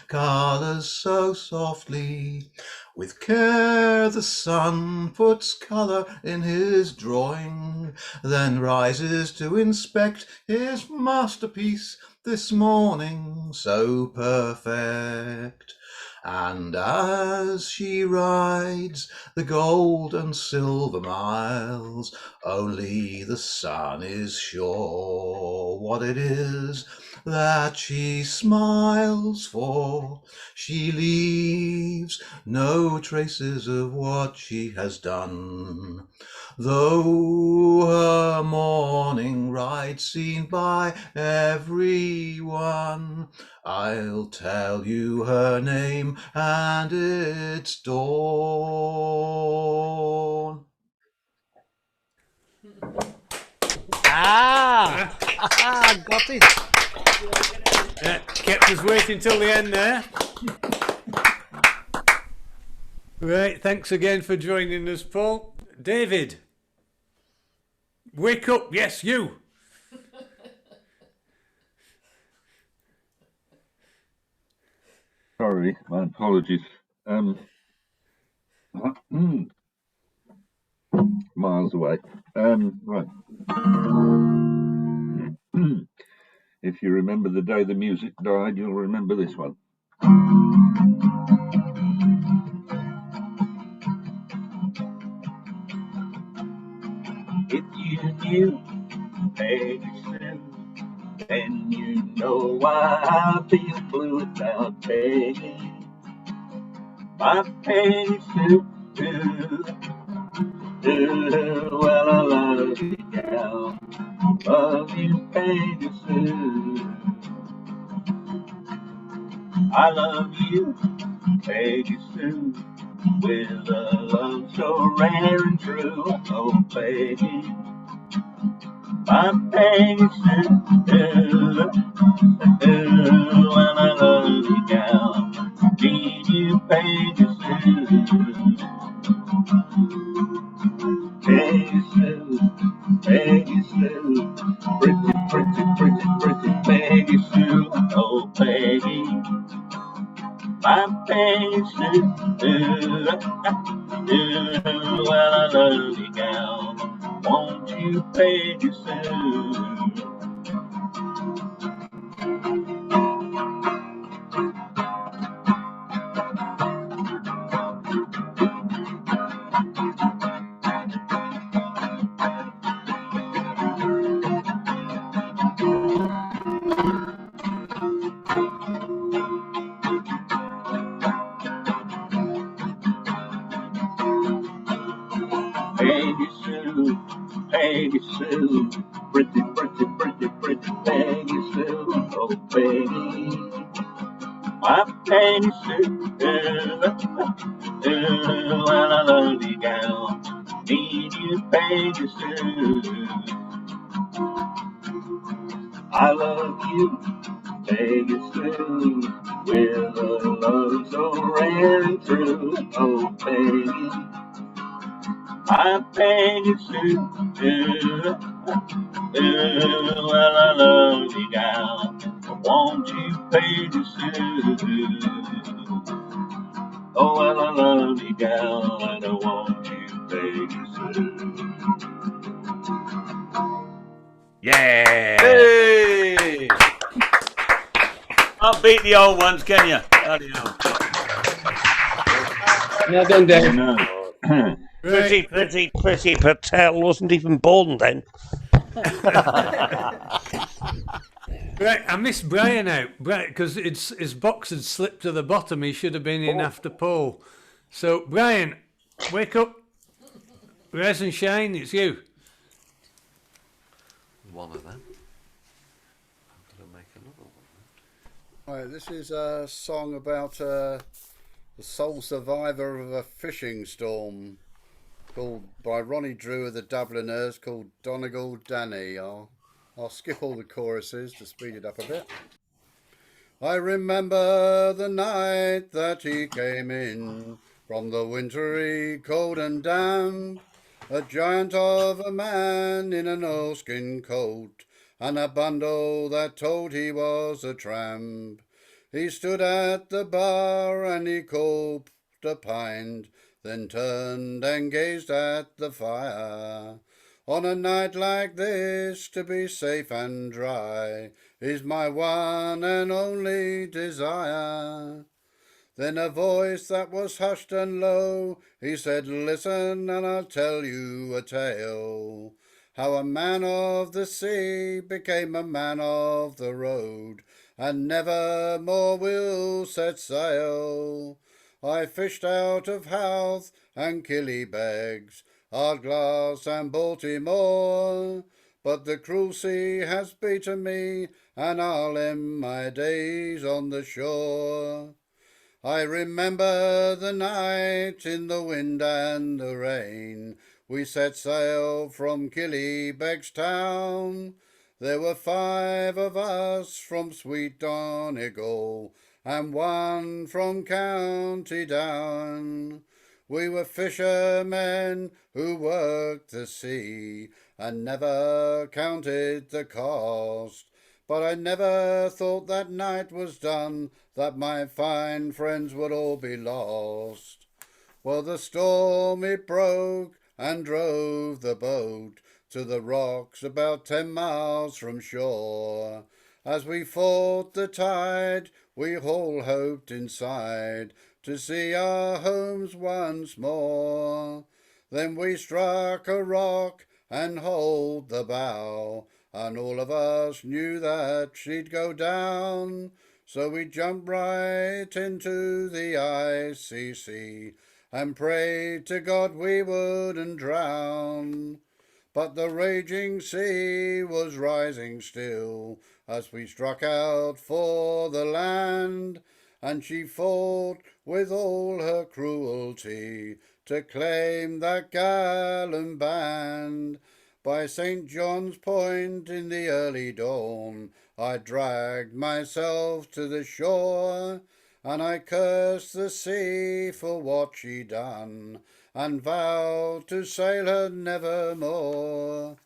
colours so softly. With care the sun puts colour in his drawing, then rises to inspect his masterpiece this morning so perfect. And as she rides the gold and silver miles, only the sun is sure what it is that she smiles for. She leaves no traces of what she has done, though her morning ride's seen by everyone. I'll tell you her name, and it's Dawn. Got it. Kept us waiting till the end there. Right, thanks again for joining us, Paul. David, wake up. Yes, you. Sorry, my apologies. Miles away. Right. If you remember the day the music died, you'll remember this one. If you knew Peggy Sue, then you know why I feel blue without Peggy. My Peggy Sue, well I love you, gal. Love you, Peggy Sue. I love you, Peggy Sue, with a love so rare and true. Oh, Peggy, my Peggy Sue, when I love you, gal. Need you, Peggy Sue. Peggy Sue, Peggy Sue, pretty, pretty, pretty, pretty Peggy Sue. Oh, Peggy, my Peggy Sue, well I love you, gal. Won't you, Peggy Sue? Peggy Sue, Peggy Sue, pretty, pretty, pretty, pretty Peggy Sue. Oh, Peggy, my Peggy Sue, well I love you, gal. Need you, Peggy Sue. I love you, Peggy Sue, with a love so rare and true. Oh, Peggy, my Peggy Sue, well I love you, gal. Won't you, Peggy Sue? Oh, well I love you, gal, and I want you, Peggy Sue. Yeah. Hey! Can't beat the old ones, can you? Bloody hell. Well done, Dave. Pretty Patel wasn't even born then. Right, I missed Brian out, because his box had slipped to the bottom. He should have been in after Paul. So, Brian, wake up. Rise and shine, it's you. One of them. I'm going to make another one. Right, this is a song about the sole survivor of a fishing storm, called by Ronnie Drew of the Dubliners, called Donegal Danny. I'll skip all the choruses to speed it up a bit. I remember the night that he came in from the wintry cold and damp, A giant of a man in an oilskin coat, and a bundle that told he was a tramp. He stood at the bar and he gulped a pint, then turned and gazed at the fire. On a night like this, to be safe and dry is my one and only desire. Then a voice that was hushed and low, he said, listen and I'll tell you a tale. How a man of the sea became a man of the road, and never more will set sail. I fished out of Howth and Killybegs, Ardglass and Baltimore, but the cruel sea has beaten me, and I'll end my days on the shore. I remember the night in the wind and the rain. We set sail from Killybegs town. There were 5 of us from sweet Donegal, and 1 from County Down. We were fishermen who worked the sea, and never counted the cost. But I never thought that night was done, that my fine friends would all be lost. Well, the storm it broke and drove the boat to the rocks about 10 miles from shore. As we fought the tide, we all hoped inside to see our homes once more. Then we struck a rock and hauled the bow, and all of us knew that she'd go down. So we jumped right into the icy sea and prayed to God we wouldn't drown. But the raging sea was rising still as we struck out for the land, and she fought with all her cruelty to claim that gallant band. By St. John's Point in the early dawn, I dragged myself to the shore, and I cursed the sea for what she done, and vowed to sail her nevermore.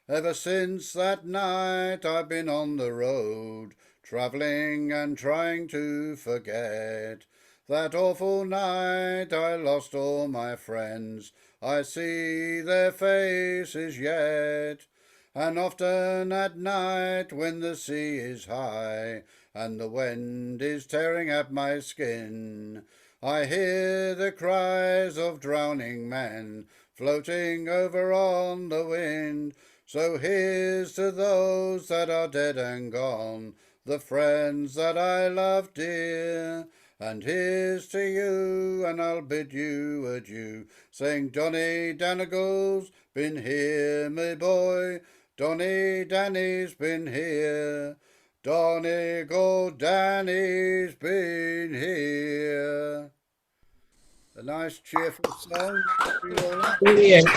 Ever since that night I've been on the road, travelling and trying to forget. That awful night I lost all my friends, I see their faces yet. And often at night when the sea is high, and the wind is tearing at my skin, I hear the cries of drowning men, floating over on the wind. So here's to those that are dead and gone, the friends that I love dear. And here's to you, and I'll bid you adieu, saying Donny Donegal's been here, my boy, Donny Danny's been here, Donegal Danny's been here. A nice cheerful song. Brilliant.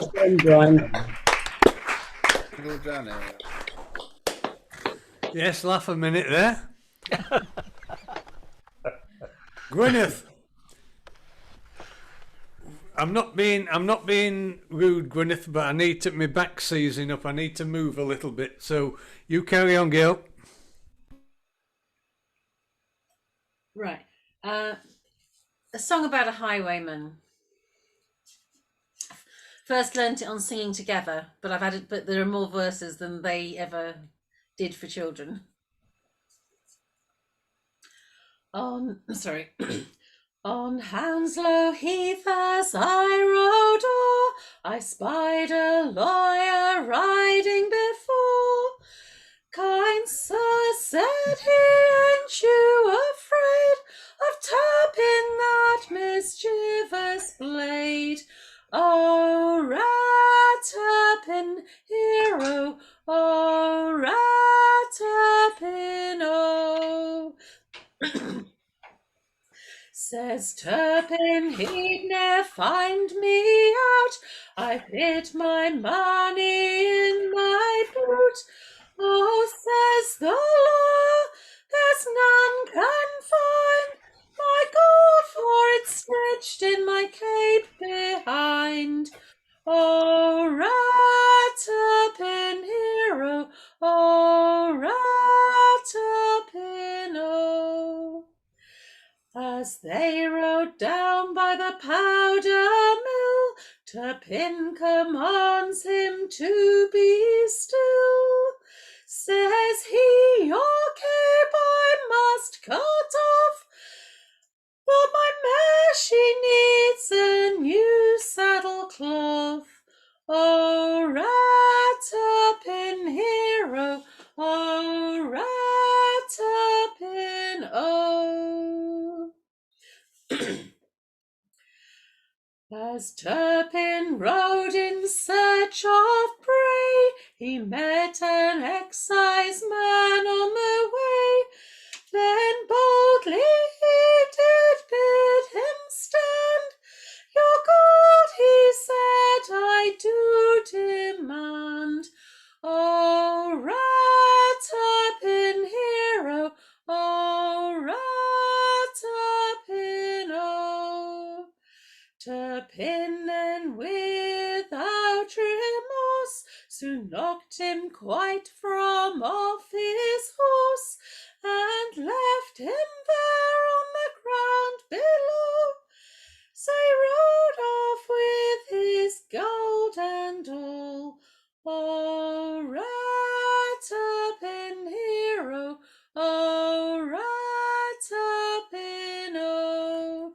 Well done, Brian. Donegal Danny. Yes, laugh a minute there. Gwyneth, I'm not being rude, Gwyneth, but I need to, my back's seizing up. I need to move a little bit. So you carry on, Gail. Right. A song about a highwayman. First learnt it on Singing Together, but I've added, but there are more verses than they ever did for children. On Hounslow Heath as I rode o'er, I spied a lawyer riding before. Kind sir, said he, ain't you afraid of tapping that mischievous blade? Oh, rat-tapping hero, oh, rat-tapping, oh. Says Turpin he'd ne'er find me out, I hid my money in my boot. Oh, says the law, there's none can find my gold, for it's stitched in my cape behind. Oh, down by the powder mill, Turpin commands him to be still. Says he, your cape I must cut off, but my mare she needs a new saddle cloth. Oh, Rat-a-pin hero, oh, Rat-a-pin, oh. As Turpin rode in search of prey, he met an exciseman on the way. Then boldly he did bid him stand. Your God, he said, I do demand. Oh, Rat-a-pin hero, oh, Rat-a-pin, oh. Turpin then without remorse soon knocked him quite from off his horse, and left him there on the ground below. So he rode off with his gold and all. Oh, Rat-a-pin hero, oh, Rat-a-pin, oh.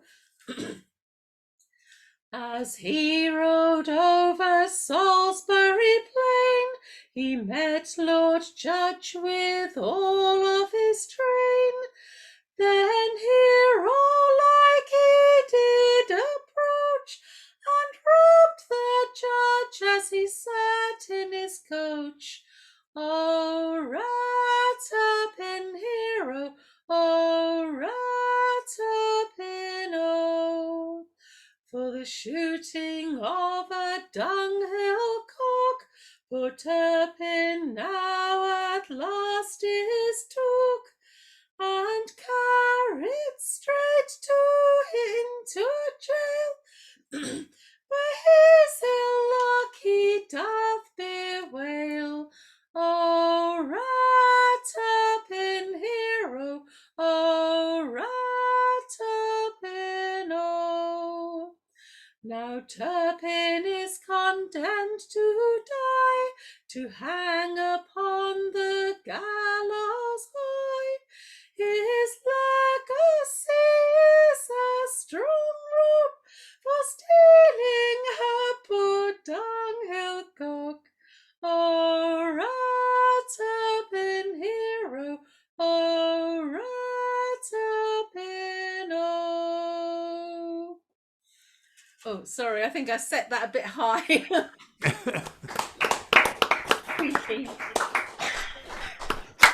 As he rode over Salisbury Plain, he met Lord Judge with all of his train. Then hero like he did approach, and robbed the judge as he sat in his coach. Oh, Rat-a-pin hero, oh, Rat-a-pin, oh. For the shooting of a dunghill cock, poor Turpin now at last is took, and carried straight into jail, where his ill luck he doth bewail. Oh, Rat-a-pin hero, oh, Rat-a-pin, oh. Now Turpin is condemned to die, to hang upon the gallows high. His legacy is a strong rope for stealing her poor dunghill cock. Oh, Rat-a-pin hero, oh, Rat-a-pin, oh. Oh, sorry, I think I set that a bit high.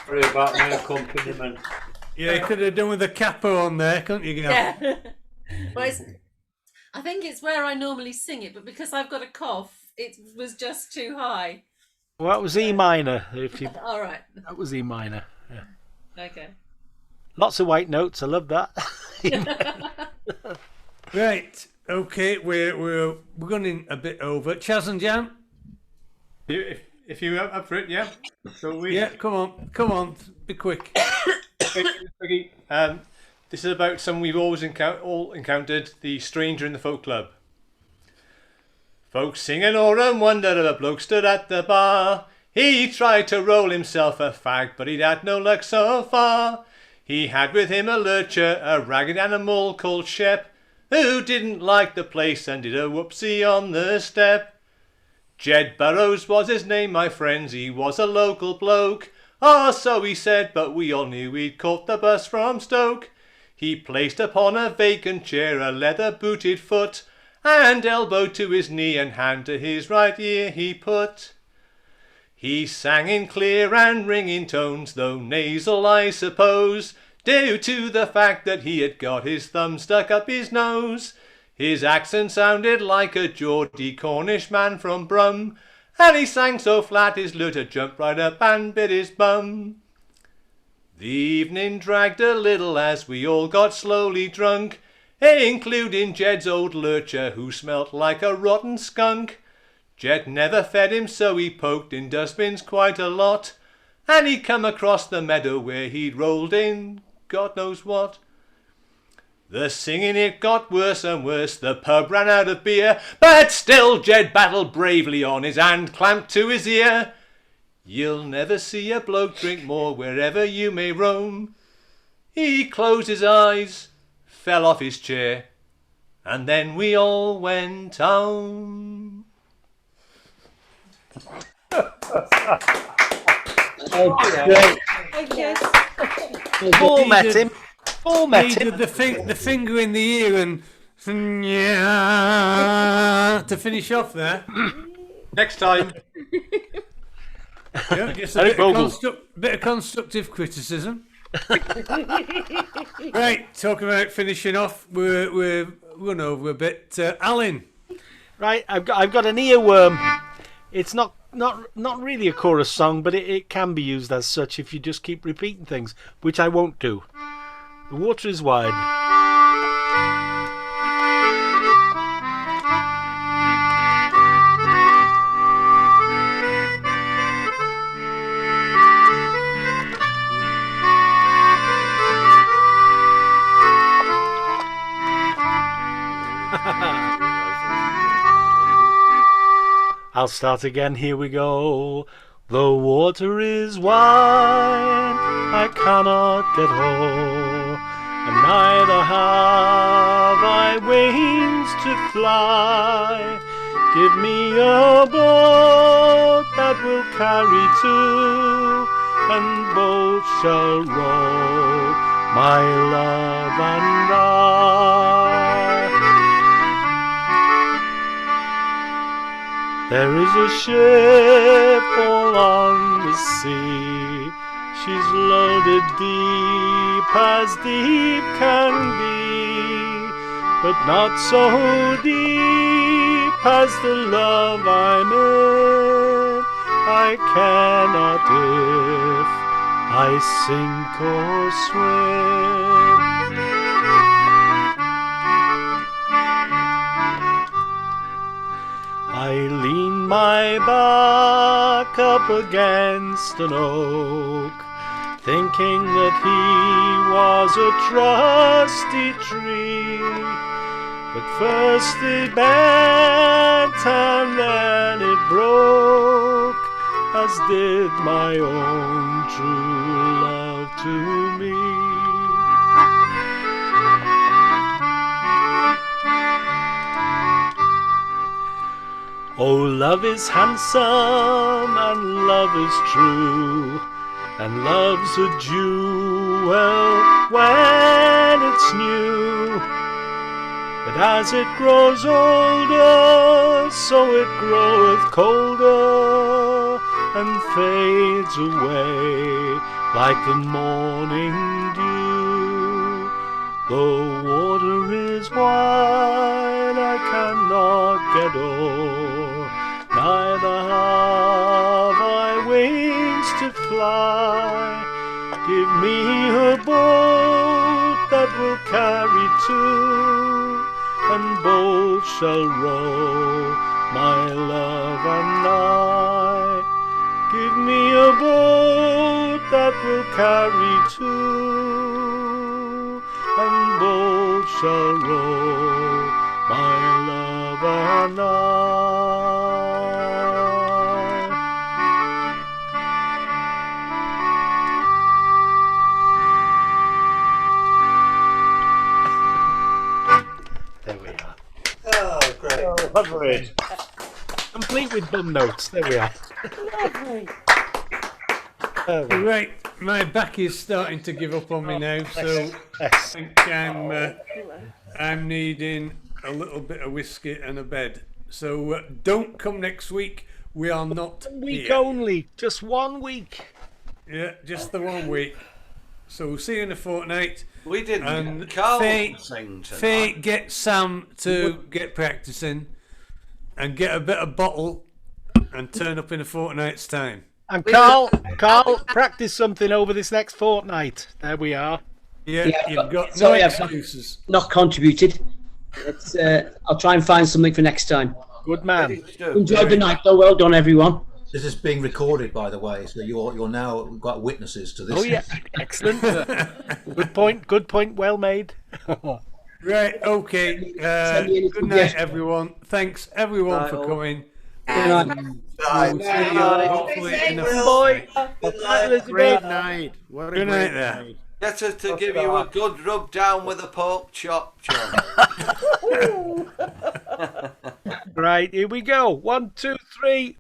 Sorry about my accompaniment. Yeah, you could have done with a capo on there, couldn't you, Gail? Yeah. Well, I think it's where I normally sing it, but because I've got a cough, it was just too high. Well, that was E minor. If you, All right. that was E minor. Yeah. Okay. Lots of white notes. I love that. Right. Okay, we're running a bit over. Chaz and Jan? If you're up for it, yeah. So Yeah, come on, be quick. Okay. This is about someone we've always all encountered, the stranger in the folk club. Folks singing o'er and wonder of a bloke stood at the bar. He tried to roll himself a fag, but he'd had no luck so far. He had with him a lurcher, a ragged animal called Shep, who didn't like the place and did a whoopsie on the step. Jed Burrows was his name, my friends, he was a local bloke. Ah, so he said, but we all knew he'd caught the bus from Stoke. He placed upon a vacant chair a leather-booted foot, and elbow to his knee and hand to his right ear he put. He sang in clear and ringing tones, though nasal I suppose, due to the fact that he had got his thumb stuck up his nose. His accent sounded like a Geordie Cornish man from Brum, and he sang so flat his lurcher jumped right up and bit his bum. The evening dragged a little as we all got slowly drunk, including Jed's old lurcher who smelt like a rotten skunk. Jed never fed him, so he poked in dustbins quite a lot, and he come across the meadow where he'd rolled in God knows what. The singing it got worse and worse, the pub ran out of beer, but still Jed battled bravely on, his hand clamped to his ear. You'll never see a bloke drink more wherever you may roam. He closed his eyes, fell off his chair, and then we all went home. Great. Paul met him. Paul met him. The finger in the ear and yeah, to finish off there. Next time. Yeah, just a bit of constructive criticism. Right, talking about finishing off, we're run over a bit. Alan, right? I've got an earworm. It's not really a chorus song, but it can be used as such if you just keep repeating things, which I won't do. The water is wide. I'll start again, here we go. The water is wide, I cannot get o'er, and neither have I wings to fly. Give me a boat that will carry two, and both shall row, my love and I. There is a ship all on the sea, she's loaded deep as deep can be, but not so deep as the love I'm in. I cannot if I sink or swim. I lean my back up against an oak, thinking that he was a trusty tree. But first it bent and then it broke, as did my own true love to me. Oh, love is handsome and love is true, and love's a jewel when it's new. But as it grows older, so it groweth colder and fades away like the morning dew. The water is wide, I cannot get o'er, neither have I wings to fly. Give me a boat that will carry two, and both shall row, my love and I. Give me a boat that will carry two, and both shall row, my love and I. There we are. Oh, great. Oh, lovely. Complete with bum notes. There we are. Lovely. Right, my back is starting to give up on me now, so I think I'm needing a little bit of whiskey and a bed. So don't come next week. We are not 1 week here. only. Just 1 week. Yeah, just the 1 week. So we'll see you in a fortnight. We didn't And get Carl Faye, to sing tonight. Faye, get Sam to get practicing and get a bit of bottle and turn up in a fortnight's time. And Carl, practice something over this next fortnight. There we are. Yeah, you've got sorry, no I've excuses. not contributed. It's, I'll try and find something for next time. Good man. Enjoyed the night though. Well done, everyone. This is being recorded, by the way, so you're now got witnesses to this. Oh yeah, excellent. Good point. Good point. Well made. Right, okay. Send me any Good night, suggestions. everyone. Thanks, everyone, Night, for all. coming. Good night. We'll see you hopefully in a Boy. Great night. What a Good great night there. night. Get her to give you a good rub down with a pork chop, John. Right, here we go. 1, 2, 3.